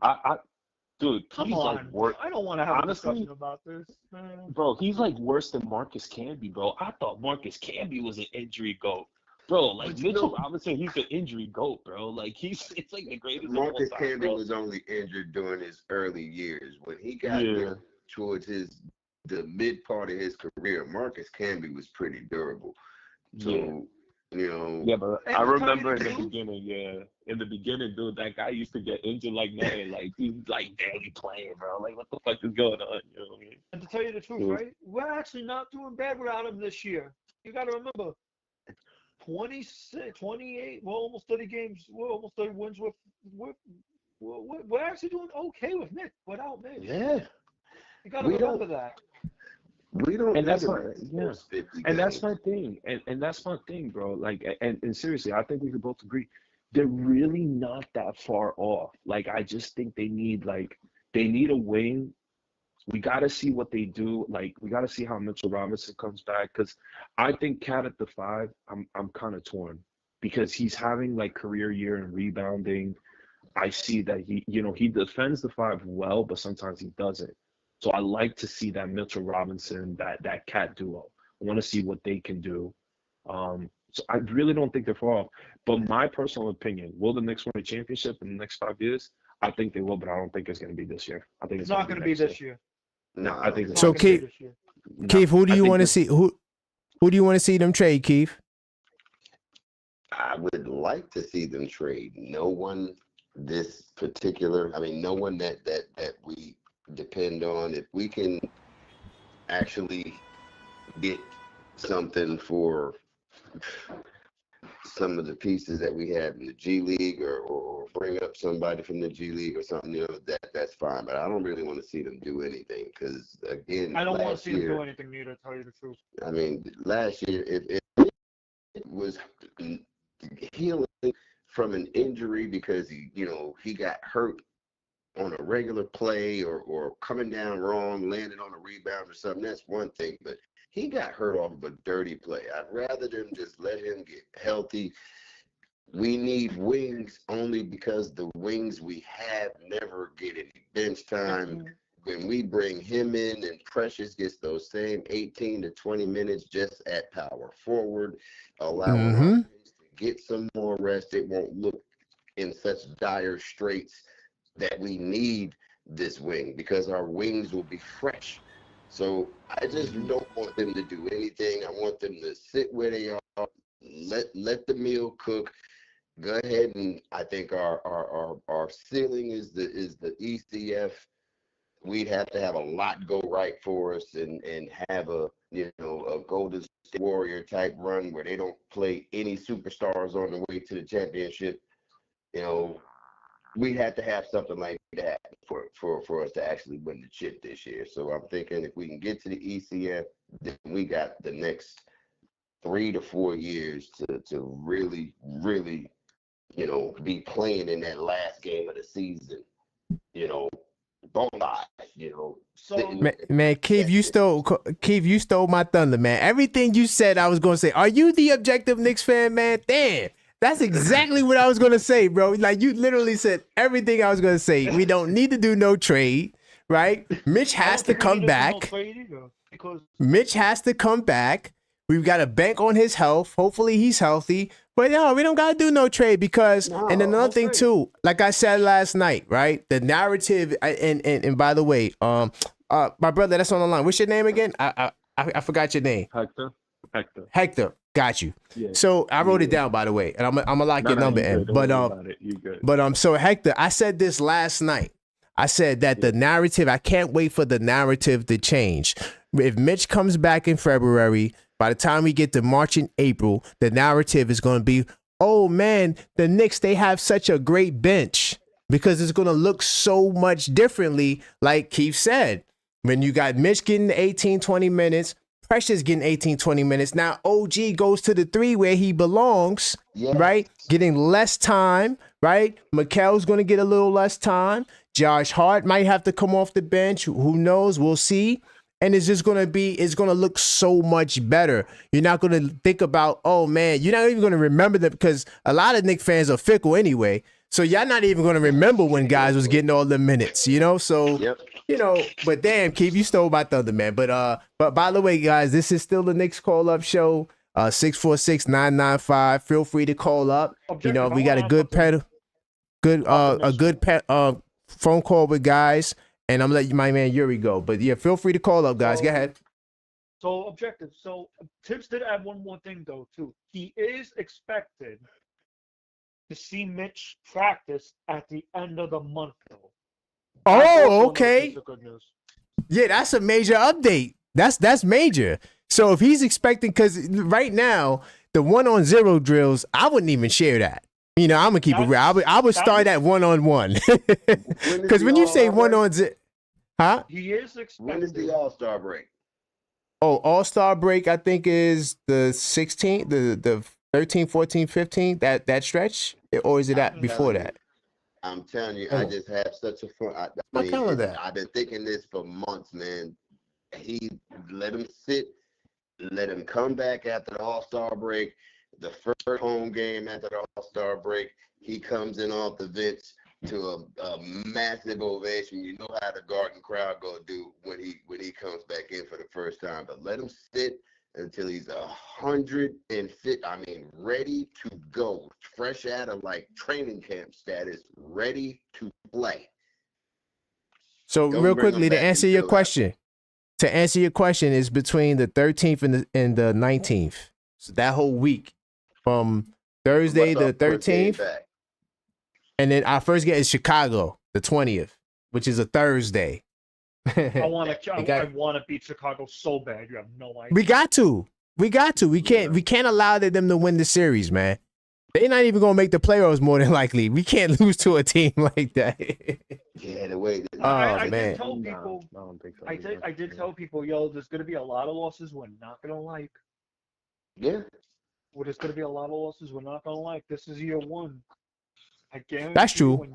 Dude, Come he's on. like worse. I don't want to have Honestly, a discussion about this, man. Bro, he's like worse than Marcus Camby, bro. I thought Marcus Camby was an injury goat. Bro, like Mitchell Robinson, he's an injury goat, bro. Like it's like the greatest Marcus of all time, Camby bro. was only injured during his early years. When he got towards the mid part of his career, Marcus Camby was pretty durable. So, you know. Yeah, but And I to tell remember you in the the beginning, in the beginning, dude, that guy used to get injured like nothing. Like he's like barely playing, bro. Like what the fuck is going on? You know what I mean? And to tell you the truth, right? We're actually not doing bad without him this year. You got to remember, 26, 28, we're almost 30 games. We're almost 30 wins. We're actually doing okay with Nick without Nick. Yeah. You got to remember that. We don't. And that's and that's my thing. And that's my thing, bro. Like, and seriously, I think we could both agree. They're really not that far off. Like, I just think they need a wing. We got to see what they do. Like, we got to see how Mitchell Robinson comes back. Because I think Cat at the 5, I'm kind of torn. Because he's having, like, career year in rebounding. I see that he defends the 5 well, but sometimes he doesn't. So I like to see that Mitchell Robinson, that Cat duo. I want to see what they can do. So I really don't think they're far off. But my personal opinion, will the Knicks win a championship in the next 5 years? I think they will, but I don't think it's going to be this year. I think It's not going to be this year. No, I think So Keith, who do you want to see? Who do you want to see them trade, Keith? I would like to see them trade. No one no one that we depend on. If we can actually get something for some of the pieces that we have in the G League, or bring up somebody from the G League or something, that's fine. But I don't really want to see them do anything, because again, I don't want to last see them do year, anything neither, to tell you the truth. I mean, last year, if it was healing from an injury because he got hurt on a regular play, or coming down wrong, landing on a rebound or something, that's one thing. But he got hurt off of a dirty play. I'd rather them just let him get healthy. We need wings only because the wings we have never get any bench time. When we bring him in and Precious gets those same 18 to 20 minutes just at power forward, allowing our wings to get some more rest, it won't look in such dire straits that we need this wing, because our wings will be fresh. So I just don't want them to do anything. I want them to sit where they are, let the meal cook. Go ahead, and I think our ceiling is the ECF. We'd have to have a lot go right for us, and have a Golden State Warrior type run where they don't play any superstars on the way to the championship. We'd have to have something like that for us to actually win the chip this year. So I'm thinking if we can get to the ECF, then we got the next 3 to 4 years to really, really, be playing in that last game of the season, bona fide, Man, Keith, you stole my thunder, man. Everything you said, I was gonna say. Are you the objective Knicks fan, man? Damn. That's exactly what I was going to say, bro. Like, you literally said everything I was going to say. We don't need to do no trade, right? Mitch has to come back. Mitch has to come back. We've got to bank on his health. Hopefully he's healthy. But no, we don't got to do no trade because, and another thing too, like I said last night, right? The narrative, and by the way, my brother that's on the line, what's your name again? I forgot your name. Hector. Got you. Yeah. So I wrote it down, by the way, and I'm gonna lock your number in. So Hector, I said this last night. I said that the narrative, I can't wait for the narrative to change. If Mitch comes back in February, by the time we get to March and April, the narrative is going to be, oh man, the Knicks, they have such a great bench, because it's going to look so much differently. Like Keith said, when you got Mitch getting 18, 20 minutes, Precious getting 18, 20 minutes. Now OG goes to the 3 where he belongs, right? Getting less time, right? Mikel's going to get a little less time. Josh Hart might have to come off the bench. Who knows? We'll see. And it's just going to it's going to look so much better. You're not going to think about, oh man, you're not even going to remember that, because a lot of Knicks fans are fickle anyway. So y'all not even going to remember when guys was getting all the minutes, So, but damn, Keith, you stole my thunder, man. But by the way, guys, this is still the Knicks Call Up Show, 646-995. Feel free to call up. We got a good phone call with guys, and I'm gonna let my man Yuri go. But yeah, feel free to call up, guys. Go ahead. So objective. So Tibbs did add one more thing though too. He is expected to see Mitch practice at the end of the month though. Oh, okay. Yeah, that's a major update. That's major. So if he's expecting, because right now the 1-on-0 drills, I wouldn't even share that. I'm gonna keep it real. I would start at 1-on-1. Because when you say 1-on-0, huh? He is expecting. When is the All-Star break? Oh, All-Star break, I think is the 16th, the 13, 14, 15, that stretch, or is it before that? I'm telling you, I just have such a fun. I've been thinking this for months, man. He let him sit, let him come back after the All-Star break. The first home game after the All-Star break, he comes in off the bench to a massive ovation. You know how the Garden crowd gonna do when he comes back in for the first time. But let him sit until he's 150. I mean, ready to go, fresh out of like training camp status, ready to play. So real quickly, to answer your question, is between the 13th and the 19th. So that whole week, from Thursday the 13th, and then our first game is Chicago, the 20th, which is a Thursday. I want to. got- I want to beat Chicago so bad. You have no idea. We got to. We can't allow them to win the series, man. They're not even gonna make the playoffs more than likely. We can't lose to a team like that. Yeah, the way. I man. did tell people. I don't think so. I did tell people, yo, there's gonna be a lot of losses we're not gonna like. Yeah. Well, there's gonna be a lot of losses we're not gonna like. This is year one. I guarantee. That's true.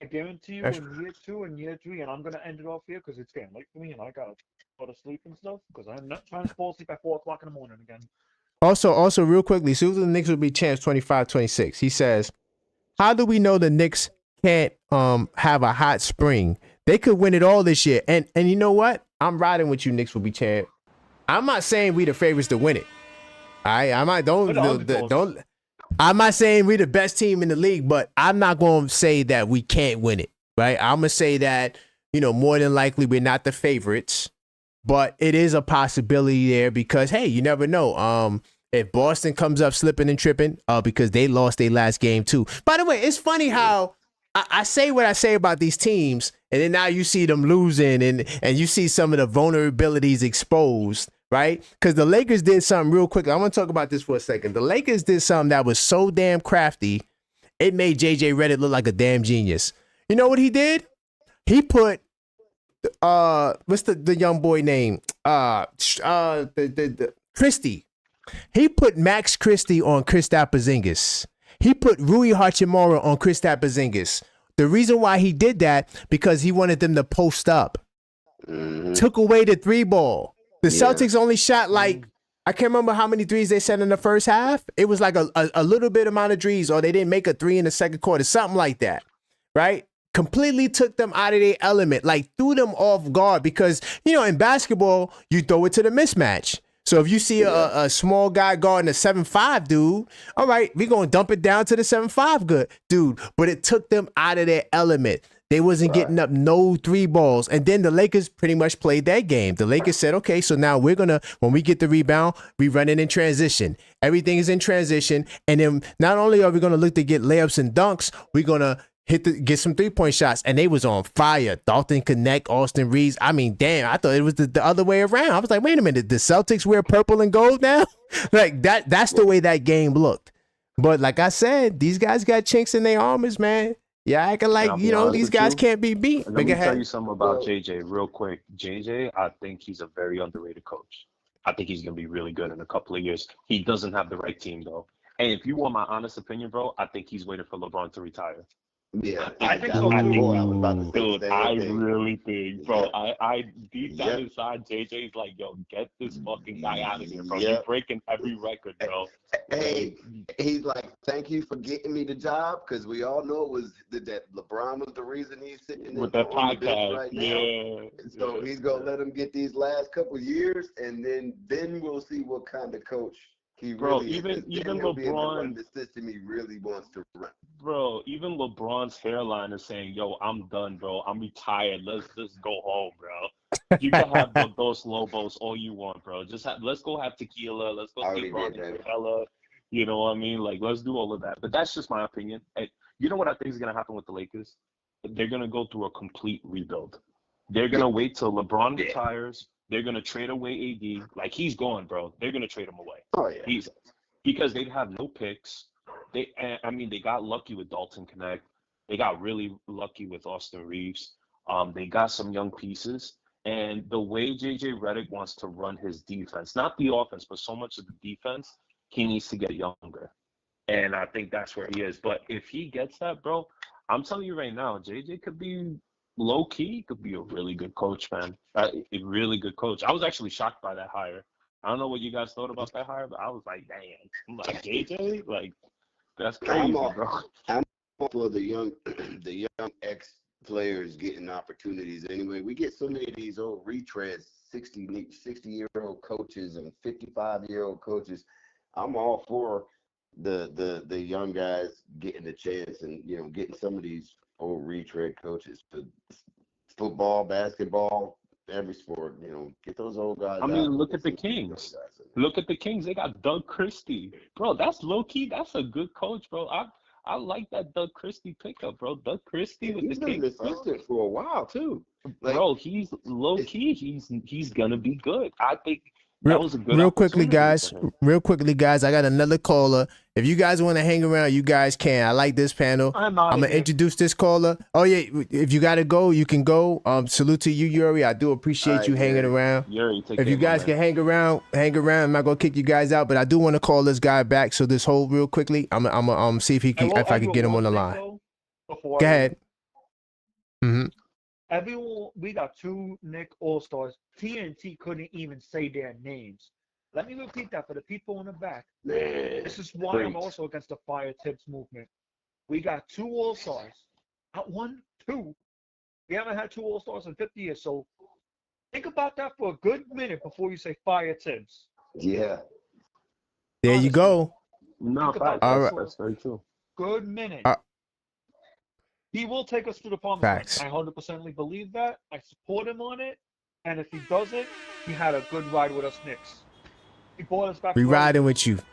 I guarantee you That's in year 2 and year 3, and I'm gonna end it off here because it's getting late for me, and I gotta go to sleep and stuff because I'm not trying to fall asleep at 4 o'clock in the morning again. Also, real quickly, Susan, the Knicks will be champs 25-26. He says, how do we know the Knicks can't have a hot spring? They could win it all this year. And you know what? I'm riding with you, Knicks will be champ. I'm not saying we the favorites to win it. I'm not saying we the best team in the league, but I'm not going to say that we can't win it, right? I'm going to say that, more than likely we're not the favorites, but it is a possibility there because, hey, you never know. If Boston comes up slipping and tripping, because they lost their last game too. By the way, it's funny how I say what I say about these teams, and then now you see them losing, and you see some of the vulnerabilities exposed, right? Because the Lakers did something real quick. I want to talk about this for a second. The Lakers did something that was so damn crafty, it made JJ Redick look like a damn genius. You know what he did? He put what's the young boy name? The Christie. He put Max Christie on Kristaps Porzingis. He put Rui Hachimura on Kristaps Porzingis. The reason why he did that because he wanted them to post up. Took away the 3-ball. The Celtics only shot like, I can't remember how many threes they set in the first half. It was like a little bit amount of threes, or they didn't make a 3 in the second quarter, something like that, right? Completely took them out of their element, like threw them off guard because, in basketball, you throw it to the mismatch. So if you see a small guy guarding a 7'5" dude, all right, we're going to dump it down to the 7'5" dude. But it took them out of their element. They wasn't getting up no 3 balls. And then the Lakers pretty much played that game. The Lakers said, okay, so now we're going to, when we get the rebound, we run it in transition. Everything is in transition. And then not only are we going to look to get layups and dunks, we're going to get some 3-point shots. And they was on fire. Dalton Connect, Austin Reeves. I mean, damn, I thought it was the other way around. I was like, wait a minute, the Celtics wear purple and gold now? Like that's the way that game looked. But like I said, these guys got chinks in their armors, man. Yeah, acting like, these guys can't be beat. Let me tell you something about JJ real quick. JJ, I think he's a very underrated coach. I think he's going to be really good in a couple of years. He doesn't have the right team, though. And if you want my honest opinion, bro, I think he's waiting for LeBron to retire. Yeah, I think so too. Dude, I really think, bro. I deep down inside, JJ's like, yo, get this fucking guy out of here, bro. You're breaking every record, bro. Hey, he's like, thank you for getting me the job, because we all know it was that LeBron was the reason he's sitting with that podcast right now. So he's gonna let him get these last couple years, and then we'll see what kind of coach he really is. Even LeBron, the system he really wants to run. Bro, even LeBron's hairline is saying, yo, I'm done, bro. I'm retired. Let's just go home, bro. You can have those Lobos all you want, bro. Let's go have tequila. Let's go see Ron and Bella. You know what I mean? Like, let's do all of that. But that's just my opinion. And you know what I think is going to happen with the Lakers? They're going to go through a complete rebuild. They're going to wait till LeBron retires. They're going to trade away AD. Like, he's gone, bro. They're going to trade him away. Oh, yeah. Because they have no picks. They got lucky with Dalton Connect. They got really lucky with Austin Reeves. They got some young pieces. And the way JJ Redick wants to run his defense, not the offense, but so much of the defense, he needs to get younger. And I think that's where he is. But if he gets that, bro, I'm telling you right now, JJ could be low-key, could be a really good coach, man. A really good coach. I was actually shocked by that hire. I don't know what you guys thought about that hire, but I was like, damn. I'm like, JJ? Like, that's crazy, bro. I'm all for the young ex-players getting opportunities anyway. We get so many of these old retreads, 60-year-old coaches and 55-year-old coaches. I'm all for the young guys getting the chance and, getting some of these old retread coaches to football, basketball, every sport, get those old guys. I mean, look at the Kings. Look at the Kings. They got Doug Christie. Bro, that's low-key. That's a good coach, bro. I like that Doug Christie pickup, bro. Doug Christie with He's the been an Kings, bro. assistant for a while too. Like, Bro, he's low key. He's gonna be good. I think Real, that was a good real quickly, opportunity guys. for him. Real quickly, guys. I got another caller. If you guys want to hang around, you guys can. I like this panel. I'm out I'm of gonna here. introduce this caller. Oh yeah, if you gotta go, you can go. Salute to you, Yuri. I do appreciate Alright, you hanging Yuri. around. Yuri, take If care, you my guys man. can hang around. I'm not gonna kick you guys out, but I do want to call this guy back. So this hold real quickly. I'm see if he can, if I can get him on the line. Before Go I leave. ahead. Mm-hmm. Everyone, we got 2 Knicks All-Stars. TNT couldn't even say their names. Let me repeat that for the people in the back. Man, This is why I'm preach. also against the fire tips movement. We got 2 All-Stars. Not 1, 2. We haven't had 2 All-Stars in 50 years. So think about that for a good minute before you say fire tips. Yeah. There you Honestly. go. No, Think about facts. All That's, right. that's very true. Good minute. He will take us to the promised land. Facts. I 100% believe that. I support him on it. And if he does it, he had a good ride with us Knicks. He brought us back. We to our riding roots. with you.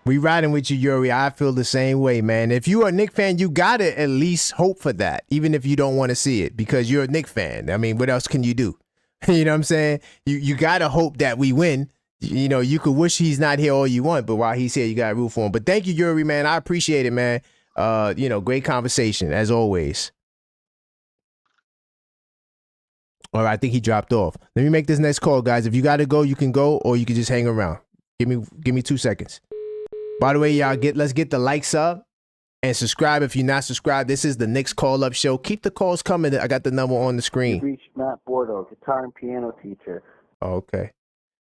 We riding with you, Yuri. I feel the same way, man. If you are a Knick fan, you gotta at least hope for that, even if you don't want to see it, because you're a Knick fan. I mean, what else can you do? You know what I'm saying? You gotta hope that we win. You know, you could wish he's not here all you want, but while he's here, you gotta root for him. But thank you, Yuri, man. I appreciate it, man. Great conversation as always. All right, I think he dropped off. Let me make this next call, guys. If you gotta go, you can go, or you can just hang around. Give me 2 seconds. By the way, y'all, let's get the likes up and subscribe if you're not subscribed. This is the Knicks Call Up Show. Keep the calls coming. I got the number on the You screen. reached Matt Bordeaux, guitar and piano teacher. Okay.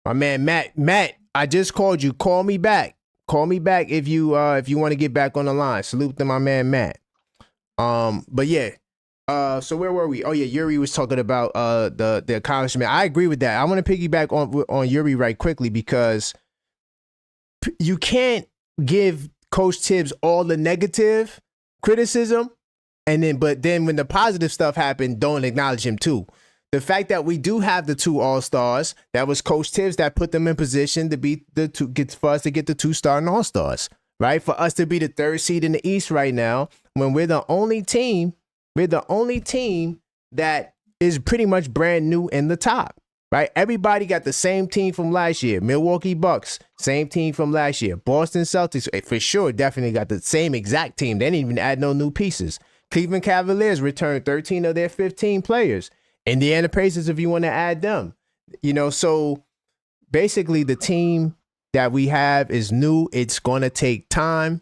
My man, Matt, I just called you. Call me back. Call me back if you want to get back on the line. Salute to my man, Matt. But yeah. So where were we? Oh yeah, Yuri was talking about the accomplishment. I agree with that. I want to piggyback on Yuri right quickly because you can't give Coach Tibbs all the negative criticism, but then when the positive stuff happened, don't acknowledge him too. The fact that we do have the 2 All-Stars, that was Coach Tibbs that put them in position to be for us to get the 2 starting All-Stars, right? For us to be the 3rd seed in the East right now, when we're the only team that is pretty much brand new in the top. Right? Everybody got the same team from last year. Milwaukee Bucks, same team from last year. Boston Celtics, for sure, definitely got the same exact team. They didn't even add no new pieces. Cleveland Cavaliers returned 13 of their 15 players. Indiana Pacers, if you want to add them. So basically the team that we have is new. It's going to take time.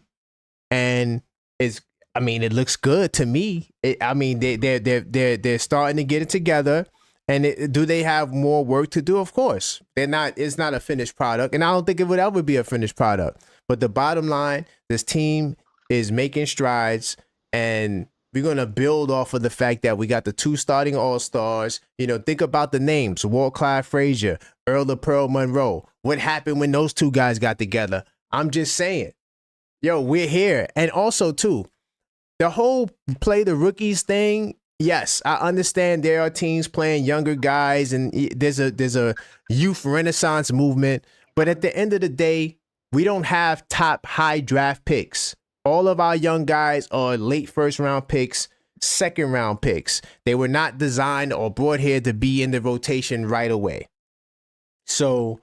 And it looks good to me. They're starting to get it together. And do they have more work to do? Of course. It's not a finished product. And I don't think it would ever be a finished product. But the bottom line, this team is making strides. And we're going to build off of the fact that we got the 2 starting All-Stars. Think about the names. Walt Clyde Frazier, Earl of Pearl Monroe. What happened when those 2 guys got together? I'm just saying. Yo, we're here. And also, too, the whole play the rookies thing, yes, I understand there are teams playing younger guys and there's a youth renaissance movement. But at the end of the day, we don't have top high draft picks. All of our young guys are late 1st round picks, 2nd round picks. They were not designed or brought here to be in the rotation right away. So,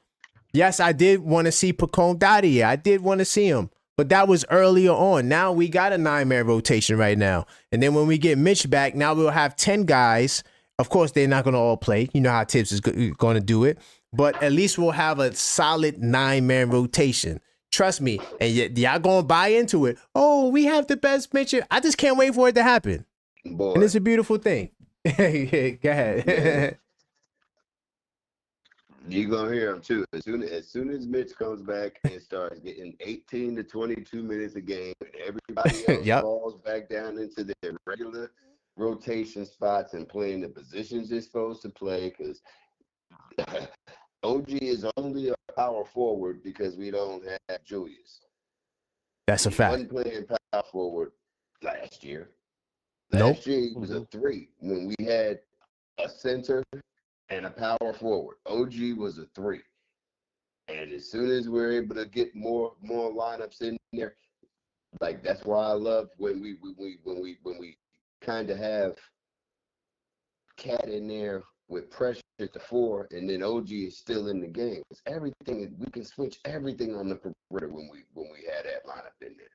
yes, I did want to see Pacome Dottie. I did want to see him. But that was earlier on. Now we got a 9-man rotation right now. And then when we get Mitch back, now we'll have 10 guys. Of course, they're not going to all play. You know how Tibbs is going to do it. But at least we'll have a solid 9-man rotation. Trust me. And y'all going to buy into it. Oh, we have the best pitcher. I just can't wait for it to happen. Boy. And it's a beautiful thing. Go ahead. You're going to hear him, too. As soon as Mitch comes back and starts getting 18 to 22 minutes a game, and everybody else Yep. falls back down into their regular rotation spots and playing the positions they're supposed to play, because OG is only a power forward because we don't have Julius. That's a He fact. wasn't playing power forward last year. Nope. Last year, he was a 3 when we had a center and a power forward. OG was a 3. And as soon as we're able to get more lineups in there, Like that's why I love when we kind of have Cat in there with pressure at the 4, and then OG is still in the game. It's everything. We can switch everything on the perimeter when we had that lineup in there.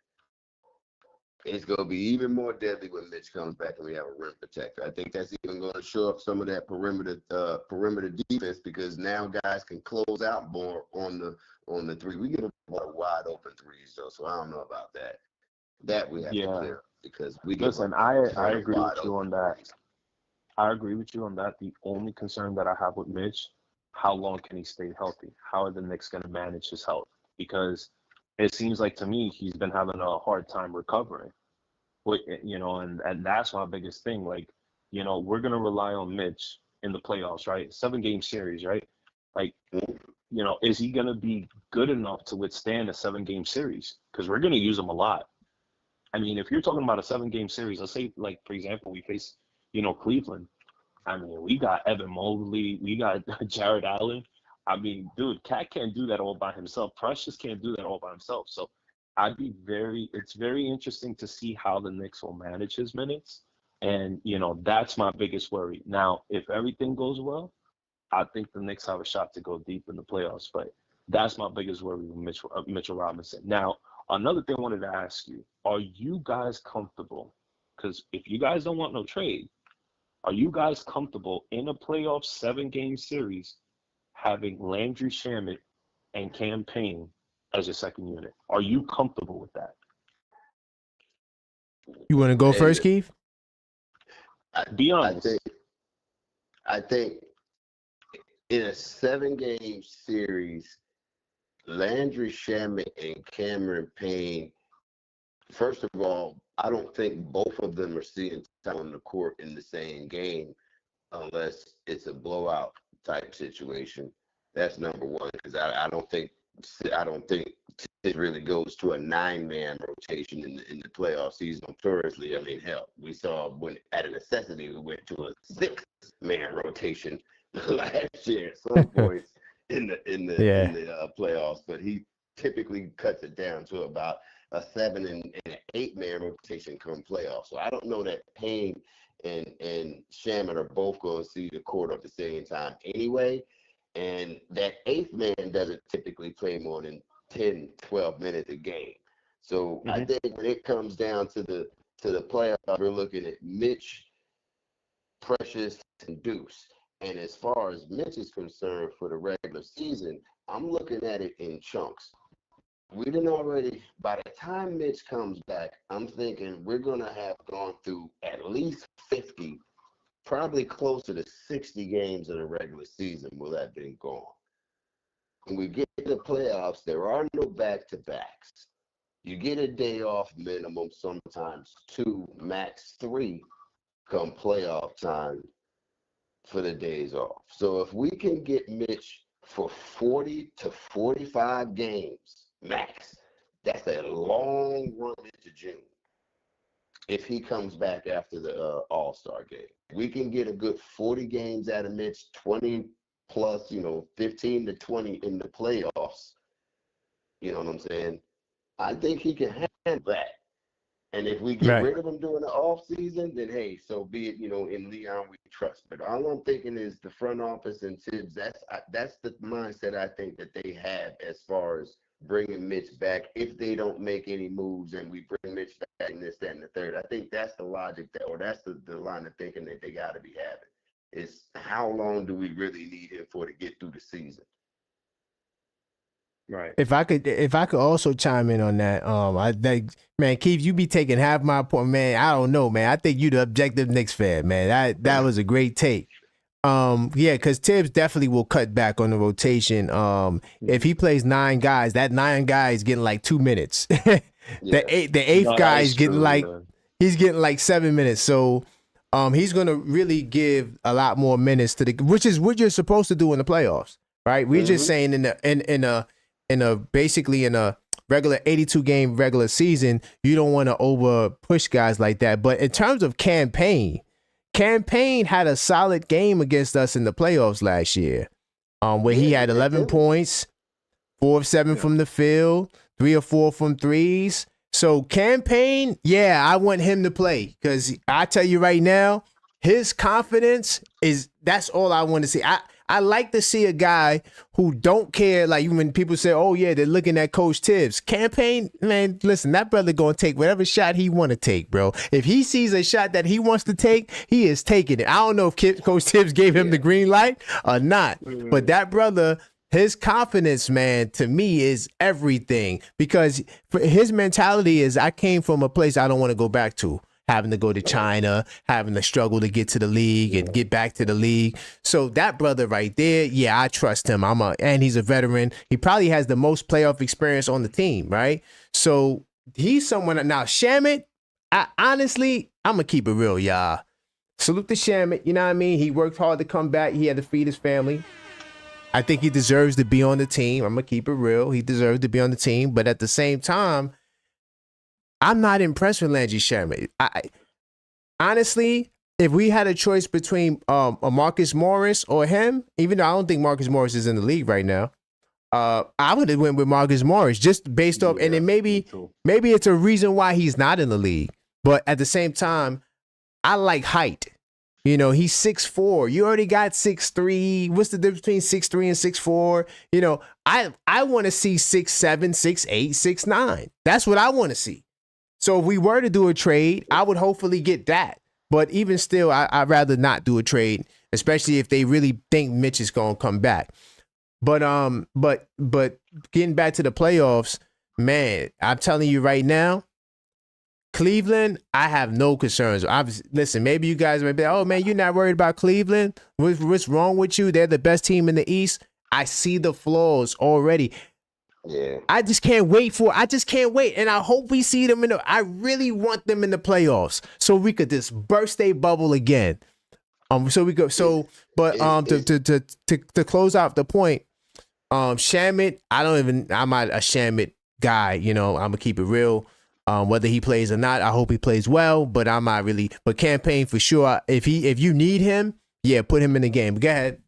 It's going to be even more deadly when Mitch comes back and we have a rim protector. I think that's even going to show up some of that perimeter defense, because now guys can close out more on the 3. We get a lot of wide open 3s though, so I don't know about that. That we have to clear up, because we get Listen, I agree with you on that. I agree with you on that. The only concern that I have with Mitch, how long can he stay healthy? How are the Knicks going to manage his health? Because it seems like to me he's been having a hard time recovering. And that's my biggest thing. Like, we're going to rely on Mitch in the playoffs, right? 7-game series, right? Like, is he going to be good enough to withstand a 7-game series? Because we're going to use him a lot. I mean, if you're talking about a 7-game series, let's say, like, for example, we face, Cleveland. I mean, we got Evan Mobley, we got Jared Allen. I mean, dude, Cat can't do that all by himself. Precious can't do that all by himself. So it's very interesting to see how the Knicks will manage his minutes. And, that's my biggest worry. Now, if everything goes well, I think the Knicks have a shot to go deep in the playoffs. But that's my biggest worry with Mitchell Robinson. Now, another thing I wanted to ask you, are you guys comfortable? Because if you guys don't want no trade, are you guys comfortable in a playoff 7-game series having Landry Shamet and Cam Payne as your second unit? Are you comfortable with that? You want to go first, Keith? Be honest. I think in a 7-game series, Landry Shamet and Cameron Payne, first of all, I don't think both of them are seeing time on the court in the same game unless it's a blowout type situation. That's number one, because I don't think it really goes to a 9-man rotation in the playoff season notoriously. I mean, hell, we saw when at a necessity we went to a 6-man rotation last year at some points in the playoffs, but he typically cuts it down to about a 7 and an 8-man rotation come playoffs. So I don't know that Payne and Shaman are both going to see the court at the same time anyway. And that 8th man doesn't typically play more than 10, 12 minutes a game. So I think when it comes down to the playoffs, we're looking at Mitch, Precious, and Deuce. And as far as Mitch is concerned for the regular season, I'm looking at it in chunks. We didn't already, by the time Mitch comes back, I'm thinking we're going to have gone through at least 50, probably closer to 60 games in a regular season will have been gone. When we get to the playoffs, there are no back-to-backs. You get a day off minimum, sometimes 2, max 3, come playoff time for the days off. So if we can get Mitch for 40 to 45 games, max, that's a long run into June. If he comes back after the All-Star game, we can get a good 40 games out of Mitch, 20 plus, 15 to 20 in the playoffs. You know what I'm saying? I think he can handle that. And if we get rid of him during the off season, then hey, so be it. In Leon we trust. But all I'm thinking is the front office and Tibbs. That's the mindset I think that they have as far as bringing Mitch back. If they don't make any moves and we bring Mitch back in this, that, and the third, I think that's the logic that's the line of thinking that they got to be having. Is how long do we really need him for to get through the season? Right. If I could also chime in on that, man, Keith, you be taking half my point, man. I don't know, man. I think you the objective Knicks fan, man. That was a great take. Because Tibbs definitely will cut back on the rotation. If he plays 9 guys, that 9 guy is getting like 2 minutes. The eighth guy is getting he's getting like 7 minutes. So he's gonna really give a lot more minutes to which is what you're supposed to do in the playoffs, right? We're just saying in a basically in a regular 82 game regular season, you don't want to over push guys like that. But in terms of Cam Payne had a solid game against us in the playoffs last year, where he had 11 points, 4 of 7 from the field, 3 or 4 from threes. So campaign, yeah, I want him to play because I tell you right now, his confidence that's all I want to see. I like to see a guy who don't care. Like when people say, "Oh yeah, they're looking at Coach Tibbs." Campaign, man, listen, that brother gonna take whatever shot he want to take, bro. If he sees a shot that he wants to take, he is taking it. I don't know if Coach Tibbs gave him the green light or not, but that brother. His confidence, man, to me is everything because his mentality is I came from a place I don't want to go back to, having to go to China, having to struggle to get to the league and get back to the league. So that brother right there, yeah, I trust him. And he's a veteran. He probably has the most playoff experience on the team, right? So he's someone. Now, Shamit, honestly, I'm going to keep it real, y'all. Salute to Shamit, you know what I mean? He worked hard to come back. He had to feed his family. I think he deserves to be on the team. I'm going to keep it real. He deserves to be on the team. But at the same time, I'm not impressed with Landry Shamet. Honestly, if we had a choice between a Marcus Morris or him, even though I don't think Marcus Morris is in the league right now, I would have went with Marcus Morris just based off. And then maybe it's a reason why he's not in the league. But at the same time, I like height. You know, he's 6'4". You already got 6'3". What's the difference between 6'3" and 6'4"? You know, I want to see 6'7", 6'8", 6'9". That's what I want to see. So if we were to do a trade, I would hopefully get that. But even still, I'd rather not do a trade, especially if they really think Mitch is going to come back. But getting back to the playoffs, man, I'm telling you right now, Cleveland, I have no concerns. Listen, maybe you guys might be, oh man, you're not worried about Cleveland. What's wrong with you? They're the best team in the East. I see the flaws already. Yeah. I just can't wait. And I hope we see them I really want them in the playoffs so we could just burst a bubble again. To close out the point, Shamit, I'm not a Shamit guy, you know, I'm gonna keep it real. Whether he plays or not, I hope he plays well, but I'm not really. But campaign for sure. If you need him, yeah, put him in the game. Go ahead.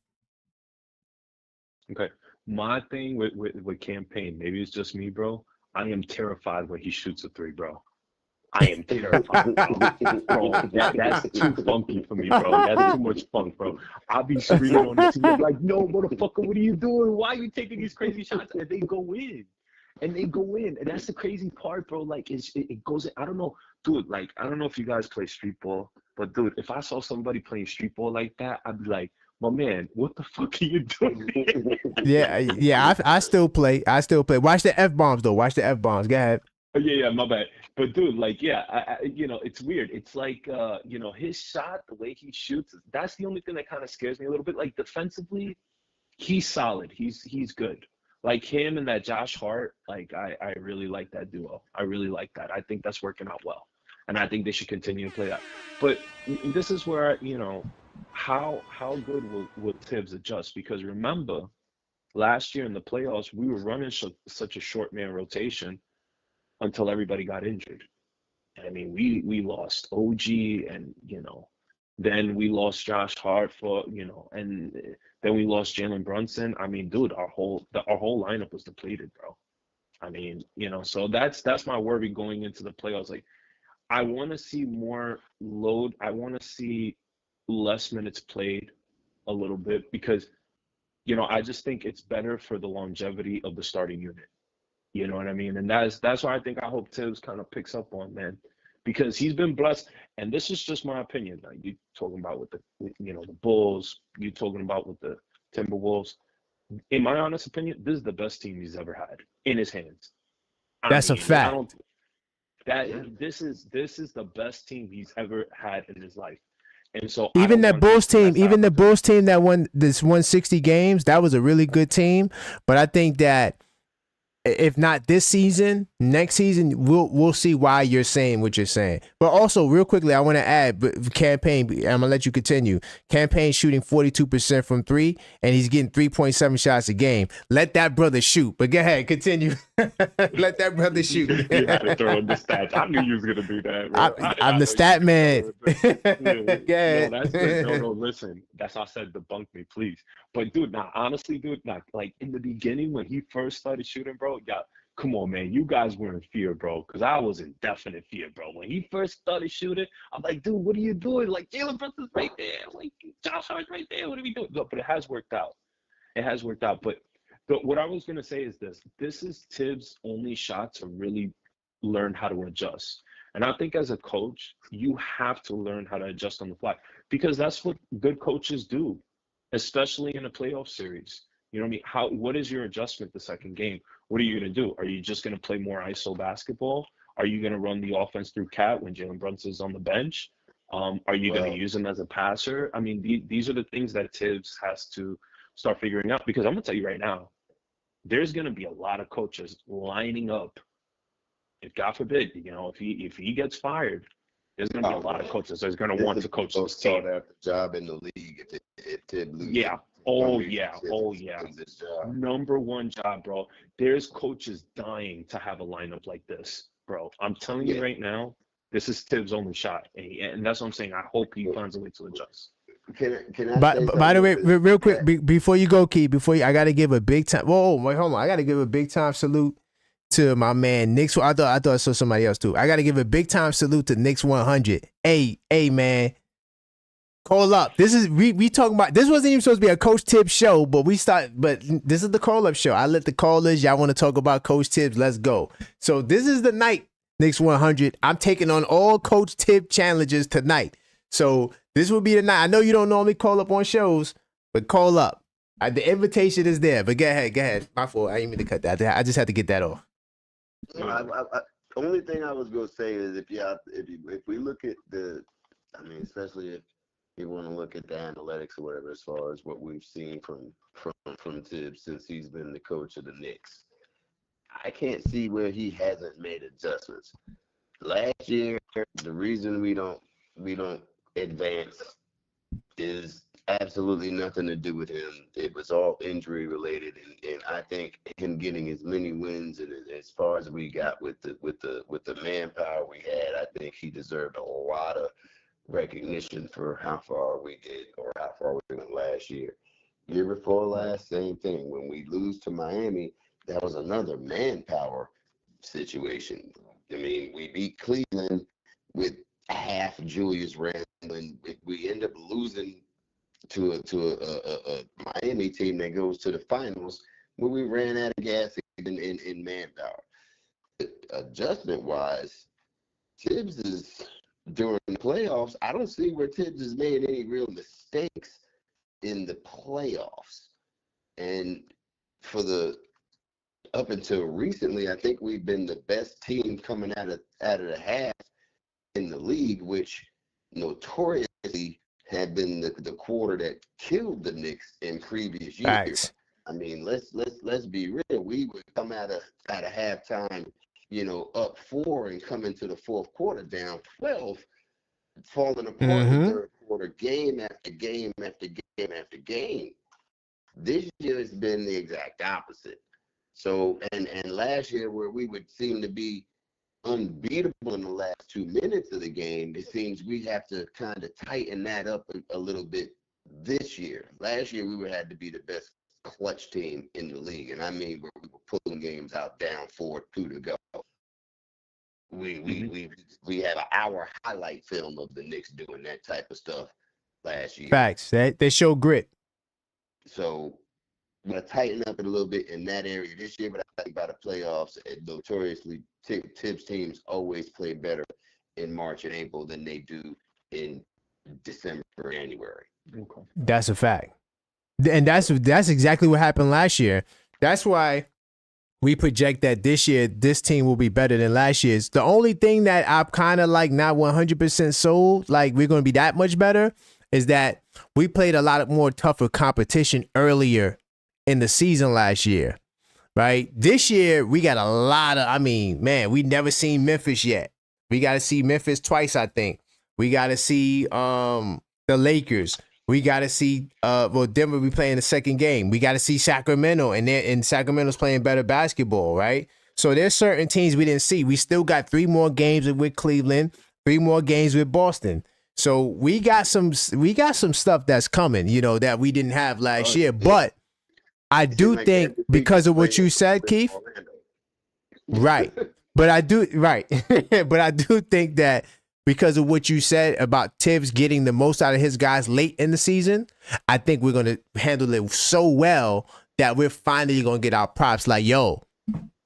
Okay. My thing with campaign, maybe it's just me, bro. I am terrified when he shoots a three, bro. I am terrified, bro. That's too funky for me, bro. That's too much funk, bro. I'll be screaming on the team like, no, motherfucker, what are you doing? Why are you taking these crazy shots? And they go in. And that's the crazy part, bro. Like it goes. I don't know, dude. Like I don't know if you guys play street ball, but dude, if I saw somebody playing street ball like that, I'd be like, my man, what the fuck are you doing? yeah. I still play. Watch the F-bombs though. Watch the F-bombs. Go ahead. Yeah, my bad. But dude, like, yeah, I you know, it's weird. It's like, you know, his shot, the way he shoots, that's the only thing that kind of scares me a little bit. Like defensively, he's solid. He's good. Like him and that Josh Hart, like I really like that duo. I really like that. I think that's working out well, and I think they should continue to play that. But this is where you know how good will Tibbs adjust? Because remember, last year in the playoffs, we were running such a short man rotation until everybody got injured. I mean, we lost OG, and you know, then we lost Josh Hart for you know, and then we lost Jalen Brunson. I mean, dude, our whole lineup was depleted, bro. I mean, you know, so that's my worry going into the playoffs. Like, I want to see more load. I want to see less minutes played a little bit because, you know, I just think it's better for the longevity of the starting unit. You know what I mean? And that's why I hope Tibbs kind of picks up on, man, because he's been blessed. And this is just my opinion. Like you talking about with the, you know, the Bulls, you talking about with the Timberwolves. In my honest opinion, this is the best team he's ever had in his hands. That's a fact. This is the best team he's ever had in his life. And so even the Bulls team that won 160 games, that was a really good team. But I think that if not this season, next season, we'll see why you're saying what you're saying. But also, real quickly, I want to add, campaign, I'm going to let you continue. Campaign shooting 42% from three, and he's getting 3.7 shots a game. Let that brother shoot. But go ahead, continue. Let that brother shoot. You had to throw in the stats. I knew you was going to do that, bro. I'm the stat man. Yeah. No, that's good. No, listen. That's how I said debunk me, please. But, dude, honestly, dude, like in the beginning when he first started shooting, bro, come on, man, you guys were in fear, bro, because I was in definite fear, bro. When he first started shooting, I'm like, dude, what are you doing? Like, Jalen Brunson's right there. Like, Josh Hart's right there. What are we doing? But it has worked out. It has worked out. But what I was going to say is this. This is Tibbs' only shot to really learn how to adjust. And I think as a coach, you have to learn how to adjust on the fly because that's what good coaches do, especially in a playoff series. You know what I mean? What is your adjustment the second game? What are you going to do? Are you just going to play more ISO basketball? Are you going to run the offense through Cat when Jalen Brunson's on the bench? Are you going to use him as a passer? I mean, these are the things that Tibbs has to start figuring out because I'm going to tell you right now, there's going to be a lot of coaches lining up. If God forbid, you know, if he gets fired, there's going to be a lot of coaches that's going to want to coach this team. After job in the league if Tibbs loses. Yeah. Oh yeah. Number one job, bro. There's coaches dying to have a lineup like this, bro. I'm telling you right now, this is Tibbs' only shot, and that's what I'm saying. I hope he finds a way to adjust. Can I By the way, real quick, before you go, Key, I got to give a big time. Whoa, wait, hold on. I got to give a big time salute to my man Knicks. I thought I saw somebody else too. I got to give a big time salute to Knicks 100. Hey, man. Call up. This is we talking about. This wasn't even supposed to be a Coach Tibbs show, but this is the call up show. I let the callers. Y'all want to talk about Coach Tibbs? Let's go. So this is the night, Knicks 100. I'm taking on all Coach Tibbs challenges tonight. So this will be the night. I know you don't normally call up on shows, but call up. The invitation is there. But go ahead. My fault. I didn't mean to cut that. I just had to get that off. Only thing I was gonna say is if we look at especially if you want to look at the analytics or whatever, as far as what we've seen from Tibbs since he's been the coach of the Knicks, I can't see where he hasn't made adjustments. Last year, the reason we don't advance is absolutely nothing to do with him. It was all injury related, and I think him getting as many wins and as far as we got with the manpower we had, I think he deserved a lot of recognition for how far we did or how far we went last year. Year before last, same thing. When we lose to Miami, that was another manpower situation. I mean, we beat Cleveland with half Julius Randle, and we end up losing to a Miami team that goes to the finals where we ran out of gas in manpower. Adjustment-wise, Tibbs is during the playoffs. I don't see where Tibbs has made any real mistakes in the playoffs. And up until recently, I think we've been the best team coming out of the half in the league, which notoriously had been the quarter that killed the Knicks in previous years. Thanks. I mean, let's be real. We would come out of halftime, up 4 and come into the fourth quarter down 12, falling apart in the third quarter, game after game after game after game. This year has been the exact opposite. So, and last year where we would seem to be unbeatable in the last 2 minutes of the game, it seems we have to kind of tighten that up a little bit this year. Last year we had to be the best clutch team in the league, and I mean where we were pulling games out down 4-2 to go. We have an hour highlight film of the Knicks doing that type of stuff last year. Facts. They show grit. So we're going to tighten up it a little bit in that area this year, but I think by the playoffs, notoriously, Tibbs teams always play better in March and April than they do in December or January. Okay. That's a fact. And that's exactly what happened last year. That's why we project that this year, this team will be better than last year's. The only thing that I'm kind of like not 100% sold, like we're going to be that much better, is that we played a lot more tougher competition earlier in the season last year, right? This year, we got a lot of, we never seen Memphis yet. We got to see Memphis twice, I think. We got to see the Lakers. We got to see, Denver be playing the second game. We got to see Sacramento, and Sacramento's playing better basketball, right? So there's certain teams we didn't see. We still got 3 more games with Cleveland, 3 more games with Boston. So we got some stuff that's coming, that we didn't have last year. But I do think because of what you said, Keith. Right. But I do but I do think that because of what you said about Tibbs getting the most out of his guys late in the season, I think we're gonna handle it so well that we're finally gonna get our props. Like, yo,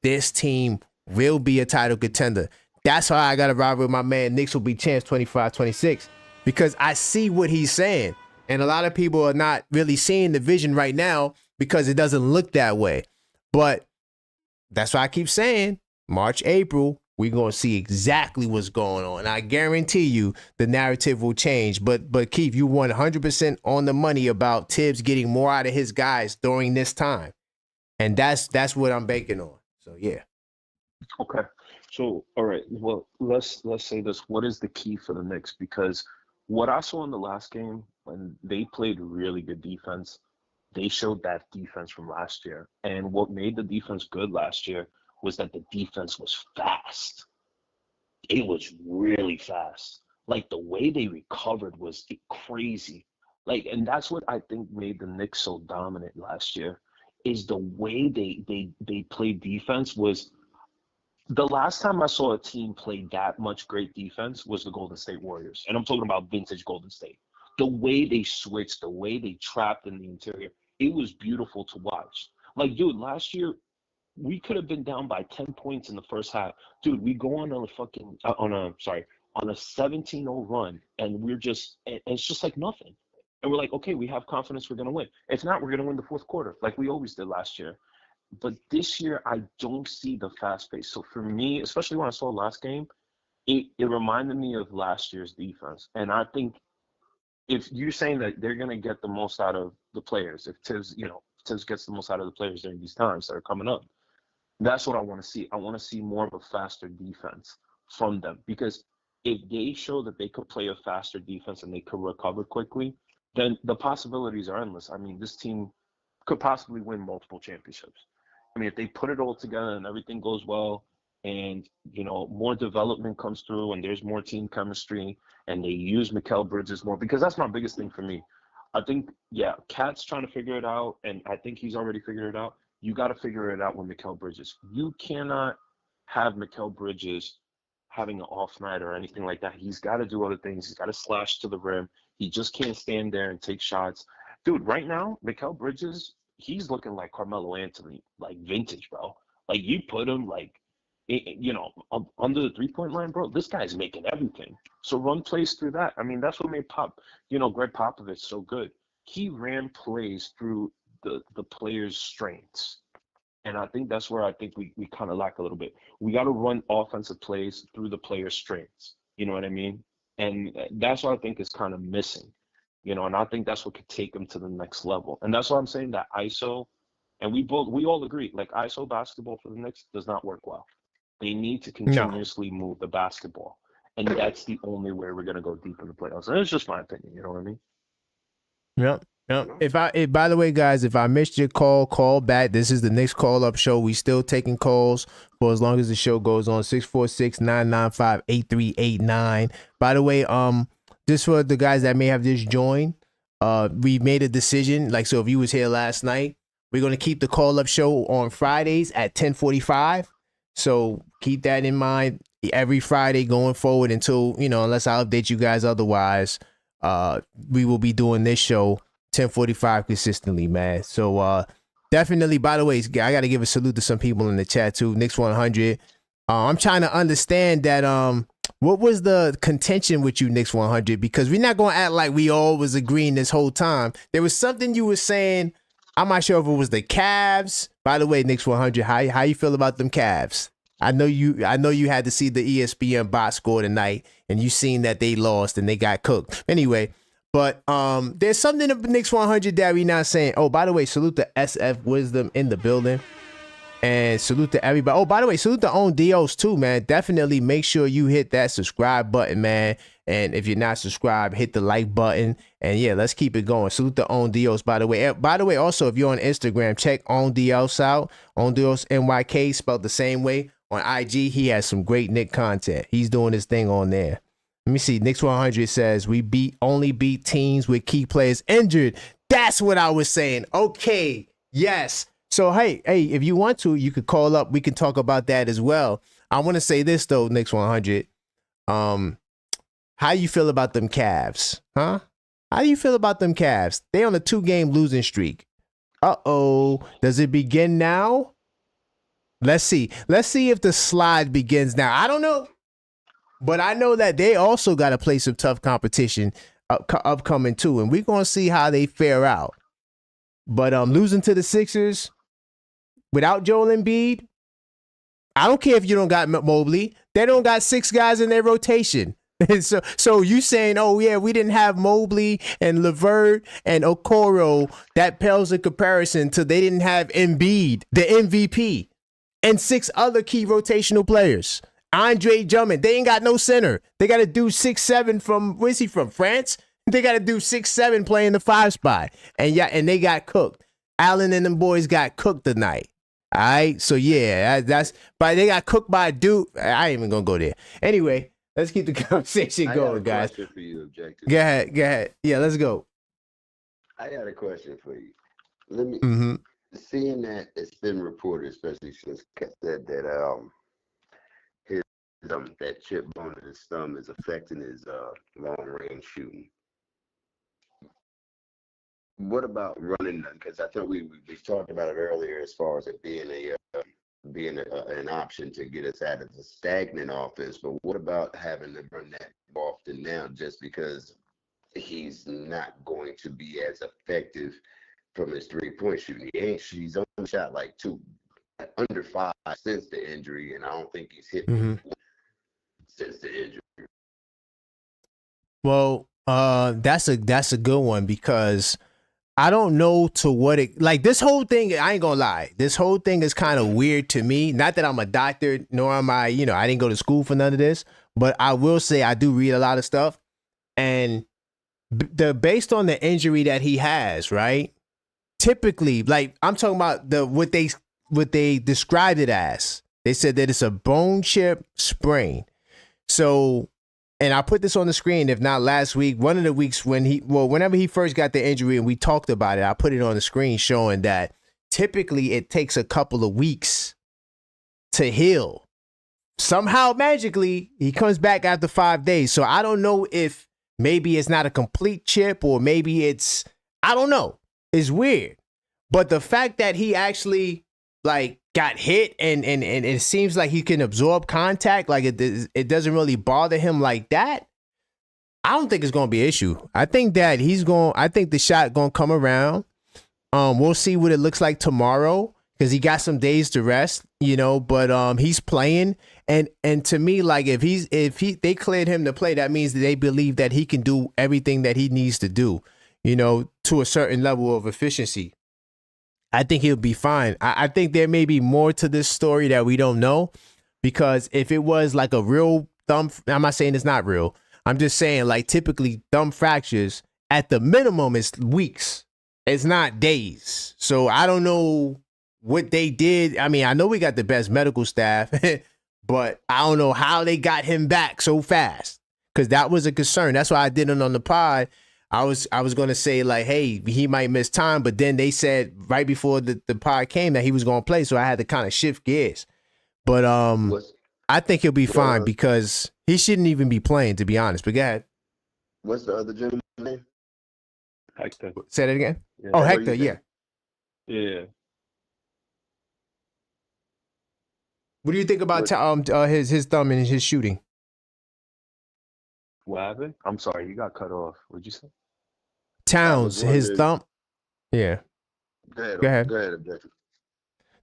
this team will be a title contender. That's why I gotta ride with my man. Knicks will be champs 25-26 because I see what he's saying, and a lot of people are not really seeing the vision right now because it doesn't look that way. But that's why I keep saying March, April, we're going to see exactly what's going on. I guarantee you the narrative will change. But Keith, you 100% on the money about Tibbs getting more out of his guys during this time. And that's what I'm banking on. So, yeah. Okay. So, all right. Well, let's say this. What is the key for the Knicks? Because what I saw in the last game, when they played really good defense, they showed that defense from last year. And what made the defense good last year was that the defense was fast. It was really fast. Like the way they recovered was crazy. Like, and that's what I think made the Knicks so dominant last year, is the way they played defense. Was the last time I saw a team play that much great defense was the Golden State Warriors. And I'm talking about vintage Golden State. The way they switched, the way they trapped in the interior, it was beautiful to watch. Like, dude, last year, we could have been down by 10 points in the first half. Dude, we go on a 17-0 run, and it's just like nothing. And we're like, okay, we have confidence we're going to win. If not, we're going to win the fourth quarter like we always did last year. But this year, I don't see the fast pace. So for me, especially when I saw last game, it reminded me of last year's defense. And I think if you're saying that they're going to get the most out of the players, if Tibbs gets the most out of the players during these times that are coming up, that's what I want to see. I want to see more of a faster defense from them. Because if they show that they could play a faster defense and they could recover quickly, then the possibilities are endless. I mean, this team could possibly win multiple championships. I mean, if they put it all together and everything goes well, and more development comes through, and there's more team chemistry, and they use Mikal Bridges more, because that's my biggest thing for me. I think, Cat's trying to figure it out, and I think he's already figured it out. You got to figure it out with Mikal Bridges. You cannot have Mikal Bridges having an off night or anything like that. He's got to do other things. He's got to slash to the rim. He just can't stand there and take shots. Dude, right now, Mikal Bridges, he's looking like Carmelo Anthony, like vintage, bro. Like, you put him, like, under the three-point line, bro, this guy's making everything. So run plays through that. I mean, that's what made Greg Popovich so good. He ran plays through the players' strengths. And I think that's where I think we kind of lack a little bit. We got to run offensive plays through the players' strengths. You know what I mean? And that's what I think is kind of missing. And I think that's what could take them to the next level. And that's why I'm saying that ISO, and we all agree, like, ISO basketball for the Knicks does not work well. They need to continuously move the basketball. And that's the only way we're going to go deep in the playoffs. And it's just my opinion. You know what I mean? Yep. By the way, guys, if I missed your call back. This is the Knicks Call Up Show. We still taking calls for as long as the show goes on. 646-995-8389. By the way, just for the guys that may have just joined, we made a decision. Like, so if you was here last night, we're going to keep the Call Up Show on Fridays at 10:45. So keep that in mind every Friday going forward until, unless I update you guys otherwise, we will be doing this show 10:45 consistently, man. So definitely, by the way, I got to give a salute to some people in the chat too. Knicks 100. I'm trying to understand that what was the contention with you, Knicks 100? Because we're not going to act like we all was agreeing this whole time. There was something you were saying. I'm not sure if it was the Cavs. By the way, Knicks 100, how you feel about them Cavs? I know you had to see the ESPN box score tonight, and you seen that they lost and they got cooked. Anyway, but there's something of Knicks 100 that we not saying. Oh, by the way, salute to SF Wisdom in the building. And salute to everybody. Oh, by the way, salute to On Dios too, man. Definitely make sure you hit that subscribe button, man. And if you're not subscribed, hit the like button. And yeah, let's keep it going. Salute to On Dios, by the way. By the way, also, if you're on Instagram, check On Dios out. On Dios NYK, spelled the same way. On IG, he has some great Knick content. He's doing his thing on there. Let me see. Knicks 100 says we only beat teams with key players injured. That's what I was saying. Okay. Yes. So hey, if you want to, you could call up. We can talk about that as well. I want to say this though, Knicks 100. How you feel about them Cavs? Huh? How do you feel about them Cavs? They on a 2-game losing streak. Does it begin now? Let's see. Let's see if the slide begins now. I don't know. But I know that they also got to play some tough competition upcoming too. And we're going to see how they fare out. But losing to the Sixers without Joel Embiid, I don't care if you don't got Mobley. They don't got 6 guys in their rotation. So you saying, oh yeah, we didn't have Mobley and LeVert and Okoro. That pales in comparison to they didn't have Embiid, the MVP, and 6 other key rotational players. Andre Drummond, they ain't got no center. They got to do 6'7" from, where's he from? France? They got to do 6'7" playing the 5 spot. And they got cooked. Allen and them boys got cooked tonight. All right. So yeah, but they got cooked by a dude. I ain't even gonna go there. Anyway, let's keep the conversation going, guys. I got a question for you, Objective. Go ahead. Yeah, let's go. I got a question for you. Let me seeing that it's been reported, especially since Kat said that his that chip bone in his thumb is affecting his long range shooting. What about running? Because I think we talked about it earlier, as far as it being an option to get us out of the stagnant offense. But what about having to run that often now, just because he's not going to be as effective from his 3-point shooting? He's only shot like under 5 since the injury, and I don't think he's hit since the injury. Well, that's a good one, because I don't know to what it, like, this whole thing, I ain't gonna lie, this whole thing is kind of weird to me. Not that I'm a doctor, nor am I, I didn't go to school for none of this, but I will say I do read a lot of stuff. And based on the injury that he has, right? Typically, like, I'm talking about what they described it as. They said that it's a bone chip sprain. So, and I put this on the screen, if not last week, one of the weeks whenever he first got the injury and we talked about it, I put it on the screen showing that typically it takes a couple of weeks to heal. Somehow, magically, he comes back after 5 days. So I don't know if maybe it's not a complete chip, or maybe I don't know. It's weird. But the fact that he actually got hit and it seems like he can absorb contact, like it doesn't really bother him like that, I don't think it's going to be an issue. I think that I think the shot going to come around. We'll see what it looks like tomorrow, because he got some days to rest, but he's playing. And to me, like, if they cleared him to play, that means that they believe that he can do everything that he needs to do, to a certain level of efficiency. I think he'll be fine. I think there may be more to this story that we don't know, because if it was like a real thumb, I'm not saying it's not real. I'm just saying, like, typically thumb fractures at the minimum is weeks. It's not days. So I don't know what they did. I mean, I know we got the best medical staff, but I don't know how they got him back so fast, because that was a concern. That's why I didn't on the pod. I was going to say, like, hey, he might miss time, but then they said right before the pod came that he was going to play, so I had to kind of shift gears. But I think he'll be fine, because he shouldn't even be playing, to be honest. But go ahead. What's the other gentleman's name? Hector. Say that again? Yeah. Oh, Hector, yeah. Yeah. What do you think about his thumb and his shooting? What happened? I'm sorry, you got cut off. What'd you say? Towns, his thumb. Yeah. Go ahead. Go ahead. Objective.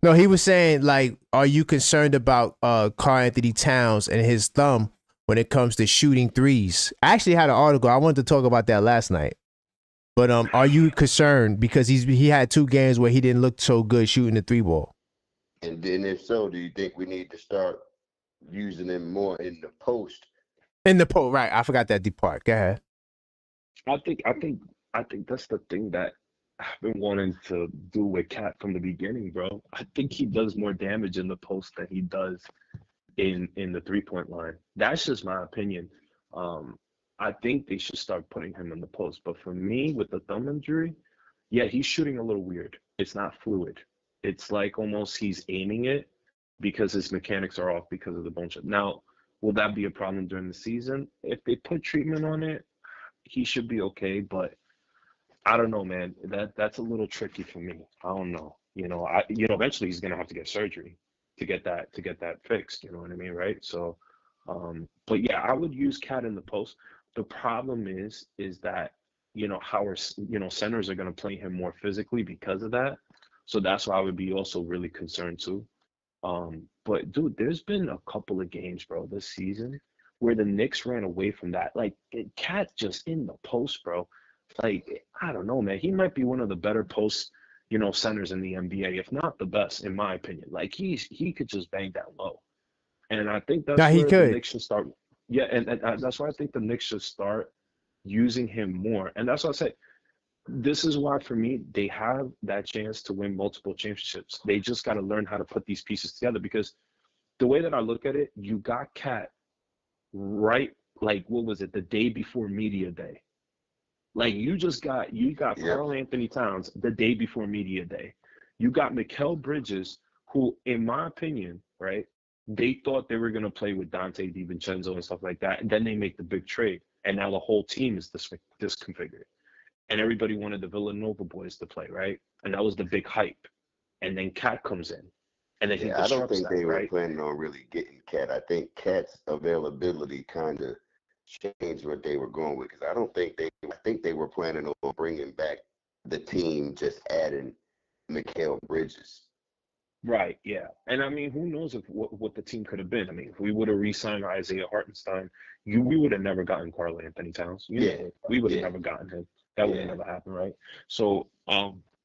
No, he was saying, like, are you concerned about Karl Anthony Towns and his thumb when it comes to shooting threes? I actually had an article. I wanted to talk about that last night. But are you concerned, because he had 2 games where he didn't look so good shooting the 3-ball? And then, if so, do you think we need to start using him more in the post? In the post, right? I forgot that deep part. Go ahead. I think that's the thing that I've been wanting to do with Cat from the beginning, bro. I think he does more damage in the post than he does in the 3-point line. That's just my opinion. I think they should start putting him in the post. But for me, with the thumb injury, yeah, he's shooting a little weird. It's not fluid. it's like almost he's aiming it because his mechanics are off because of the bone chip. Now, will that be a problem during the season? If they put treatment on it, he should be okay. But I don't know, man. That's a little tricky for me. I don't know. Eventually he's gonna have to get surgery to get that fixed. You know what I mean, right? So, but yeah, I would use Cat in the post. The problem is that how our centers are gonna play him more physically because of that. So that's why I would be also really concerned too. But dude, there's been a couple of games, bro, this season where the Knicks ran away from that. Like Cat just in the post, bro. Like, I don't know, man. He might be one of the better post, centers in the NBA, if not the best, in my opinion. Like he could just bang that low. And I think Nah, that's he where the could. Knicks should start. Yeah, and that's why I think the Knicks should start using him more. And that's why I say this is why for me they have that chance to win multiple championships. They just got to learn how to put these pieces together, because the way that I look at it, you got Cat right, like what was it, the day before media day. Like you got Yep. Karl Anthony Towns the day before media day. You got Mikal Bridges, who, in my opinion, right, they thought they were gonna play with Dante DiVincenzo and stuff like that, and then they make the big trade, and now the whole team is disconfigured, and everybody wanted the Villanova boys to play, right, and that was the big hype, and then Cat comes in, and then he Yeah, I don't disrupts think that, they were right? planning on really getting Cat. I think Cat's availability kind of changed what they were going with, because I think they were planning on bringing back the team, just adding Mikal Bridges. Right, yeah. And I mean, who knows what the team could have been. I mean, if we would have re-signed Isaiah Hartenstein, we would have never gotten Karl Anthony Towns. Yeah, We would have yeah, never gotten him. That would have yeah. never happened, right? So,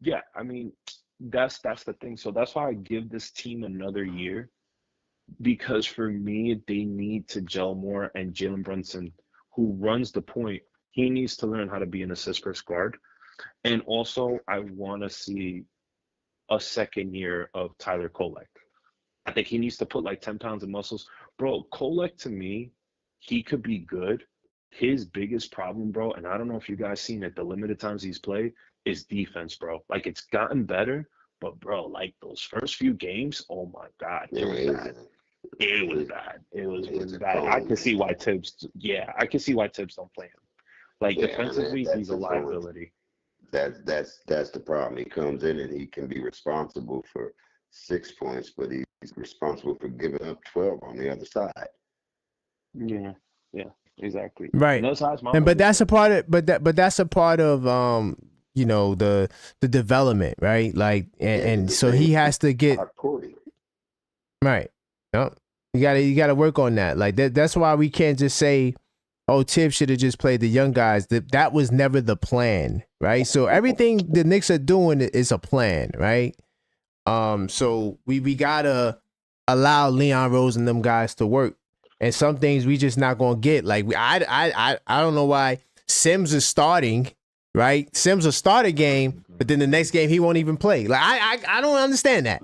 yeah, I mean, that's the thing. So that's why I give this team another year, because for me, they need to gel more, and Jalen Brunson, who runs the point, he needs to learn how to be an assist first guard. And also, I want to see a second year of Tyler Kolek. I think he needs to put like 10 pounds of muscles. Bro, Kolek, to me, he could be good. His biggest problem, bro, and I don't know if you guys seen it, the limited times he's played, is defense, bro. Like, it's gotten better, but bro, like those first few games, oh my God, it was bad. It was bad. It was really bad. I can see why Tibbs don't play him. Like, Yeah, defensively, that's he's a his only. liability. That's the problem. He comes in and he can be responsible for 6 points, but he's responsible for giving up 12 on the other side. Yeah, exactly. Right. And that's how it's my But that's a understanding. part of that's a part of the development, right? Like and so he has to get right. Yep. You gotta work on that. Like that's why we can't just say, oh, Tibbs should have just played the young guys. That was never the plan, right? So everything the Knicks are doing is a plan, right? So we gotta allow Leon Rose and them guys to work. And some things we just not gonna get. Like I don't know why Sims is starting, right? Sims will start a game, but then the next game he won't even play. Like I don't understand that.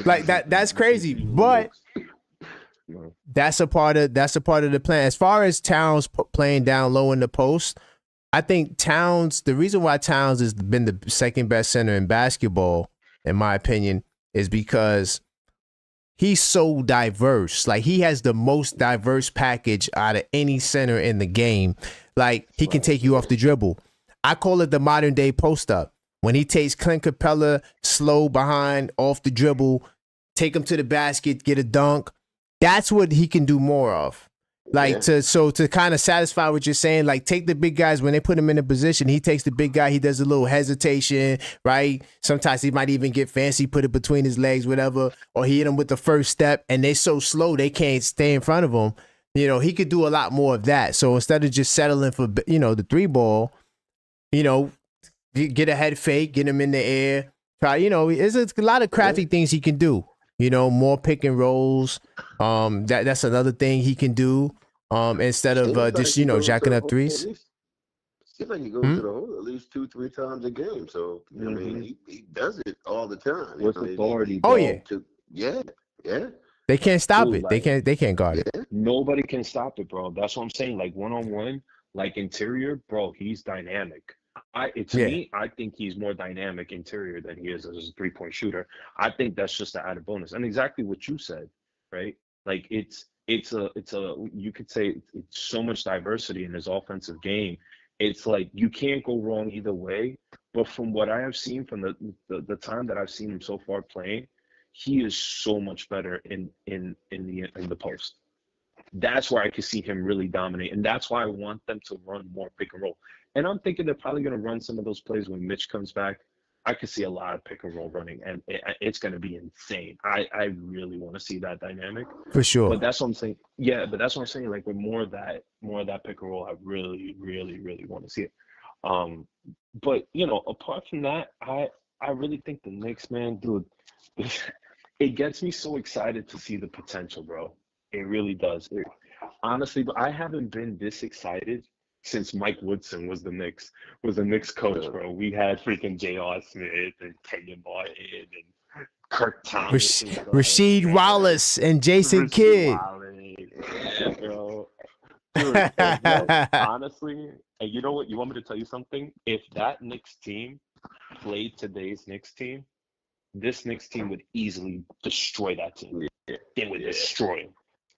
Like that's crazy. But that's a part of the plan. As far as Towns playing down low in the post, I think Towns, the reason why Towns has been the second best center in basketball, in my opinion, is because he's so diverse. Like, he has the most diverse package out of any center in the game. Like, he can take you off the dribble. I call it the modern day post up. When he takes Clint Capella slow behind off the dribble, take him to the basket, get a dunk. That's what he can do more of. Like, to kind of satisfy what you're saying, like, take the big guys, when they put him in a position, he takes the big guy, he does a little hesitation, right? Sometimes he might even get fancy, put it between his legs, whatever, or he hit him with the first step, and they're so slow they can't stay in front of him. You know, he could do a lot more of that. So instead of just settling for, the three ball, get a head fake, get him in the air, try, there's a lot of crafty things he can do. More pick and rolls. That's another thing he can do. Instead of just jacking up threes. Seems like he goes to the hole at least 2-3 times a game. So I mean, he does it all the time. With authority. Oh yeah. Yeah. They can't stop Dude, it. Like, They can't guard it. Nobody can stop it, bro. That's what I'm saying. Like, one-on-one, like interior, bro, he's dynamic. To Yeah, me, I think he's more dynamic interior than he is as a 3-point shooter. I think that's just an added bonus. And exactly what you said, right? Like it's a you could say it's so much diversity in his offensive game. It's like you can't go wrong either way. But from what I have seen from the time that I've seen him so far playing, he is so much better in the post. That's where I could see him really dominate. And that's why I want them to run more pick and roll. And I'm thinking they're probably going to run some of those plays when Mitch comes back. I could see a lot of pick and roll running, and it's going to be insane. I really want to see that dynamic. for But sure. that's what I'm saying. Yeah, but that's what I'm saying. Like with more of that pick and roll, I really, really, really want to see it. Um, but apart from that, I really think the Knicks, man, dude, it gets me so excited to see the potential, bro. It really does. Honestly, but I haven't been this excited since Mike Woodson was the Knicks coach, bro. We had freaking J.R. Smith and Kenyon Martin and Kirk Thomas and stuff, Rasheed man. Wallace and Jason Rasheed Kidd. Wallace, yeah, bro. Dude, and yo, honestly, and you know what? You want me to tell you something? If that Knicks team played today's Knicks team, this Knicks team would easily destroy that team. Yeah, They would yeah, destroy him.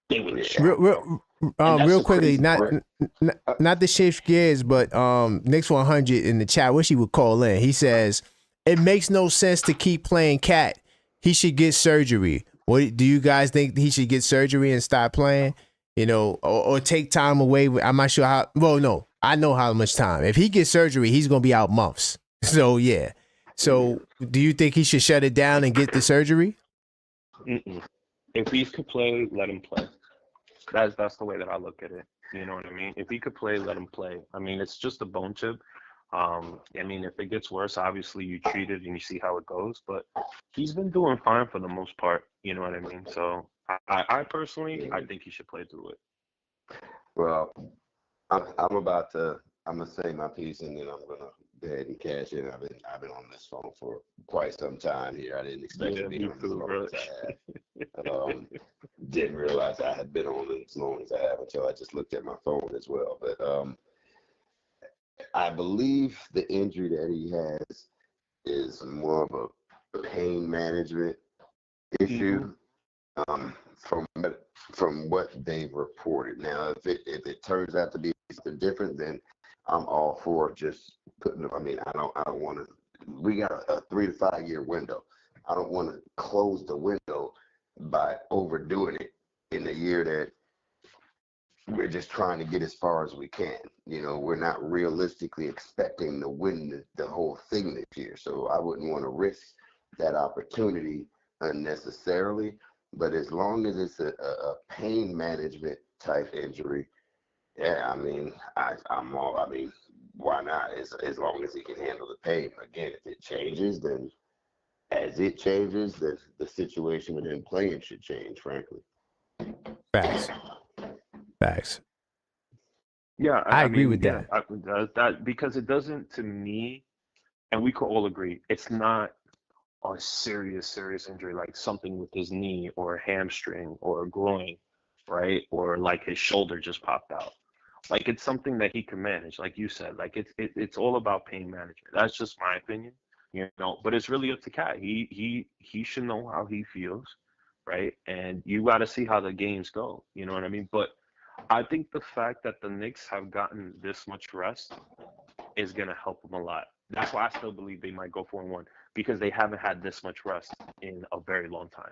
They would yeah. destroy him, bro. And that's Real the quickly, crazy not part. not to shift gears, but Knicks 100 in the chat. Wish he would call in. He says it makes no sense to keep playing Cat. He should get surgery. What do you guys think? He should get surgery and stop playing? Or take time away. I'm not sure how. Well, no, I know how much time. If he gets surgery, he's gonna be out months. So yeah. So do you think he should shut it down and get the surgery? Mm-mm. If he could play, let him play. That's the way that I look at it. You know what I mean? If he could play, let him play. I mean, it's just a bone chip. I mean, if it gets worse, obviously you treat it and you see how it goes. But he's been doing fine for the most part. You know what I mean? So I personally, I think he should play through it. Well, I'm gonna say my piece, and then I'm gonna go ahead and cash in. I've been on this phone for quite some time here. I didn't expect to be Me on as too, long bro. as I have. Didn't realize I had been on as long as I have until I just looked at my phone as well. But I believe the injury that he has is more of a pain management issue. From what they've reported. Now, if it turns out to be something different, then I'm all for just putting them. I mean, I don't want to. We got a 3 to 5 year window. I don't want to close the window by overdoing it in the year that we're just trying to get as far as we can. We're not realistically expecting to win the whole thing this year. So I wouldn't want to risk that opportunity unnecessarily. But as long as it's a pain management type injury, yeah, I mean, I'm all. I mean, why not? As long as he can handle the pain. Again, if it changes, then as it changes, then the situation with him playing should change. Frankly, Facts. Yeah, I I agree mean, with yeah, that. that because it doesn't, to me, and we could all agree, it's not a serious injury like something with his knee or a hamstring or a groin, right? Or like his shoulder just popped out. Like it's something that he can manage, like you said. Like it's all about pain management. That's just my opinion, But it's really up to Cat. He should know how he feels, right? And you got to see how the games go. You know what I mean? But I think the fact that the Knicks have gotten this much rest is going to help them a lot. That's why I still believe they might go 4-1 because they haven't had this much rest in a very long time.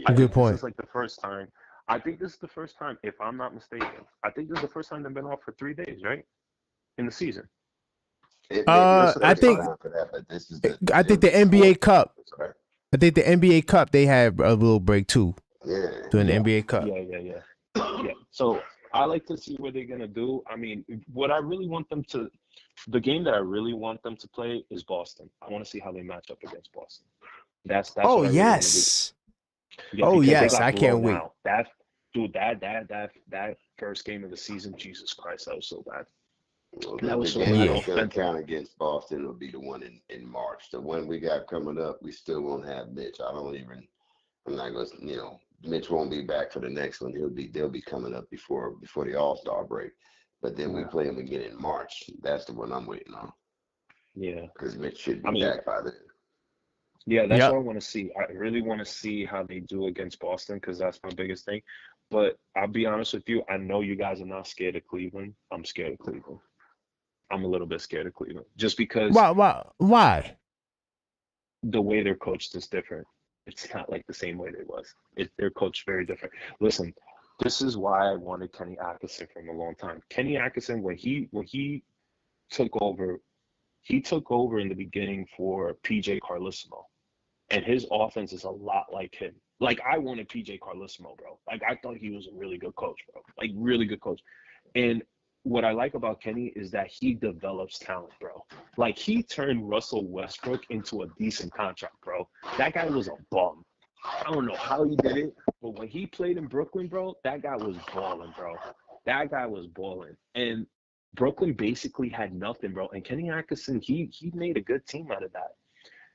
I Good think this point. is like the first time. I think this is the first time, if I'm not mistaken. I think this is the first time they've been off for 3 days, right? In the season. it may be the This is the I first second think time. time for that, but this is I think it'll the be the NBA fourth. Cup. Sorry. I think the NBA Cup they had a little break too Yeah. during the Yeah, NBA Cup. yeah. So I like to see what they're gonna do. I mean, what I really want them to, the game that I really want them to play is Boston. I want to see how they match up against Boston. That's Oh what I really want to do. yes. Yeah, Oh because they yes. got I can't blown wait. out. That first game of the season, Jesus Christ, that was so bad. Well, That was the so game bad Yeah. that's going to offensively. count against Boston will be the one in March. The one we got coming up, we still won't have Mitch. I'm not going to, Mitch won't be back for the next one. They'll be coming up before the All-Star break. But then we play him again in March. That's the one I'm waiting on. Yeah. because Mitch should I be mean, back by then. yeah, that's what I Yep. want to see. I really want to see how they do against Boston because that's my biggest thing. But I'll be honest with you, I know you guys are not scared of Cleveland. I'm scared of Cleveland. I'm a little bit scared of Cleveland just because Why? the way they're coached is different. It's not like the same way they was. They're coached very different. Listen, this is why I wanted Kenny Atkinson from a long time. Kenny Atkinson, when he took over, he took over in the beginning for PJ Carlissimo, and his offense is a lot like him. Like I wanted PJ Carlissimo, bro. Like I thought he was a really good coach, bro. Like really good coach. And what I like about Kenny is that he develops talent, bro. Like he turned Russell Westbrook into a decent contract, bro. That guy was a bum. I don't know how he did it, but when he played in Brooklyn, bro, that guy was balling, bro. That guy was balling. And Brooklyn basically had nothing, bro. And Kenny Atkinson, he made a good team out of that.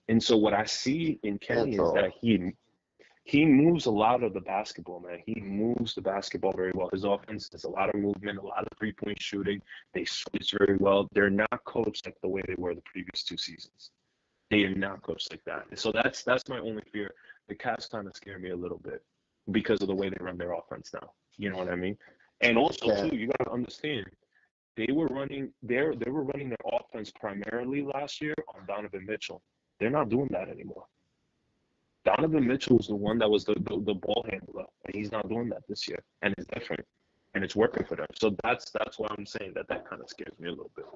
And so what I see in Kenny That's is that all. he moves a lot of the basketball, man. He moves the basketball very well. His offense has a lot of movement, a lot of three-point shooting. They switch very well. They're not coached like the way they were the previous 2 seasons. They are not coached like that. And so that's my only fear. The Cavs kind of scare me a little bit because of the way they run their offense now. You know what I mean? And also Yeah. too, you got to understand they were running their offense primarily last year on Donovan Mitchell. They're not doing that anymore. Donovan Mitchell was the one that was the ball handler, and he's not doing that this year, and it's different, and it's working for them. So that's why I'm saying that kind of scares me a little bit.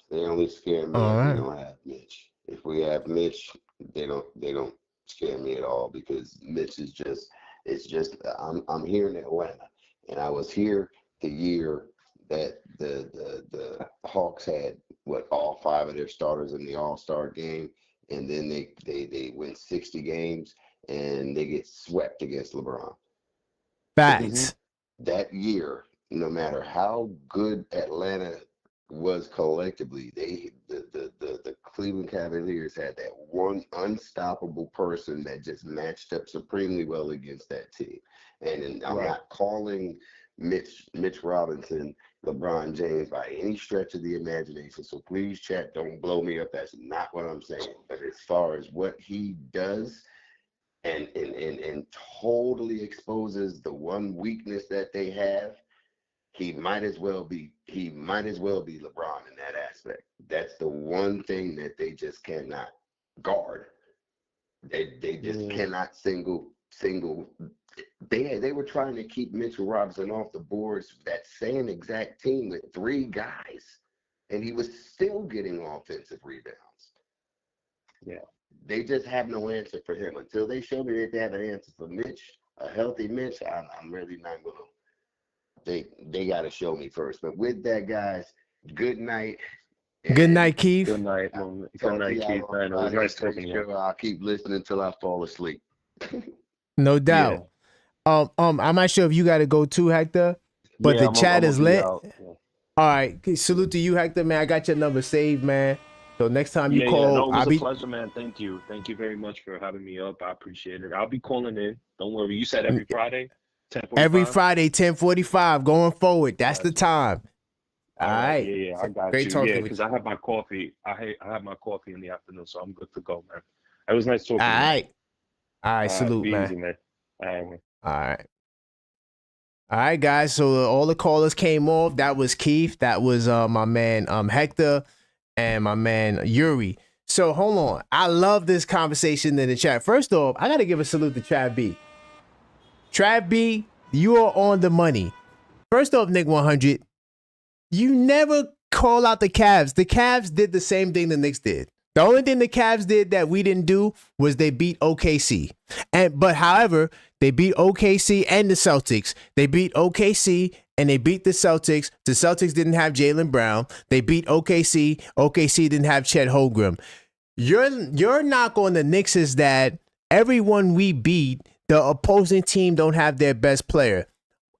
They only scare me All if we right. don't have Mitch. If we have Mitch, they don't scare me at all because Mitch is just it's just I'm here in Atlanta and I was here the year that the Hawks had all five of their starters in the All-Star game, and then they win 60 games and they get swept against LeBron. Mm-hmm. Facts. That year, no matter how good Atlanta was collectively, the Cleveland Cavaliers had that one unstoppable person that just matched up supremely well against that team. And I'm Right. not calling Mitch Robinson LeBron James by any stretch of the imagination. So please, chat, don't blow me up. That's not what I'm saying. But as far as what he does, and totally exposes the one weakness that they have, he might as well be LeBron in that aspect. That's the one thing that they just cannot guard. They just cannot single. They were trying to keep Mitchell Robinson off the boards, that same exact team with three guys, and he was still getting offensive rebounds. Yeah. They just have no answer for him. Until they show me that they have an answer for Mitch, a healthy Mitch, I'm really not going to. They got to show me first. But with that, guys, good night. Good And night, Keith. Good night, man. Good talk to night, y'all Keith. on Man, it was Friday. nice talking to you. Sure, I'll keep listening until I fall asleep. No Yeah. doubt. I'm not sure if you got to go too, Hector, but Yeah, the I'm chat gonna is be lit. out. Yeah. All right, okay, salute to you, Hector, man. I got your number saved, man. So next time you Yeah, call, no, it was I'll a be pleasure, man. Thank you very much for having me up. I appreciate it. I'll be calling in. Don't worry. You said every Friday, every 10:45. Friday, 10:45, going forward. That's the Gotcha. time. All All right. right. Yeah, I So got great you. Yeah, talking with because you. I have my coffee. I have my coffee in the afternoon, so I'm good to go, man. It was nice All talking to you. right. All right, All right, salute, be man. easy, man. All right, man. All right. All right, guys. So all the callers came off. That was Keith. That was my man Hector and my man Yuri. So hold on. I love this conversation in the chat. First off, I gotta give a salute to Trav B. Trav B, you are on the money. First off, Nick 100, you never call out the Cavs. The Cavs did the same thing the Knicks did. The only thing the Cavs did that we didn't do was they beat OKC. But however, they beat OKC and the Celtics. They beat OKC and they beat the Celtics. The Celtics didn't have Jaylen Brown. They beat OKC. OKC didn't have Chet Holmgren. Your knock on the Knicks is that everyone we beat, the opposing team don't have their best player.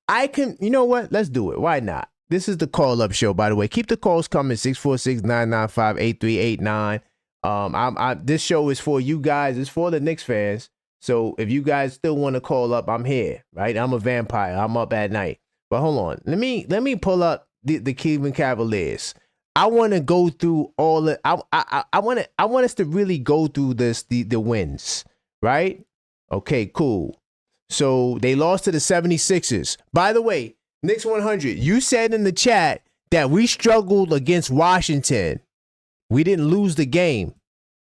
You know what? Let's do it. Why not? This is the call up show, by the way. Keep the calls coming, 646-995-8389. This show is for you guys. It's for the Knicks fans. So if you guys still want to call up, I'm here, right? I'm a vampire. I'm up at night. But hold on. Let me pull up the Cleveland Cavaliers. I want to go through all the. I want us to really go through the wins, right? Okay, cool. So they lost to the 76ers. By the way, Knicks 100. You said in the chat that we struggled against Washington. We didn't lose the game.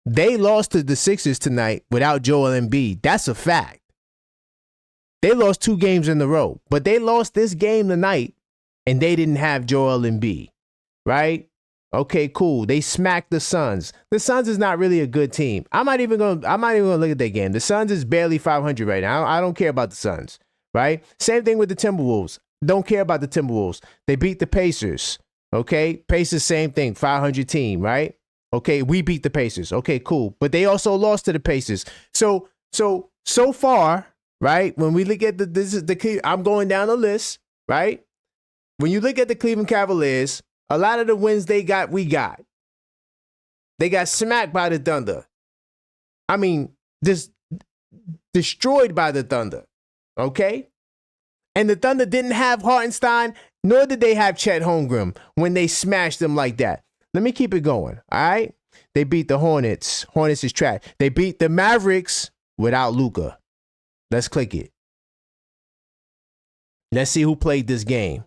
They lost to the Sixers tonight without Joel Embiid. That's a fact. They lost 2 games in a row, but they lost this game tonight, and they didn't have Joel Embiid, right? Okay, cool. They smacked the Suns. The Suns is not really a good team. I'm not even gonna look at that game. The Suns is barely 500 right now. I don't care about the Suns, right? Same thing with the Timberwolves. Don't care about the Timberwolves. They beat the Pacers. Okay, Pacers, same thing, 500 team, right? Okay, we beat the Pacers. Okay, cool. But they also lost to the Pacers. So far, right? When we look at I'm going down the list, right? When you look at the Cleveland Cavaliers, a lot of the wins they got, we got. They got smacked by the Thunder. I mean, just destroyed by the Thunder. Okay? And the Thunder didn't have Hartenstein, nor did they have Chet Holmgren when they smashed them like that. Let me keep it going, all right? They beat the Hornets. Hornets is trash. They beat the Mavericks without Luka. Let's click it. Let's see who played this game.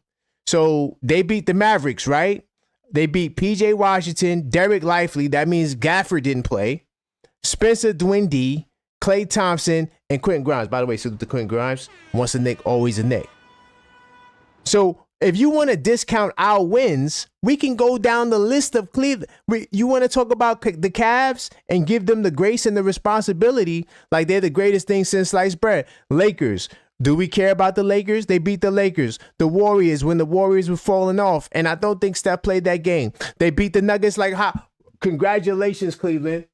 So they beat the Mavericks, right? They beat P.J. Washington, Derek Lively. That means Gafford didn't play. Spencer Dinwiddie, Klay Thompson, and Quentin Grimes. By the way, salute to Quentin Grimes. Once a Knick, always a Knick. So if you want to discount our wins, we can go down the list of Cleveland. You want to talk about the Cavs and give them the grace and the responsibility like they're the greatest thing since sliced bread. Lakers. Do we care about the Lakers? They beat the Lakers. The Warriors, when the Warriors were falling off, and I don't think Steph played that game. They beat the Nuggets like how? Congratulations, Cleveland.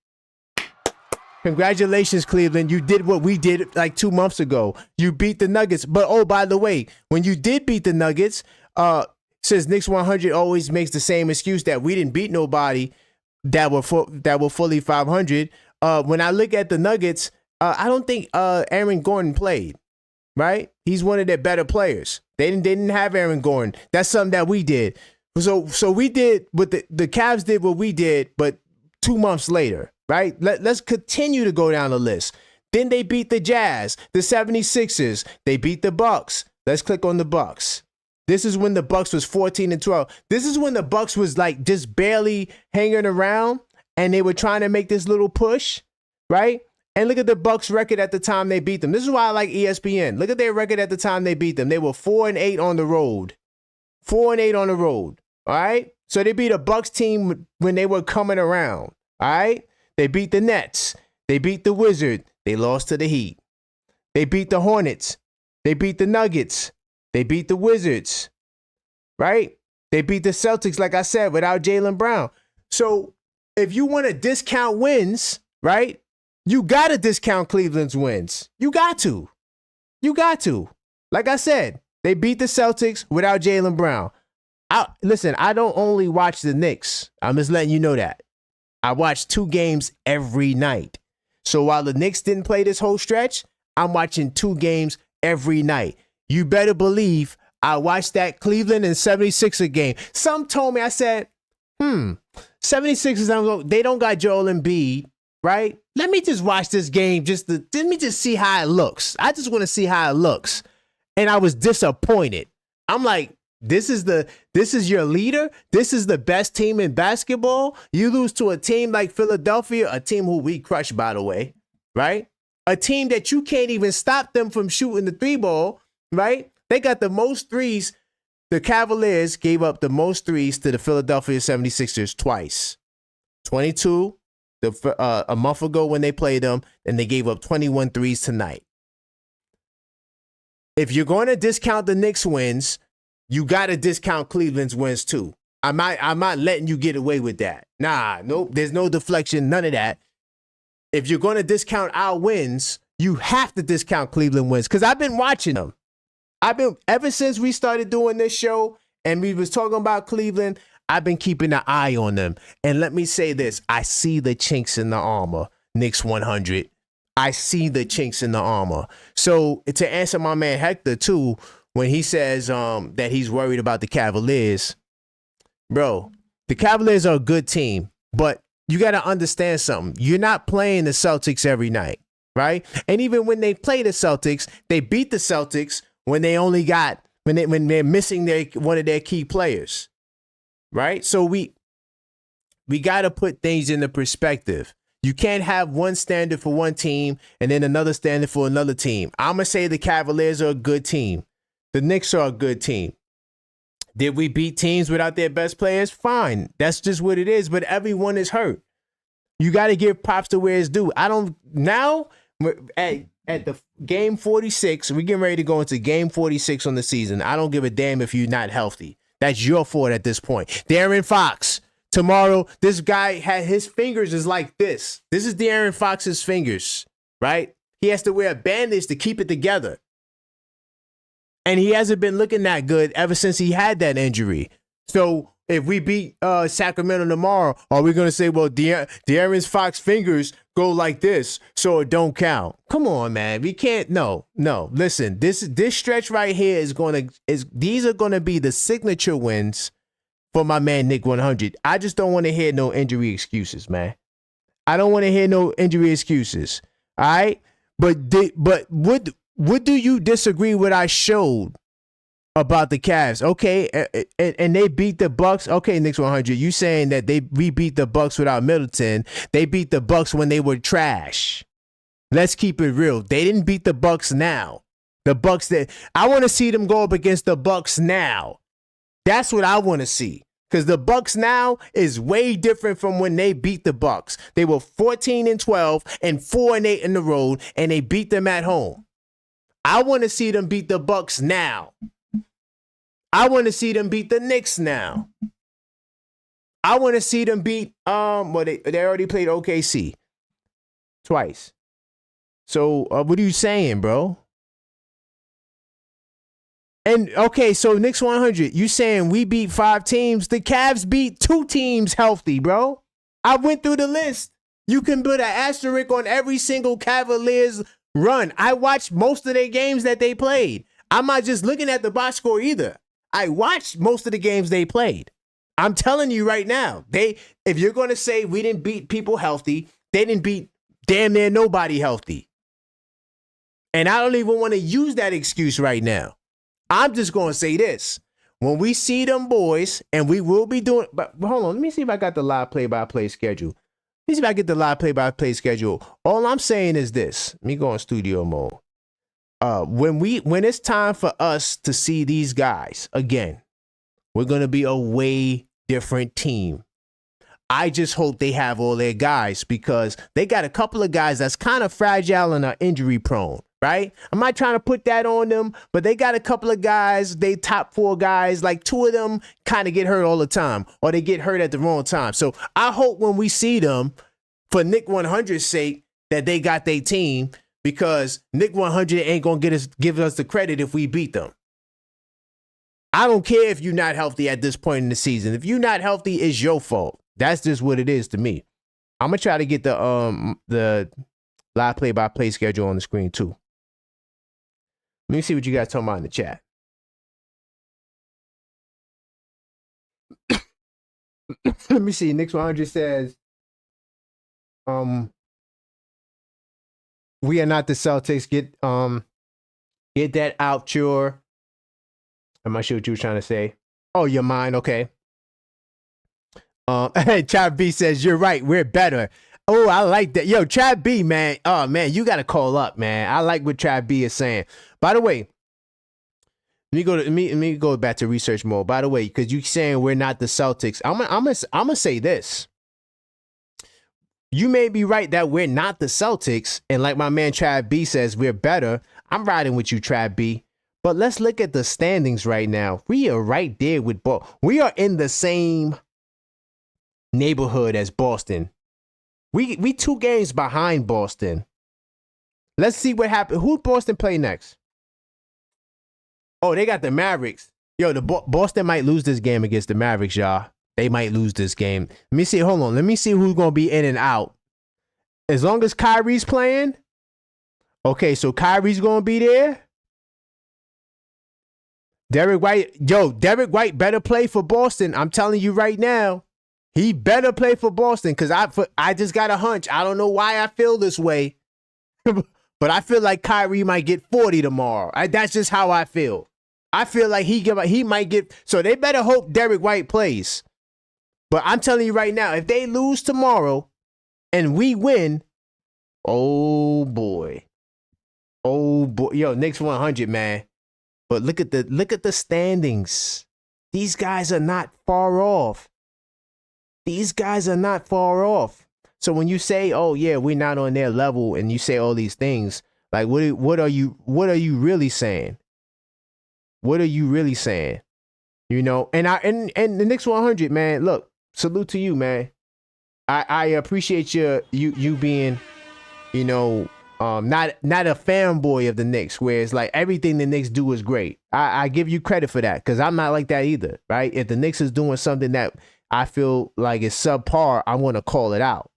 Congratulations, Cleveland. You did what we did like 2 months ago. You beat the Nuggets. But, oh, by the way, when you did beat the Nuggets, since Knicks 100 always makes the same excuse that we didn't beat nobody that were fully 500, when I look at the Nuggets, I don't think Aaron Gordon played. Right? He's one of their better players. They didn't have Aaron Gordon. That's something that we did. So we did what the Cavs did what we did, but 2 months later, right? Let's continue to go down the list. Then they beat the Jazz, the 76ers. They beat the Bucks. Let's click on the Bucks. This is when the Bucks was 14-12. This is when the Bucks was like just barely hanging around and they were trying to make this little push, right? And look at the Bucks record at the time they beat them. This is why I like ESPN. Look at their record at the time they beat them. They were 4-8 on the road. 4-8 on the road. All right. So they beat a Bucks team when they were coming around. All right. They beat the Nets. They beat the Wizards. They lost to the Heat. They beat the Hornets. They beat the Nuggets. They beat the Wizards. Right. They beat the Celtics, like I said, without Jaylen Brown. So if you want to discount wins, right? You got to discount Cleveland's wins. You got to. You got to. Like I said, they beat the Celtics without Jaylen Brown. Listen, I don't only watch the Knicks. I'm just letting you know that. I watch 2 games every night. So while the Knicks didn't play this whole stretch, I'm watching 2 games every night. You better believe I watched that Cleveland and 76er game. Some told me, I said, 76ers, they don't got Joel Embiid. Right? Let me just watch this game. Let me just see how it looks. I just want to see how it looks. And I was disappointed. I'm like, this is your leader. This is the best team in basketball. You lose to a team like Philadelphia, a team who we crushed, by the way, right? A team that you can't even stop them from shooting the 3-ball, right? They got the most threes. The Cavaliers gave up the most threes to the Philadelphia 76ers twice. 22 a month ago when they played them, and they gave up 21 threes tonight. If you're going to discount the Knicks wins, you got to discount Cleveland's wins too. I'm not letting you get away with that. Nah, nope. There's no deflection, none of that. If you're going to discount our wins, you have to discount Cleveland wins because I've been watching them. Ever since we started doing this show and we was talking about Cleveland, I've been keeping an eye on them. And let me say this. I see the chinks in the armor, Knicks 100. I see the chinks in the armor. So to answer my man Hector, too, when he says that he's worried about the Cavaliers, bro, The Cavaliers are a good team, but you got to understand something. You're not playing the Celtics every night, right? And even when they play the Celtics, they beat the Celtics when they only got when they're missing one of their key players, right? So we got to put things into perspective. You can't have one standard for one team and then another standard for another team. I'm going to say the Cavaliers are a good team. The Knicks are a good team. Did we beat teams without their best players? Fine. That's just what it is. But everyone is hurt. You got to give props to where it's due. Now at the game 46, we're getting ready to go into game 46 on the season. I don't give a damn if you're not healthy. That's your fault at this point. De'Aaron Fox. Tomorrow, this guy had his fingers is like this. This is De'Aaron Fox's fingers, right? He has to wear a bandage to keep it together. And he hasn't been looking that good ever since he had that injury. So if we beat Sacramento tomorrow, are we going to say, well, De'Aaron Fox's fingers go like this, so it don't count? Come on, man. We can't. No. Listen, this stretch right here these are going to be the signature wins for my man Nick 100. I just don't want to hear no injury excuses, man. I don't want to hear no injury excuses. All right? But what do you disagree with I showed about the Cavs? Okay, and they beat the Bucks. Okay, Knicks 100. You saying that we beat the Bucks without Middleton? They beat the Bucks when they were trash. Let's keep it real. They didn't beat the Bucks now. The Bucks I want to see them go up against the Bucks now. That's what I want to see. Because the Bucks now is way different from when they beat the Bucks. They were 14-12 and 4-8 in the road, and they beat them at home. I want to see them beat the Bucks now. I want to see them beat the Knicks now. I want to see them beat they already played OKC twice. So what are you saying, bro? And okay, so Knicks 100, you saying we beat 5 teams? The Cavs beat 2 teams healthy, bro. I went through the list. You can put an asterisk on every single Cavaliers run. I watched most of their games that they played. I'm not just looking at the box score either. I watched most of the games they played. I'm telling you right now, if you're going to say we didn't beat people healthy, they didn't beat damn near nobody healthy. And I don't even want to use that excuse right now. I'm just going to say this. When we see them boys, and we will be doing, but hold on, let me see if I got the live play-by-play schedule. Let me see if I get the live play-by-play schedule. All I'm saying is this. Let me go in studio mode. When it's time for us to see these guys again, we're going to be a way different team. I just hope they have all their guys, because they got a couple of guys that's kind of fragile and are injury prone. Right? I'm not trying to put that on them, but they got a couple of guys, they top 4 guys, like 2 of them kind of get hurt all the time, or they get hurt at the wrong time. So I hope when we see them, for Nick 100's sake, that they got their team, because Nick 100 ain't going to give us the credit if we beat them. I don't care if you're not healthy at this point in the season. If you're not healthy, it's your fault. That's just what it is to me. I'm going to try to get the live play-by-play schedule on the screen too. Let me see what you guys talking about in the chat. Let me see. Knicks 100 says, we are not the Celtics. Get that out your. I'm not sure what you were trying to say. Oh, your mind. Okay. Chad B says, you're right. We're better. Oh, I like that. Yo, Chad B, man. Oh, man, you got to call up, man. I like what Chad B is saying. By the way, let me go back to research mode. By the way, because you saying we're not the Celtics, I'm gonna say this. You may be right that we're not the Celtics, and like my man Chad B says, we're better. I'm riding with you, Chad B. But let's look at the standings right now. We are right there with Boston. We are in the same neighborhood as Boston. We 2 games behind Boston. Let's see what happens. Who Boston play next? Oh, they got the Mavericks. Yo, Boston might lose this game against the Mavericks, y'all. They might lose this game. Let me see. Hold on. Let me see who's going to be in and out. As long as Kyrie's playing. Okay, so Kyrie's going to be there. Derek White. Yo, Derek White better play for Boston. I'm telling you right now. He better play for Boston because I just got a hunch. I don't know why I feel this way, but I feel like Kyrie might get 40 tomorrow. That's just how I feel. I feel like he might get. So they better hope Derek White plays. But I'm telling you right now, if they lose tomorrow and we win, oh boy, yo, Knicks 100, man. But look at the standings. These guys are not far off. So when you say, "Oh yeah, we're not on their level," and you say all these things, like what are you really saying? What are you really saying? You know, and the Knicks 100, man. Look, salute to you, man. I appreciate you being, you know, not a fanboy of the Knicks, where it's like everything the Knicks do is great. I give you credit for that because I'm not like that either, right? If the Knicks is doing something that I feel like is subpar, I'm going to call it out.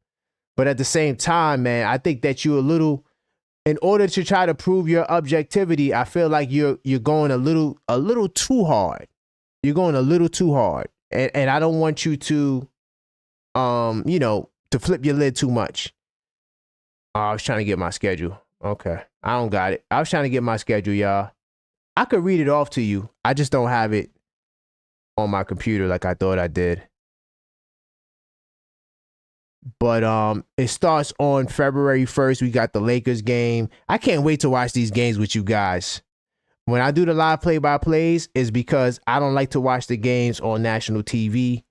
But at the same time, man, I think that you're a little, in order to try to prove your objectivity, I feel like you're going a little too hard. You're going a little too hard, and I don't want you to, you know, to flip your lid too much. I was trying to get my schedule. Okay, I don't got it. I was trying to get my schedule, y'all. I could read it off to you. I just don't have it on my computer like I thought I did. But it starts on February 1st. We got the Lakers game. I can't wait to watch these games with you guys. When I do the live play-by-plays, is because I don't like to watch the games on national TV.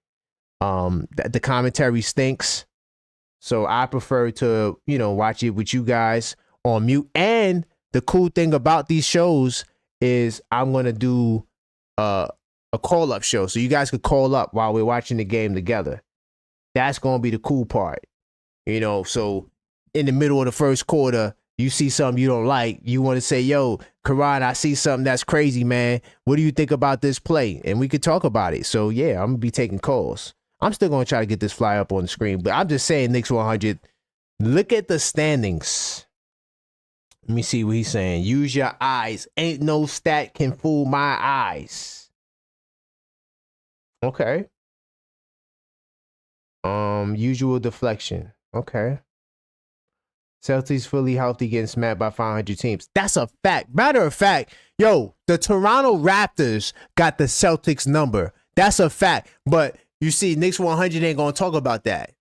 The commentary stinks. So I prefer to, you know, watch it with you guys on mute. And the cool thing about these shows is I'm going to do a call-up show. So you guys could call up while we're watching the game together. That's going to be the cool part. You know, so in the middle of the first quarter, you see something you don't like. You want to say, yo, Karan, I see something that's crazy, man. What do you think about this play? And we could talk about it. So, yeah, I'm going to be taking calls. I'm still going to try to get this fly up on the screen. But I'm just saying, Knicks 100, look at the standings. Let me see what he's saying. Use your eyes. Ain't no stat can fool my eyes. Okay. Usual deflection. Okay. Celtics fully healthy getting smacked by 500 teams. That's a fact. Matter of fact, yo, the Toronto Raptors got the Celtics number. That's a fact. But you see, Knicks 100 ain't going to talk about that.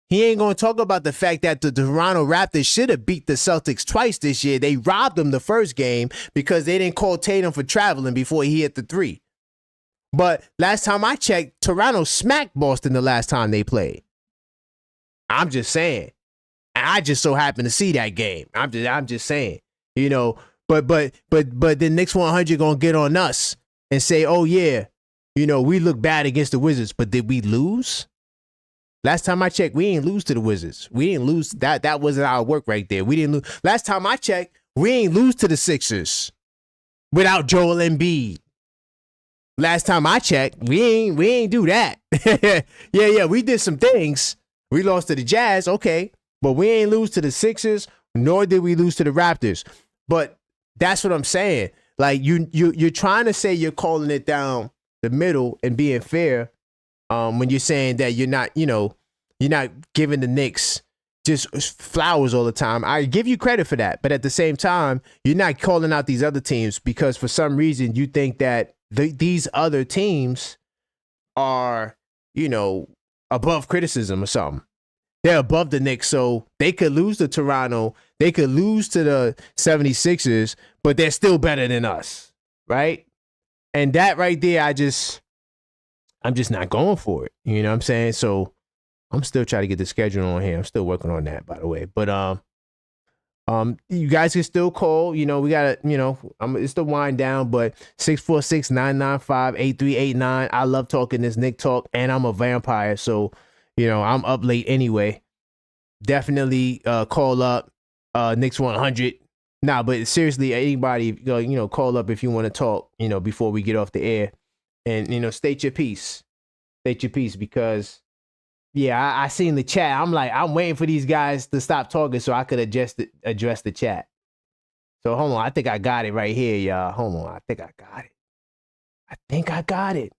He ain't going to talk about the fact that the Toronto Raptors should have beat the Celtics twice this year. They robbed them the first game because they didn't call Tatum for traveling before he hit the three. But last time I checked, Toronto smacked Boston the last time they played. I'm just saying. I just so happened to see that game. I'm just saying. You know, but the Knicks 100 gonna get on us and say, oh yeah, you know, we look bad against the Wizards, but did we lose? Last time I checked, we ain't lose to the Wizards. We didn't lose. That wasn't our work right there. We didn't lose. Last time I checked, we ain't lose to the Sixers without Joel Embiid. Last time I checked, we ain't do that. yeah, we did some things. We lost to the Jazz, okay, but we ain't lose to the Sixers, nor did we lose to the Raptors. But that's what I'm saying. Like you're trying to say you're calling it down the middle and being fair, when you're saying that you're not giving the Knicks just flowers all the time. I give you credit for that, but at the same time, you're not calling out these other teams because for some reason you think that these other teams are, you know, above criticism or something. They're above the Knicks, so they could lose to Toronto. They could lose to the 76ers, but they're still better than us, right? And that right there, I'm just not going for it. You know what I'm saying? So I'm still trying to get the schedule on here. I'm still working on that, by the way. But you guys can still call. You know, we got to, you know, it's the wind down, but 646-995-8389. I love talking this Knick talk, and I'm a vampire, so, you know, I'm up late anyway. Definitely call up Knicks 100. Nah, but seriously, anybody, you know, call up if you want to talk, you know, before we get off the air. And, you know, state your piece. State your piece because, yeah, I seen the chat. I'm like, I'm waiting for these guys to stop talking so I could address the chat. So hold on. I think I got it right here, y'all. Hold on. I think I got it.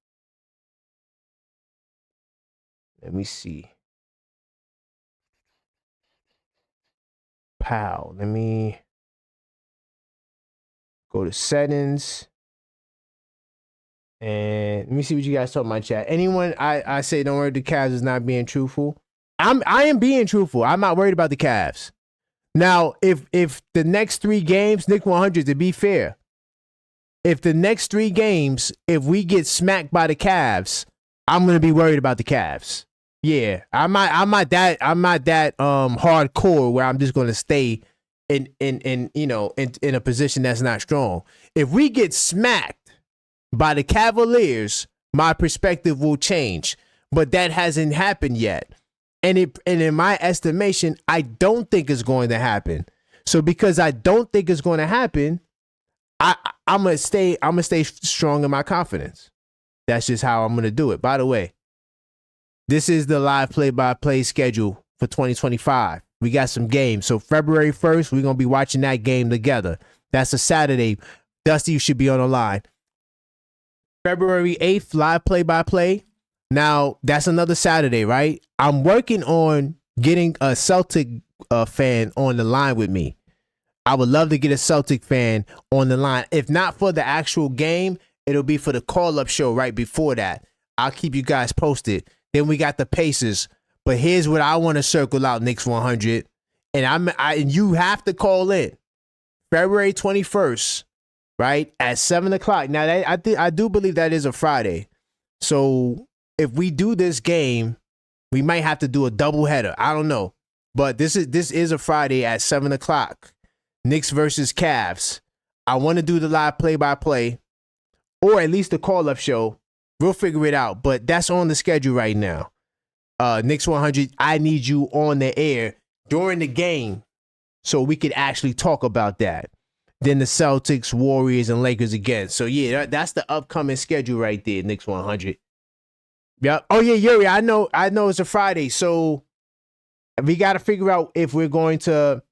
Let me see. Pow. Let me go to settings. And let me see what you guys talk about chat. Anyone I say don't worry, the Cavs is not being truthful. I am being truthful. I'm not worried about the Cavs. Now, if the next 3 games, Nick 100, to be fair, if the next 3 games, if we get smacked by the Cavs, I'm gonna be worried about the Cavs. Yeah, I'm not that hardcore where I'm just gonna stay in a position that's not strong. If we get smacked by the Cavaliers, my perspective will change. But that hasn't happened yet. And in my estimation, I don't think it's going to happen. So because I don't think it's going to happen, I'm gonna stay strong in my confidence. That's just how I'm gonna do it. By the way, this is the live play-by-play schedule for 2025. We got some games. So February 1st, we're gonna be watching that game together. That's a Saturday. Dusty, you should be on the line. February 8th, live play-by-play. Now, that's another Saturday, right? I'm working on getting a Celtic fan on the line with me. I would love to get a Celtic fan on the line. If not for the actual game, it'll be for the call-up show right before that. I'll keep you guys posted. Then we got the Pacers. But here's what I want to circle out, Knicks 100. And you have to call in. February 21st, right, at 7 o'clock. Now, I do believe that is a Friday. So if we do this game, we might have to do a doubleheader. I don't know. But this is a Friday at 7 o'clock. Knicks versus Cavs. I want to do the live play-by-play, or at least the call-up show. We'll figure it out. But that's on the schedule right now. Knicks 100, I need you on the air during the game so we could actually talk about that. Then the Celtics, Warriors, and Lakers again. So, yeah, that's the upcoming schedule right there, Knicks 100. Yep. Oh, yeah, Yuri, I know it's a Friday. So we got to figure out if we're going to...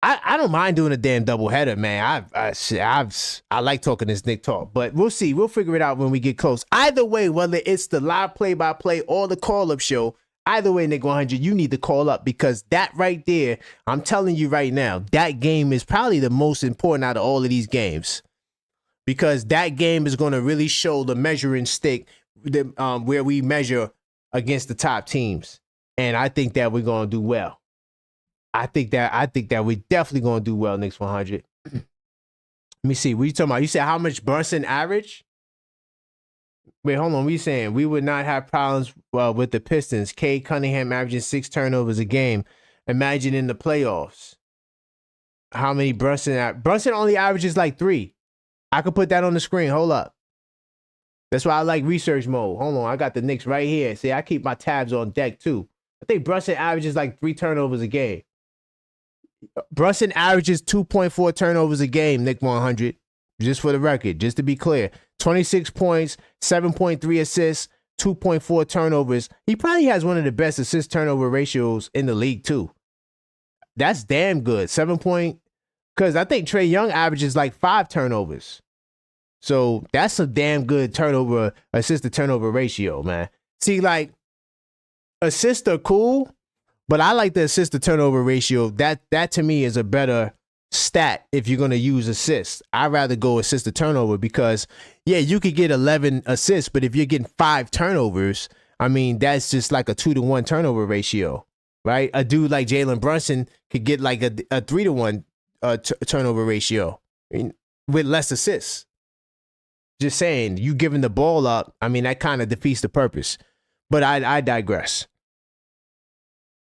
I don't mind doing a damn doubleheader, man. I like talking this Knick talk, but we'll see. We'll figure it out when we get close. Either way, whether it's the live play-by-play or the call-up show, either way, Nick 100, you need to call up because that right there, I'm telling you right now, that game is probably the most important out of all of these games because that game is going to really show the measuring stick where we measure against the top teams, and I think that we're going to do well. I think that we're definitely going to do well Knicks 100. Let me see. What are you talking about? You said how much Brunson average? Wait, hold on. What are you saying? We would not have problems with the Pistons. Cade Cunningham averaging 6 turnovers a game. Imagine in the playoffs. How many Brunson only averages like 3. I could put that on the screen. Hold up. That's why I like research mode. Hold on. I got the Knicks right here. See, I keep my tabs on deck too. I think Brunson averages like 3 turnovers a game. Brunson averages 2.4 turnovers a game, Nick 100. Just for the record, just to be clear. 26 points, 7.3 assists, 2.4 turnovers. He probably has one of the best assist turnover ratios in the league, too. That's damn good. Because I think Trae Young averages like 5 turnovers. So that's a damn good assist to turnover ratio, man. See, like, assists are cool. But I like the assist to turnover ratio. That to me is a better stat if you're going to use assists. I'd rather go assist to turnover because, yeah, you could get 11 assists, but if you're getting 5 turnovers, I mean, that's just like a 2-to-1 turnover ratio, right? A dude like Jalen Brunson could get like a 3-to-1 turnover ratio with less assists. Just saying, you giving the ball up, I mean, that kind of defeats the purpose. But I digress.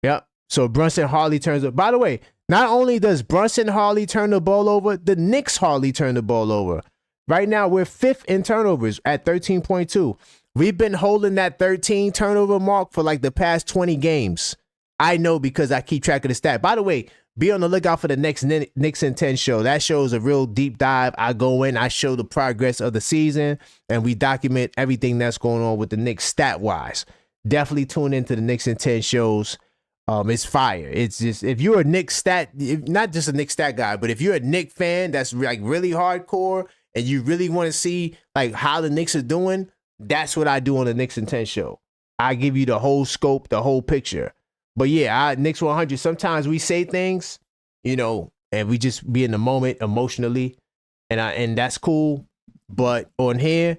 Yep. So Brunson hardly turns it. By the way, not only does Brunson hardly turn the ball over, the Knicks hardly turn the ball over. Right now, we're 5th in turnovers at 13.2. We've been holding that 13 turnover mark for like the past 20 games. I know because I keep track of the stat. By the way, be on the lookout for the next Knicks in 10 show. That show is a real deep dive. I go in, I show the progress of the season, and we document everything that's going on with the Knicks stat-wise. Definitely tune into the Knicks in 10 shows. It's fire. It's just, if you're a Knicks not just a Knicks stat guy, but if you're a Knicks fan that's like really hardcore and you really want to see like how the Knicks are doing, that's what I do on the Knicks in 10 show. I give you the whole scope, the whole picture. But yeah, Knicks 100. Sometimes we say things, and we just be in the moment emotionally, and that's cool. But on here,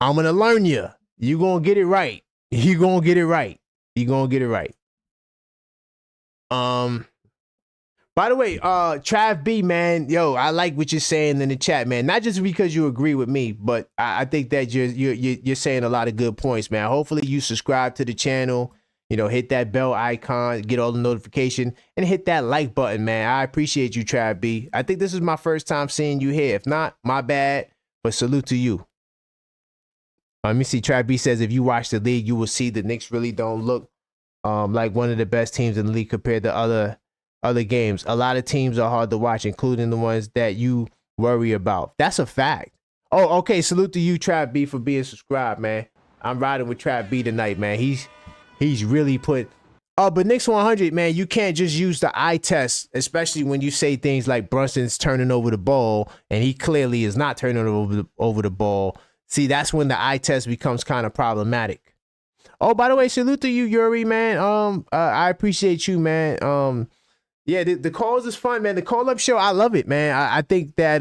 I'm gonna learn you. You gonna get it right. You gonna get it right. You gonna get it right. By the way, Trav B, man, yo, I like what you're saying in the chat, man. Not just because you agree with me, but I think that you're saying a lot of good points, man. Hopefully you subscribe to the channel, hit that bell icon, get all the notification, and hit that like button, man. I appreciate you, Trav B. I think this is my first time seeing you here. If not, my bad, but salute to you. Let me see. Trav B says, if you watch the league, you will see the Knicks really don't look like one of the best teams in the league compared to other games. A lot of teams are hard to watch, including the ones that you worry about. That's a fact. Oh, okay. Salute to you, Trav B, for being subscribed, man. I'm riding with Trav B tonight, man. He's really put. Oh, but Knicks 100, man, you can't just use the eye test, especially when you say things like Brunson's turning over the ball, and he clearly is not turning over the ball. See, that's when the eye test becomes kind of problematic. Oh, by the way, salute to you, Yuri, man. I appreciate you, man. Yeah, the calls is fun, man. The call-up show, I love it, man. I think that,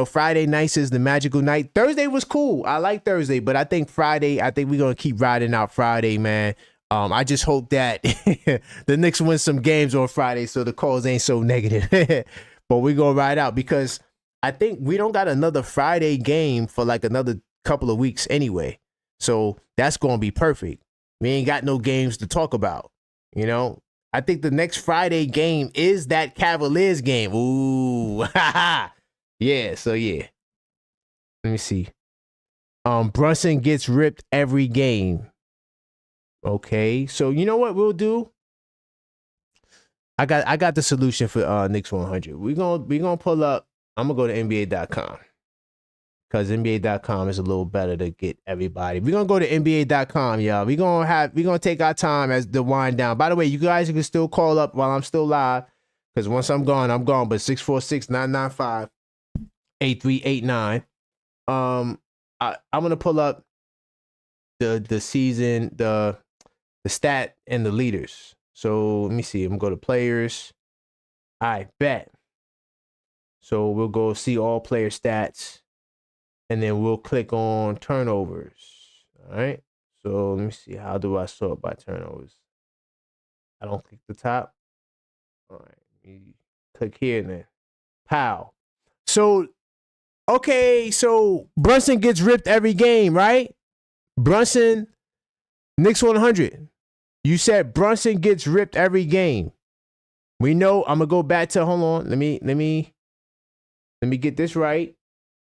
Friday nights is the magical night. Thursday was cool. I like Thursday, but I think Friday, we're going to keep riding out Friday, man. I just hope that the Knicks win some games on Friday so the calls ain't so negative. But we're going to ride out because I think we don't got another Friday game for like another couple of weeks anyway. So that's going to be perfect. We ain't got no games to talk about, I think the next Friday game is that Cavaliers game. Ooh, yeah. So yeah, let me see. Brunson gets ripped every game. Okay, so you know what we'll do? I got the solution for Knicks 100. We gonna pull up. I'm gonna go to NBA.com because NBA.com is a little better to get everybody. We're gonna go to NBA.com, y'all. We're gonna take our time as the wind down. By the way, you guys can still call up while I'm still live, because once I'm gone, I'm gone. But 646-995-8389. I'm gonna pull up the season, the stat and the leaders. So let me see. I'm gonna go to players. I bet. So we'll go see all player stats. And then we'll click on turnovers. All right. So let me see. How do I sort by turnovers? I don't click the top. All right. Let me click here and then. Pow. So, okay. So Brunson gets ripped every game, right? Brunson, Knicks 100. You said Brunson gets ripped every game. We know. I'm gonna go back to. Hold on. Let me get this right.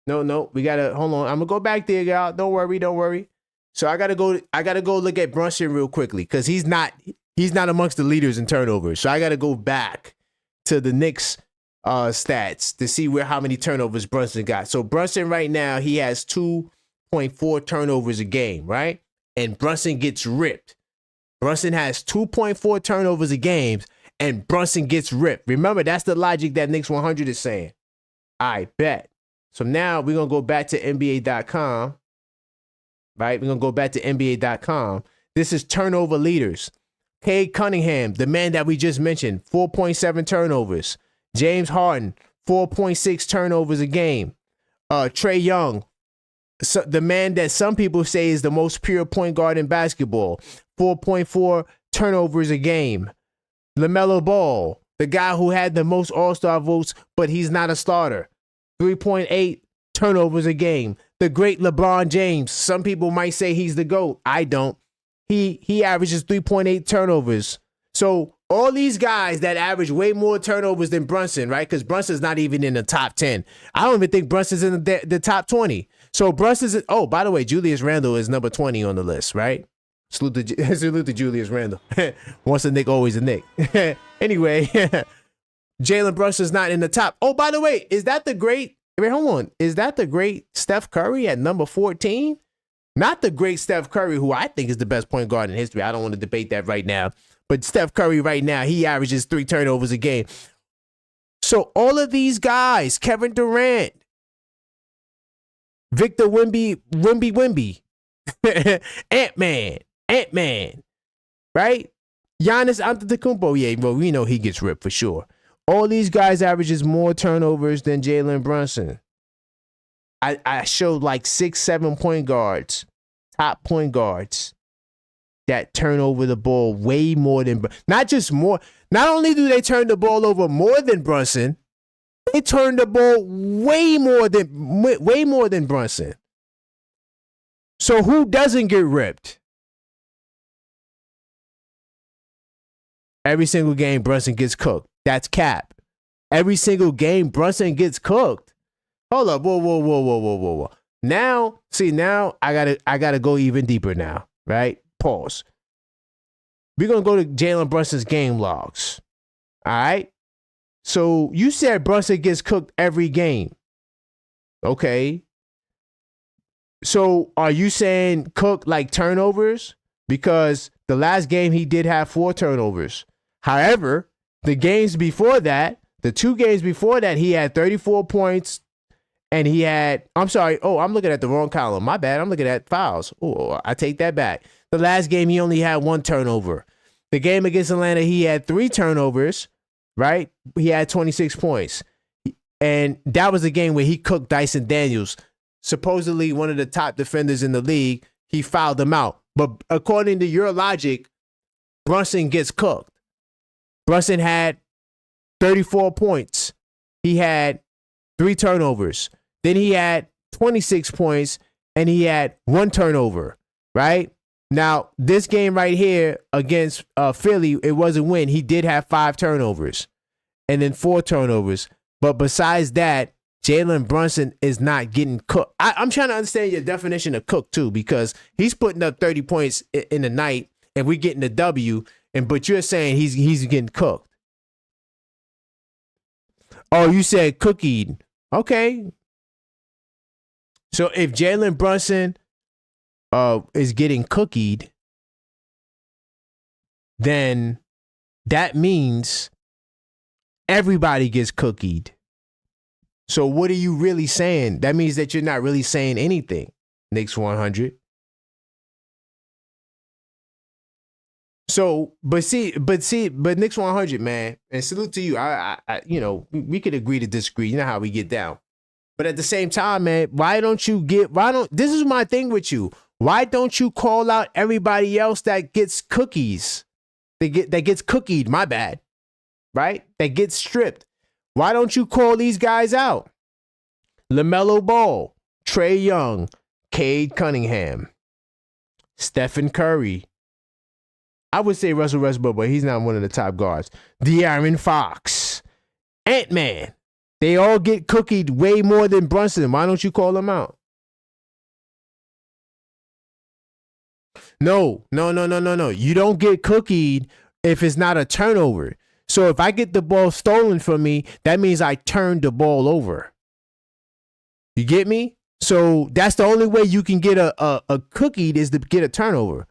No, we gotta hold on. I'm gonna go back there, y'all. Don't worry. So I gotta go look at Brunson real quickly because he's not amongst the leaders in turnovers. So I gotta go back to the Knicks stats to see how many turnovers Brunson got. So Brunson right now, he has 2.4 turnovers a game, right? And Brunson gets ripped. Brunson has 2.4 turnovers a game, and Brunson gets ripped. Remember, that's the logic that Knicks 100 is saying. I bet. So now we're going to go back to NBA.com, right? We're going to go back to NBA.com. This is turnover leaders. Cade Cunningham, the man that we just mentioned, 4.7 turnovers. James Harden, 4.6 turnovers a game. Trae Young, the man that some people say is the most pure point guard in basketball, 4.4 turnovers a game. LaMelo Ball, the guy who had the most All-Star votes, but he's not a starter. 3.8 turnovers a game. The great LeBron James. Some people might say he's the GOAT. I don't. He averages 3.8 turnovers. So all these guys that average way more turnovers than Brunson, right? Because Brunson's not even in the top 10. I don't even think Brunson's in the top 20. So Brunson's. Oh, by the way, Julius Randle is number 20 on the list, right? Salute to Julius Randle. Once a Knick, always a Knick. Anyway. Jalen Brunson's not in the top. Oh, by the way, is that the great? Wait, hold on. Is that the great Steph Curry at number 14? Not the great Steph Curry, who I think is the best point guard in history. I don't want to debate that right now. But Steph Curry right now, he averages 3 turnovers a game. So all of these guys, Kevin Durant, Victor Wemby, Ant-Man, right? Giannis Antetokounmpo, yeah, well, we know he gets ripped for sure. All these guys averages more turnovers than Jalen Brunson. I showed like 6-7 point guards, top point guards that turn over the ball way more than, not just more. Not only do they turn the ball over more than Brunson, they turn the ball way more than Brunson. So who doesn't get ripped? Every single game Brunson gets cooked. That's cap. Every single game Brunson gets cooked. Hold up, whoa. Now I gotta go even deeper now, right? Pause. We're gonna go to Jalen Brunson's game logs. All right. So you said Brunson gets cooked every game. Okay. So are you saying cook like turnovers? Because the last game he did have 4 turnovers. However, the games before that, the 2 games before that, he had 34 points and he had, I'm sorry, I'm looking at the wrong column. My bad. I'm looking at fouls. Oh, I take that back. The last game he only had 1 turnover. The game against Atlanta, he had 3 turnovers, right? He had 26 points. And that was the game where he cooked Dyson Daniels, supposedly one of the top defenders in the league. He fouled him out. But according to your logic, Brunson gets cooked. Brunson had 34 points. He had 3 turnovers. Then he had 26 points and he had 1 turnover, right? Now, this game right here against Philly, it was a win. He did have 5 turnovers and then 4 turnovers. But besides that, Jalen Brunson is not getting cooked. I'm trying to understand your definition of cook too, because he's putting up 30 points in the night and we're getting a W, but you're saying he's getting cooked. Oh, you said cookied. Okay. So if Jalen Brunson is getting cookied, then that means everybody gets cookied. So what are you really saying? That means that you're not really saying anything, Knicks 100. So, but Knicks 100, man, and salute to you. I we could agree to disagree. You know how we get down. But at the same time, man, this is my thing with you. Why don't you call out everybody else that gets cookies? That gets cookied, my bad. Right? That gets stripped. Why don't you call these guys out? LaMelo Ball, Trae Young, Cade Cunningham, Stephen Curry. I would say Russell Westbrook, but he's not one of the top guards. De'Aaron Fox, Ant-Man. They all get cookied way more than Brunson. Why don't you call them out? No. You don't get cookied if it's not a turnover. So if I get the ball stolen from me, that means I turned the ball over. You get me? So that's the only way you can get a cookied is to get a turnover.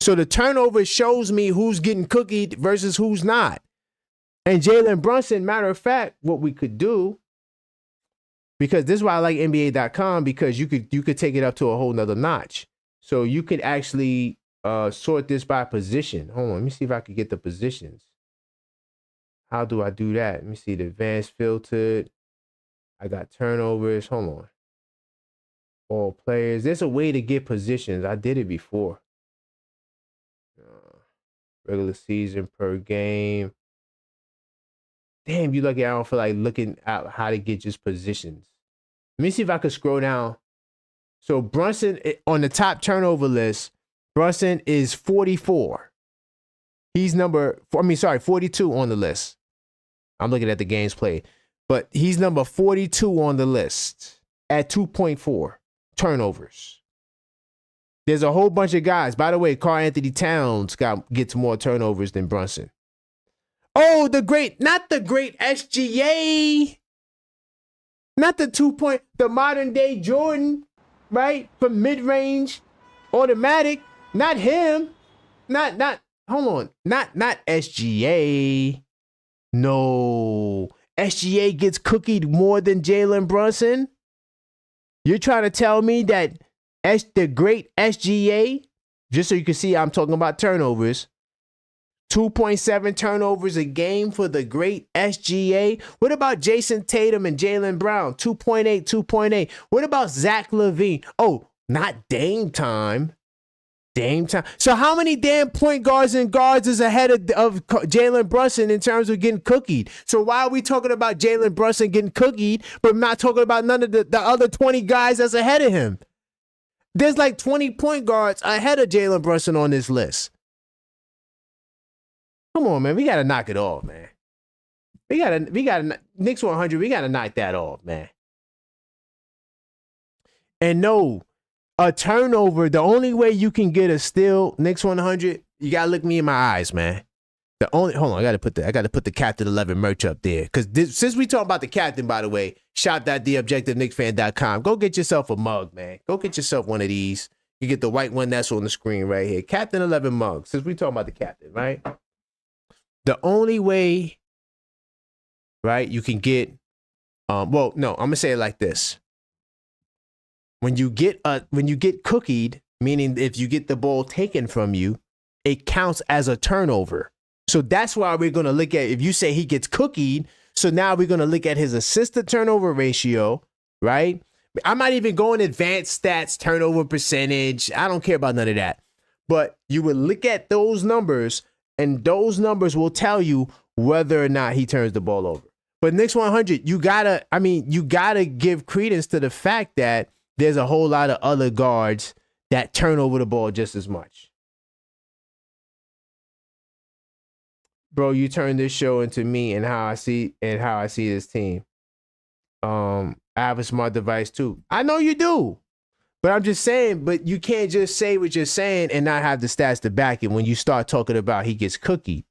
So the turnover shows me who's getting cookied versus who's not. And Jalen Brunson, matter of fact, what we could do, because this is why I like NBA.com, because you could take it up to a whole nother notch. So you could actually sort this by position. Hold on, let me see if I could get the positions. How do I do that? Let me see the advanced filtered. I got turnovers. Hold on. All players. There's a way to get positions. I did it before. Regular season per game. Damn, you lucky I don't feel like looking at how to get just positions. Let me see if I could scroll down. So Brunson, on the top turnover list, Brunson is 44. He's 42 on the list. I'm looking at the games played. But he's number 42 on the list at 2.4 turnovers. There's a whole bunch of guys. By the way, Karl Anthony Towns gets more turnovers than Brunson. Oh, not the great SGA. Not the 2-point, the modern day Jordan, right? From mid-range, automatic. Not him. Hold on. Not SGA. No. SGA gets cookied more than Jalen Brunson? You're trying to tell me that the great SGA, just so you can see I'm talking about turnovers. 2.7 turnovers a game for the great SGA. What about Jason Tatum and Jaylen Brown? 2.8, 2.8. What about Zach LaVine? Oh, not Dame time. Dame time. So how many damn point guards and guards is ahead of Jalen Brunson in terms of getting cookied? So why are we talking about Jalen Brunson getting cookied, but not talking about none of the other 20 guys that's ahead of him? There's like 20 point guards ahead of Jalen Brunson on this list. Come on, man. We got to knock it off, man. We got to, Knicks 100, we got to knock that off, man. And no, a turnover, the only way you can get a steal, Knicks 100, you got to look me in my eyes, man. Hold on, I got to put the Captain 11 merch up there. Because since we talking about the captain, by the way, shop.theobjectiveknicksfan.com. Go get yourself a mug, man. Go get yourself one of these. You get the white one that's on the screen right here. Captain 11 mug, since we talking about the captain, right? The only way, right, you can get, well, no, I'm gonna say it like this. When you get cookied, meaning if you get the ball taken from you, it counts as a turnover. So that's why we're gonna look at, if you say he gets cookied, so now we're gonna look at his assist to turnover ratio, right? I'm not even going advanced stats, turnover percentage. I don't care about none of that. But you would look at those numbers, and those numbers will tell you whether or not he turns the ball over. But Knicks 100, you gotta give credence to the fact that there's a whole lot of other guards that turn over the ball just as much. Bro, you turn this show into me and how I see this team. I have a smart device too. I know you do. But I'm just saying, but you can't just say what you're saying and not have the stats to back it when you start talking about he gets cookied.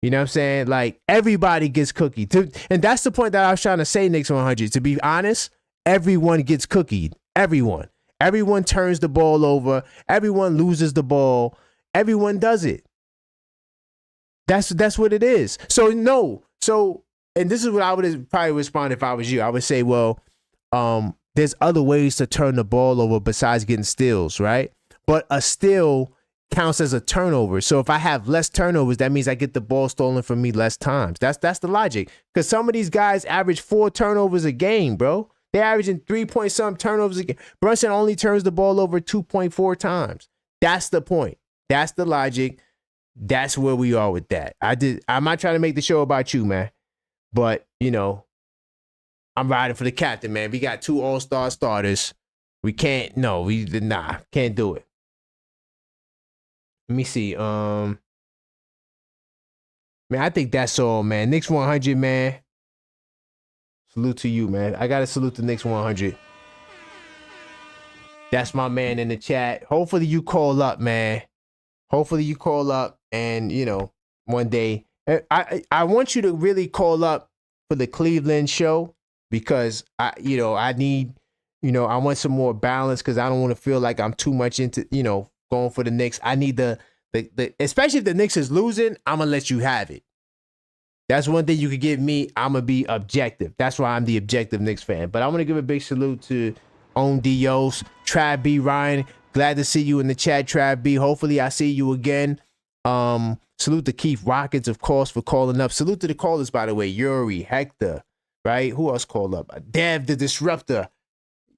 You know what I'm saying? Like, everybody gets cookied. And that's the point that I was trying to say, Knicks 100. To be honest, everyone gets cookied. Everyone. Everyone turns the ball over. Everyone loses the ball. Everyone does it. That's what it is. So, no. So, and this is what I would probably respond if I was you. I would say, well, there's other ways to turn the ball over besides getting steals, right? But a steal counts as a turnover. So if I have less turnovers, that means I get the ball stolen from me less times. That's the logic. Because some of these guys average 4 turnovers a game, bro. They're averaging 3-point-something turnovers a game. Brunson only turns the ball over 2.4 times. That's the point. That's the logic. That's where we are with that. I'm not trying to make the show about you, man. But, you know, I'm riding for the captain, man. We got 2 all-star starters. Can't do it. Let me see. Man, I think that's all, man. Knicks 100, man. Salute to you, man. I gotta salute the Knicks 100. That's my man in the chat. Hopefully you call up, man. Hopefully you call up and, you know, one day. I want you to really call up for the Cleveland show. Because I want some more balance because I don't want to feel like I'm too much into, going for the Knicks. I need the especially if the Knicks is losing, I'm gonna let you have it. That's one thing you could give me. I'm gonna be objective. That's why I'm the objective Knicks fan. But I want to give a big salute to Own Dios, Trav B, Ryan. Glad to see you in the chat, Trav B. Hopefully I see you again. Salute to Keith Rockets, of course, for calling up. Salute to the callers, by the way. Yuri, Hector. Right? Who else called up? Dev the Disruptor.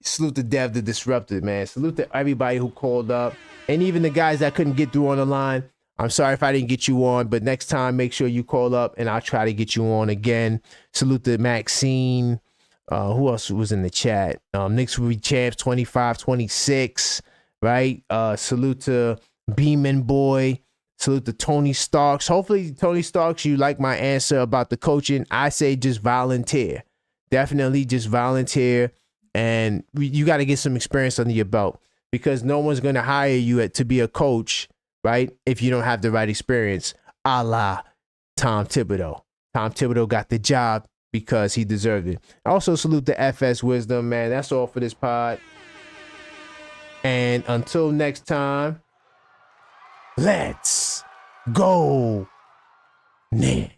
Salute to Dev the Disruptor, man. Salute to everybody who called up. And even the guys that couldn't get through on the line. I'm sorry if I didn't get you on, but next time, make sure you call up and I'll try to get you on again. Salute to Maxine. Who else was in the chat? Knicks will be champs 25-26, right? Salute to Beeman Boy. Salute to Tony Starks. Hopefully, Tony Starks, you like my answer about the coaching. I say just volunteer. Definitely just volunteer. And you got to get some experience under your belt because no one's going to hire you to be a coach, right, if you don't have the right experience, a la Tom Thibodeau. Tom Thibodeau got the job because he deserved it. Also, salute to FS Wisdom, man. That's all for this pod. And until next time, let's go, Knicks.